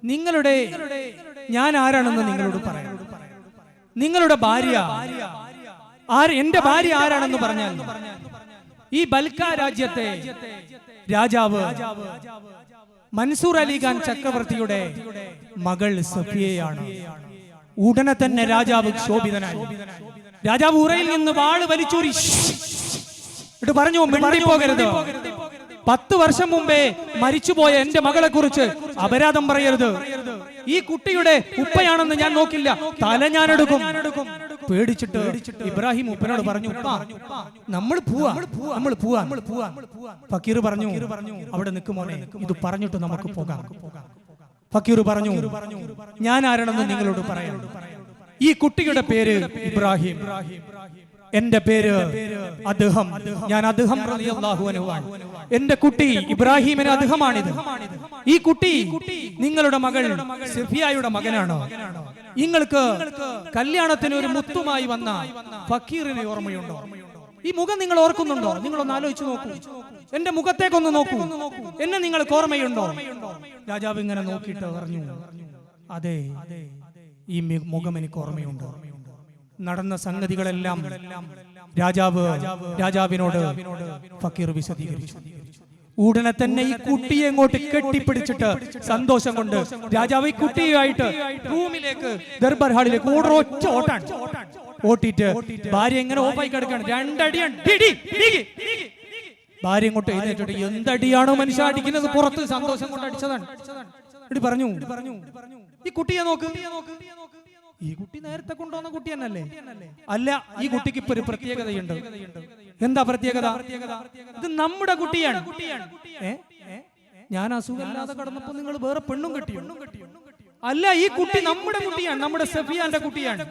A: നിങ്ങളുടെ ഞാൻ ആരാണെന്ന് നിങ്ങളോട് പറയാം. നിങ്ങളുടെ ഭാര്യ എന്റെ ഭാര്യ ആരാണെന്ന് പറഞ്ഞാൽ ഈ ബൽക്ക രാജ്യത്തെ രാജാവ് മൻസൂർ അലി ഖാൻ ചക്രവർത്തിയുടെ മകൾ സഫിയയാണ്. ഉടനെ തന്നെ രാജാവ് ക്ഷോഭിതനായി. രാജാവ് ഉറയിൽ നിന്ന് വാള് വലിച്ചൂരി പറഞ്ഞു, മിണ്ടിപ്പോകരുത്. 10 വർഷം മുമ്പേ മരിച്ചുപോയ എന്റെ മകളെ കുറിച്ച് അപരാധം പറയരുത്. ഈ കുട്ടിയുടെ ഉപ്പയാണെന്ന് ഞാൻ നോക്കില്ല, തല ഞാൻ എടുക്കും. പേടിച്ചിട്ട് ഇബ്രാഹിം ഉപ്പനോട് പറഞ്ഞു, നമ്മൾ പോവാ. ഫക്കീർ പറഞ്ഞു, അവിടെ നിൽക്കുമോനെ, ഇത് പറഞ്ഞിട്ട് നമുക്ക് പോകാം. ഫക്കീർ പറഞ്ഞു, ഞാൻ ആരാണെന്ന് നിങ്ങളോട് പറയാം. ഈ കുട്ടിയുടെ പേര് ഇബ്രാഹിം, എന്റെ പേര് അദ്ഹം. ഞാൻ അദ്ഹം റളിയല്ലാഹു അൻഹു ആണ്. എന്റെ കുട്ടി ഇബ്രാഹിമിന് അദ്ഹമാണിത്. ഈ കുട്ടി നിങ്ങളുടെ മകൾ സഫിയയുടെ മകനാണ്. നിങ്ങൾക്ക് കല്യാണത്തിന് ഒരു മുത്തുമായി വന്ന ഫക്കീറിനെ ഓർമ്മയുണ്ടോ? ഈ മുഖം നിങ്ങൾ ഓർക്കുന്നുണ്ടോ? നിങ്ങളൊന്ന് ആലോചിച്ച് നോക്കൂ. എന്റെ മുഖത്തേക്കൊന്ന് നോക്കൂ. എന്നെ നിങ്ങൾക്ക് ഓർമ്മയുണ്ടോ? രാജാവ് ഇങ്ങനെ നോക്കിയിട്ട് പറഞ്ഞു, അതെ, ഈ മുഖം എനിക്ക് ഓർമ്മയുണ്ട്. നടന്ന സംഗതികളെല്ലാം രാജാവിനോട് ഫക്കീർ വിശദീകരിച്ചു. ഉടനെ തന്നെ ഈ കുട്ടിയെ അങ്ങോട്ട് കെട്ടിപ്പിടിച്ചിട്ട് സന്തോഷം കൊണ്ട് രാജാവ് ഈ കുട്ടിയുമായിട്ട് റൂമിലേക്ക്, ദർബാർ ഹാളിലേക്ക് ഒറ്റ ഓട്ടിട്ട് ഭാര്യ എങ്ങനെ ഓഫായി കിടക്കാണ്. 2 അടിയാണ്. ഭാര്യ ഇങ്ങോട്ട് എഴുന്നേറ്റിട്ട്, എന്തടിയാണോ മനുഷ്യ അടിക്കുന്നത്? പുറത്ത് സന്തോഷം കൊണ്ട് അടിച്ചതാണ്. പറഞ്ഞു, ഈ കുട്ടിയെ നോക്ക്. ഈ കുട്ടി നേരത്തെ കൊണ്ടുവന്ന കുട്ടി തന്നെയല്ലേ? അല്ല, ഈ കുട്ടിക്ക് ഇപ്പൊ ഒരു പ്രത്യേകതയുണ്ട്. എന്താ പ്രത്യേകത? ഇത് നമ്മുടെ കുട്ടിയാണ്. ഞാൻ അസുഖമില്ലാതെ കടന്നപ്പോ നിങ്ങൾ വേറെ പെണ്ണും കെട്ടിയോ? അല്ല, ഈ കുട്ടി നമ്മുടെ കുട്ടിയാണ്, നമ്മുടെ സഫിയാന്റെ കുട്ടിയാണ്.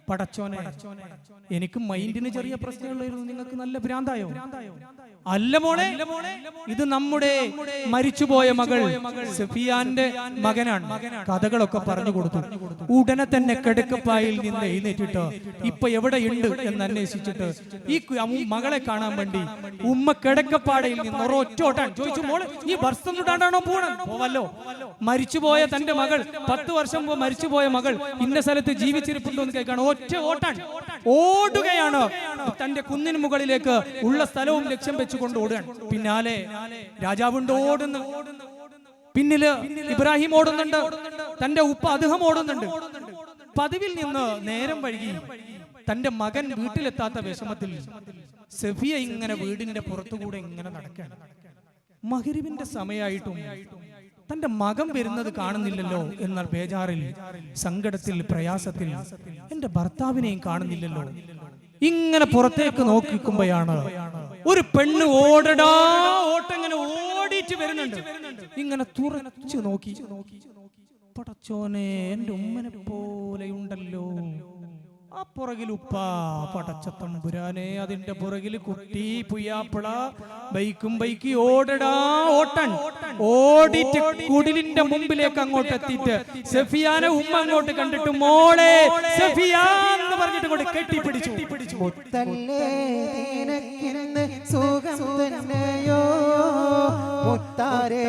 A: പടച്ചോനെ, എനിക്ക് മൈൻഡിന് ചെറിയ പ്രശ്നമുള്ളായിരുന്നു, നിങ്ങൾക്ക് നല്ല ഭ്രാന്തായോ? അല്ല മോളെ, ഇത് നമ്മുടെ മരിച്ചുപോയ മകൾ സഫിയാന്റെ മകനാണ്. കഥകളൊക്കെ പറഞ്ഞു കൊടുത്തു. ഉടനെ തന്നെ കിടക്കപ്പായിൽ നിന്ന് എഴുന്നേറ്റിട്ട് ഇപ്പൊ എവിടെയുണ്ട് എന്ന് അന്വേഷിച്ചിട്ട് ഈ മകളെ കാണാൻ വേണ്ടി ഉമ്മ കിടക്കപ്പാടയിൽ നിന്ന് ഒറ്റോട്ടാൻ ചോദിച്ചു, മോളെ ഈ ഭർത്തം തൊട്ടാണോ പോവല്ലോ? മരിച്ചുപോയ തന്റെ മകൾ, 10 വർഷം മുമ്പ് മരിച്ചുപോയ മകൾ ഇന്ന സ്ഥലത്ത് ജീവിച്ചിരിപ്പുണ്ടോ എന്ന് കേൾക്കാണ്. ഒറ്റ ഓടുകയാണ്. തന്റെ കുന്നിന് മുകളിലേക്ക് ഉള്ള സ്ഥലവും ലക്ഷ്യം വെച്ചുകൊണ്ട് ഓടുകയാണ്. പിന്നാലെ രാജാവുണ്ട് ഓടുന്നു. പിന്നില് ഇബ്രാഹിം ഓടുന്നുണ്ട്. തന്റെ ഉപ്പ അദ്ഹം ഓടുന്നുണ്ട്. പതിവിൽ നിന്ന് നേരം വൈകി തന്റെ മകൻ വീട്ടിലെത്താത്ത വിഷമത്തിൽ സഫിയ ഇങ്ങനെ വീടിന്റെ പുറത്തുകൂടെ ഇങ്ങനെ നടക്കുകയാണ്. മഗ്‌രിബിന്റെ സമയമായിട്ടും തന്റെ മകൻ വരുന്നത് കാണുന്നില്ലല്ലോ എന്നാൽ ബേജാറിൽ, സങ്കടത്തിൽ, പ്രയാസത്തിൽ എന്റെ ഭർത്താവിനെയും കാണുന്നില്ലല്ലോ. ഇങ്ങനെ പുറത്തേക്ക് നോക്കിക്കുമ്പോഴാണ് ഒരു പെണ്ണ് ഓട്ടങ്ങനെ ഓടിയിട്ട് വരുന്നുണ്ട്. ഇങ്ങനെ തുറച്ചു നോക്കി, പടച്ചോനെ, എന്റെ ഉമ്മനെ പോലെയുണ്ടല്ലോ. ആ പുറകിൽ ഉപ്പ പടച്ചത്തമ്പുരാനെ, അതിന്റെ പുറകിൽ കുട്ടി പുയ്യാപ്പിള ബൈക്ക് ഓടടാ ഓട്ടൻ ഓടിട്ട് കുടിലിന്റെ മുമ്പിലേക്ക് അങ്ങോട്ട് എത്തിയിട്ട് സഫിയാനെ ഉമ്മ അങ്ങോട്ട് കണ്ടിട്ട് മോളെ സഫിയ എന്ന് പറഞ്ഞിട്ട് അങ്ങോട്ട് കെട്ടിപ്പിടിച്ചു.
B: മുത്തല്ലേ നിനക്കിന്ന് സുഖം തന്നെയോ, മുത്താരെ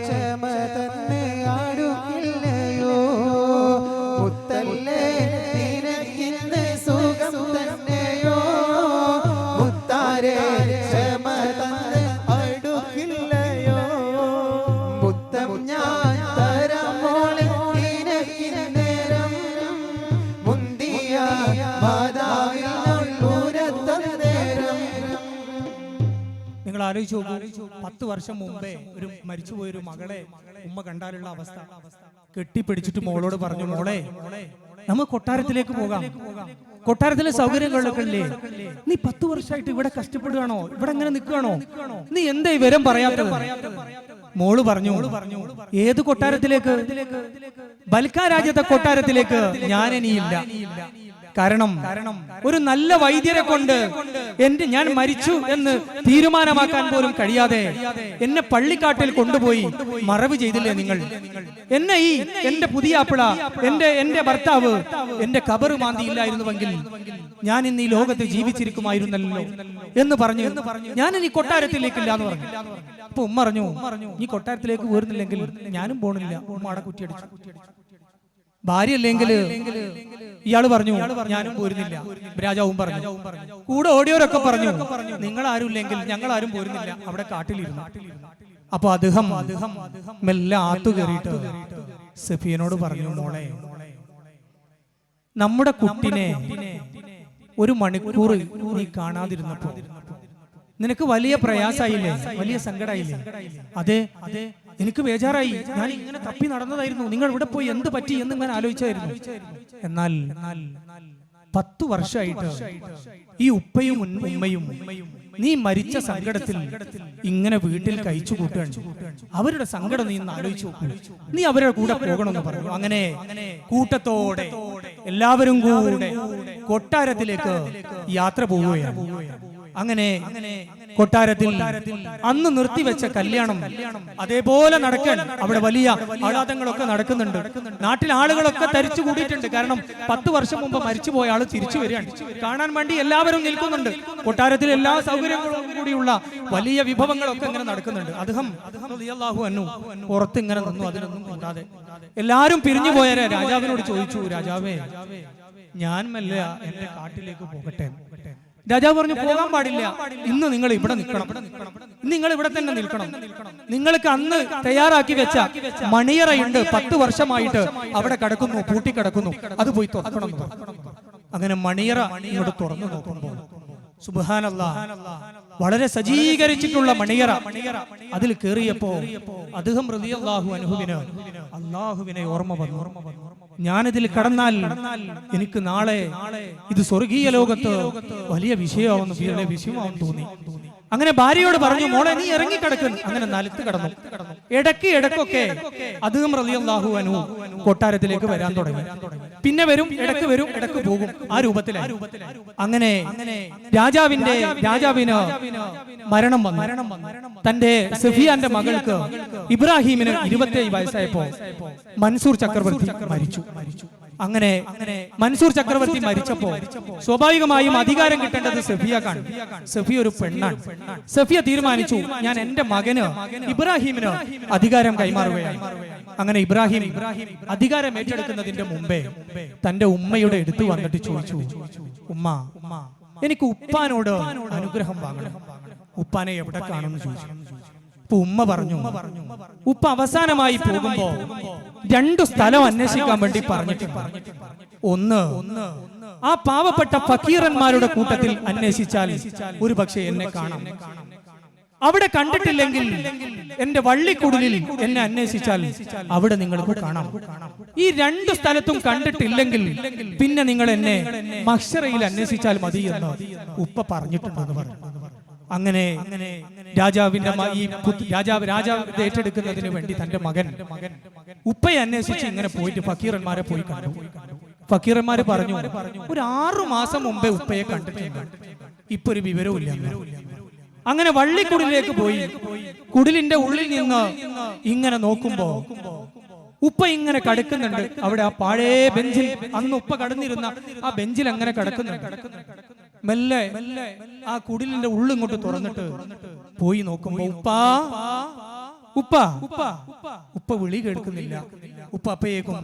B: ക്ഷമ തന്നെ അടുക്കില്ലയോ, മുത്തല്ലേ നിനക്കിന്ന് സുഖം തന്നെയോ, മുത്താരെ ക്ഷമ തന്നെ അടുക്കില്ലയോ, മുത്തം ഞാൻ തരാം മോളെ നിനക്കിന് നേരം, മുന്തിയ മാതാവിൽ
A: നിങ്ങൾ ആലോചിച്ച് നോക്കൂ, 10 വർഷം മുമ്പേ ഒരു മരിച്ചുപോയൊരു മകളെ ഉമ്മ കണ്ടാലുള്ള അവസ്ഥ. കെട്ടിപ്പിടിച്ചിട്ട് മോളോട് പറഞ്ഞു, മോളെ നമുക്ക് കൊട്ടാരത്തിലേക്ക് പോകാം, കൊട്ടാരത്തിലെ സൗകര്യങ്ങളൊക്കെ ഇല്ലേ, നീ 10 വർഷമായിട്ട് ഇവിടെ കഷ്ടപ്പെടുകയാണോ, ഇവിടെ എങ്ങനെ നിൽക്കുകയാണോ, നീ എന്താ ഈ വിവരം പറയാത്തത്? മോള് പറഞ്ഞു, ഏത് കൊട്ടാരത്തിലേക്ക്? ബൽക്കാ രാജ്യത്തെ കൊട്ടാരത്തിലേക്ക് ഞാൻ ഇനിയില്ല. കാരണം ഒരു നല്ല വൈദ്യരെ കൊണ്ട് ഞാൻ മരിച്ചു എന്ന് തീരുമാനമാക്കാൻ പോലും കഴിയാതെ എന്നെ പള്ളിക്കാട്ടിൽ കൊണ്ടുപോയി മറവ് ചെയ്തില്ലേ നിങ്ങൾ? എന്നെ എന്റെ പുതിയ ആപ്പിള എന്റെ ഭർത്താവ് എന്റെ കബറ് മാന്തിയില്ലായിരുന്നുവെങ്കിൽ ഞാൻ ഇന്ന് ഈ ലോകത്ത് ജീവിച്ചിരിക്കുമായിരുന്നല്ലോ എന്ന് പറഞ്ഞു ഞാൻ ഇനി കൊട്ടാരത്തിലേക്കില്ല എന്ന് പറഞ്ഞു. അപ്പൊ ഉമ്മ പറഞ്ഞു, ഈ കൊട്ടാരത്തിലേക്ക് പോരുന്നില്ലെങ്കിൽ ഞാനും പോണില്ല. ഉമ്മയുടെ കുറ്റിയടിച്ചു. ഭാര്യ അല്ലെങ്കിൽ ഇയാള് പറഞ്ഞു ഞാനും പോരുന്നില്ല. രാജാവും പറഞ്ഞു, കൂടെ ഓടിയവരൊക്കെ പറഞ്ഞു നിങ്ങൾ ആരും ഇല്ലെങ്കിൽ ഞങ്ങൾ ആരും പോരുന്നില്ല, അവിടെ കാട്ടിലിരുന്നു. അപ്പൊ അദ്ദേഹം മെല്ലെ ആത്തു കയറിയിട്ട് സഫിയനോട് പറഞ്ഞു, മോളെ നമ്മുടെ കുട്ടിനെ 1 മണിക്കൂർ നീ കാണാതിരുന്നപ്പോ നിനക്ക് വലിയ പ്രയാസായില്ലേ, വലിയ സങ്കടായില്ലേ? അതെ, എനിക്ക് ബേജാറായി. ഞാൻ ഇങ്ങനെ തപ്പി നടന്നതായിരുന്നു, നിങ്ങൾ ഇവിടെ പോയി എന്ത് പറ്റി എന്ന് ഞാൻ ആലോചിച്ചായിരുന്നു. എന്നാൽ 10 വർഷമായിട്ട് ഈ ഉപ്പയും ഉമ്മയും നീ മരിച്ച സങ്കടത്തിൽ ഇങ്ങനെ വീട്ടിൽ കഴിച്ചു കൂട്ടുകയാണ്. അവരുടെ സങ്കടം നീ ഇന്ന് ആലോചിച്ചു നോക്കൂ. നീ അവരുടെ കൂടെ പോകണമെന്ന് പറഞ്ഞു. അങ്ങനെ കൂട്ടത്തോടെ എല്ലാവരും കൂടെ കൊട്ടാരത്തിലേക്ക് യാത്ര പോവുകയാണ്. അങ്ങനെ കൊട്ടാരത്തിൽ അന്ന് നിർത്തിവെച്ച കല്യാണം അതേപോലെ നടക്കാൻ അവിടെ വലിയ ആഹ്ലാദങ്ങളൊക്കെ നടക്കുന്നുണ്ട്. നാട്ടിൽ ആളുകളൊക്കെ തരിച്ചു കൂടിയിട്ടുണ്ട്. കാരണം 10 വർഷം മുമ്പ് മരിച്ചുപോയ ആള് തിരിച്ചു വരികയാണ്. കാണാൻ വേണ്ടി എല്ലാവരും നിൽക്കുന്നുണ്ട്. കൊട്ടാരത്തിൽ എല്ലാ സൗകര്യങ്ങളും കൂടിയുള്ള വലിയ വിഭവങ്ങളൊക്കെ ഇങ്ങനെ നടക്കുന്നുണ്ട്. അദ്ദേഹം റളിയല്ലാഹു അൻഹു പുറത്ത് ഇങ്ങനെ നിന്നു. അതിനൊന്നും കൂടാതെ എല്ലാരും പിരിഞ്ഞു പോയ രാജാവിനോട് ചോദിച്ചു, രാജാവേ ഞാൻ മെല്ലെ എന്റെ കാട്ടിലേക്ക് പോകട്ടെ. രാജാവ് പറഞ്ഞു, പോകാൻ പാടില്ല, ഇന്ന് നിങ്ങൾ ഇവിടെ നിൽക്കണം, നിങ്ങൾ ഇവിടെ തന്നെ നിൽക്കണം. നിങ്ങൾക്ക് അന്ന് തയ്യാറാക്കി വെച്ച മണിയറയുണ്ട്, 10 വർഷമായിട്ട് അവിടെ കിടക്കുന്നു, പൂട്ടിക്കിടക്കുന്നു, അത് പോയി തുറക്കണം. അങ്ങനെ മണിയറ ഇങ്ങോട്ട് തുറന്നു നോക്കുമ്പോൾ സുബ്ഹാനല്ലാഹ്, വളരെ സജ്ജീകരിച്ചിട്ടുള്ള മണിയറ. അതിൽ കയറിയപ്പോ അദ്ദേഹം റളിയല്ലാഹു അൻഹുവിന് അല്ലാഹുവിനെ ഓർമ്മ വന്നു. ഞാനിതിൽ കടന്നാൽ എനിക്ക് നാളെ ഇത് സ്വർഗീയ ലോകത്ത് വലിയ വിഷയമാണെന്ന് തോന്നി. അങ്ങനെ ഭാര്യയോട് പറഞ്ഞു, മോളെ നീ ഇറങ്ങിക്കിടക്കുന്നു. അങ്ങനെ നിലത്ത് കടന്നു. ഇടയ്ക്കൊക്കെ അദ്ദേഹം റളിയല്ലാഹു അൻഹു കൊട്ടാരത്തിലേക്ക് വരാൻ തുടങ്ങി. പിന്നെ വരും, ഇടയ്ക്ക് പോകും. ആ രൂപത്തിലായി. അങ്ങനെ രാജാവിന് മരണം വന്നു. തന്റെ സഫിയാന്റെ മകൾക്ക് ഇബ്രാഹിമിന് 27 വയസ്സായപ്പോ മൻസൂർ ചക്രവർത്തി മരിച്ചു. അങ്ങനെ മൻസൂർ ചക്രവർത്തി മരിച്ചപ്പോ സ്വാഭാവികമായും അധികാരം കിട്ടേണ്ടത് സഫിയക്കാണ്. സഫിയ ഒരു പെണ്ണാണ്. സഫിയ തീരുമാനിച്ചു, ഞാൻ എന്റെ മകന് ഇബ്രാഹിമിന് അധികാരം കൈമാറുകയാണ്. അങ്ങനെ ഇബ്രാഹിം അധികാരം ഏറ്റെടുക്കുന്നതിന്റെ മുമ്പേ തന്റെ ഉമ്മയുടെ അടുത്ത് വന്നിട്ട് ചോദിച്ചു, ഉമ്മ എനിക്ക് ഉപ്പാനോട് അനുഗ്രഹം വാങ്ങണം, ഉപ്പാനെ എവിടെ കാണുമെന്ന് ചോദിച്ചു. അപ്പൊ ഉമ്മ പറഞ്ഞു, ഉപ്പ അവസാനമായി പോകുമ്പോ 2 സ്ഥലം അന്വേഷിക്കാൻ വേണ്ടി പറഞ്ഞിട്ടുണ്ട്. ഒന്ന് ആ പാവപ്പെട്ട ഫക്കീറന്മാരുടെ കൂട്ടത്തിൽ അന്വേഷിച്ചാൽ ഒരു പക്ഷേ എന്നെ കാണാം. അവിടെ കണ്ടിട്ടില്ലെങ്കിൽ എന്റെ വള്ളിക്കുടലിൽ എന്നെ അന്വേഷിച്ചാൽ അവിടെ നിങ്ങൾക്ക് കാണാം. ഈ 2 സ്ഥലത്തും കണ്ടിട്ടില്ലെങ്കിൽ പിന്നെ നിങ്ങൾ എന്നെ മഹ്ശറയിൽ അന്വേഷിച്ചാൽ മതി എന്ന് ഉപ്പ പറഞ്ഞിട്ടുണ്ടെന്ന് പറഞ്ഞു. അങ്ങനെ രാജാവ് ഏറ്റെടുക്കുന്നതിന് വേണ്ടി തന്റെ മകൻ ഉപ്പയെ അന്വേഷിച്ച് ഇങ്ങനെ പോയിട്ട് ഫക്കീറന്മാരെ പോയി കണ്ടു. ഫക്കീറന്മാര് പറഞ്ഞു, ഒരു 6 മാസം മുമ്പേ ഉപ്പയെ കണ്ടിട്ടുണ്ട്, ഇപ്പൊ ഒരു വിവരവും ഇല്ല. അങ്ങനെ വള്ളിക്കുടിലേക്ക് പോയി. കുടിലിന്റെ ഉള്ളിൽ നിന്ന് ഇങ്ങനെ നോക്കുമ്പോ ഉപ്പ ഇങ്ങനെ കിടക്കുന്നുണ്ട്. അവിടെ ആ പഴയ ബെഞ്ചിൽ, അന്ന് ഉപ്പ കടന്നിരുന്ന ആ ബെഞ്ചിൽ അങ്ങനെ കിടക്കുന്നുണ്ട്. മെല്ലെ ആ കുടിലിന്റെ ഉള്ളിങ്ങോട്ട് തുറന്നിട്ട് പോയി നോക്കുമ്പോ ഉപ്പാ ഉപ്പ ഉപ്പ ഉപ്പ വിളി കേൾക്കുന്നില്ല. ഉപ്പ അപ്പയേക്കും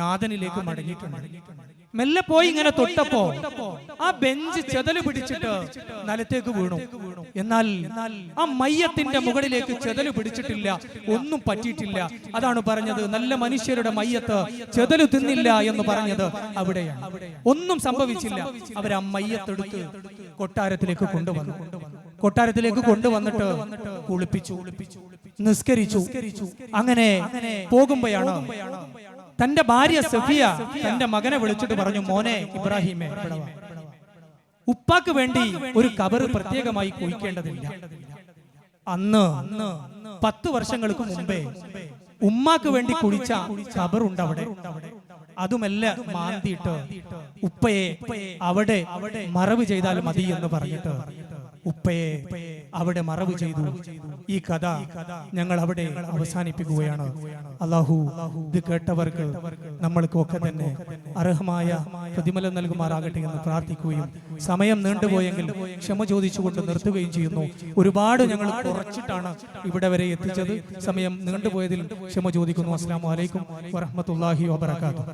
A: നാഥനിലേക്ക് മടങ്ങിയിട്ടുണ്ട്. മെല്ലെ പോയി ഇങ്ങനെ തൊട്ടപ്പോ ആ ബെഞ്ച് ചെതല് പിടിച്ചിട്ട് നിലത്തേക്ക് വീണു. എന്നാൽ ആ മയ്യത്തിന്റെ മുകളിലേക്ക് ചെതല് പിടിച്ചിട്ടില്ല, ഒന്നും പറ്റിയിട്ടില്ല. അതാണ് പറഞ്ഞത്, നല്ല മനുഷ്യരുടെ മയ്യത്ത് ചെതല് തിന്നില്ല എന്ന് പറഞ്ഞത് അവിടെയാണ്. ഒന്നും സംഭവിച്ചില്ല. അവർ ആ മയ്യത്തെടുത്ത് കൊട്ടാരത്തിലേക്ക് കൊണ്ടുവന്നു. കൊട്ടാരത്തിലേക്ക് കൊണ്ടുവന്നിട്ട് കുളിപ്പിച്ചു, നിസ്കരിച്ചു. അങ്ങനെ പോകുമ്പോഴാണ് തന്റെ ഭാര്യ സഫിയ തന്റെ മകനെ വിളിച്ചിട്ട് പറഞ്ഞു, മോനെ ഇബ്രാഹിമേ, ഉപ്പാക്ക് വേണ്ടി ഒരു കബറ് പ്രത്യേകമായി കുഴിക്കേണ്ടതില്ല. അന്ന് 10 വർഷങ്ങൾക്ക് മുമ്പേ ഉമ്മാക്ക് വേണ്ടി കുഴിച്ച കബറുണ്ട് അവിടെ. അതുമെല്ലാം മാന്തിയിട്ട് ഉപ്പയെ അവിടെ മറവ് ചെയ്താൽ മതി എന്ന് പറഞ്ഞിട്ട് ഉപ്പയെ അവിടെ മറവ് ചെയ്തു. ഈ കഥ ഞങ്ങൾ അവിടെ അവസാനിപ്പിക്കുകയാണ്. അല്ലാഹു ഇത് കേട്ടവർക്ക് നമ്മൾക്കൊക്കെ തന്നെ അർഹമായ പ്രതിഫലം നൽകുമാറാകട്ടെ എന്ന് പ്രാർത്ഥിക്കുകയും, സമയം നീണ്ടുപോയെങ്കിൽ ക്ഷമ ചോദിച്ചുകൊണ്ട് നിർത്തുകയും ചെയ്യുന്നു. ഒരുപാട് ഞങ്ങൾ കുറച്ചിട്ടാണ് ഇവിടെ വരെ എത്തിച്ചത്. സമയം നീണ്ടുപോയതിൽ ക്ഷമ ചോദിക്കുന്നു. അസ്സലാമു അലൈക്കും വറഹ്മത്തുള്ളാഹി വബറകാതുഹു.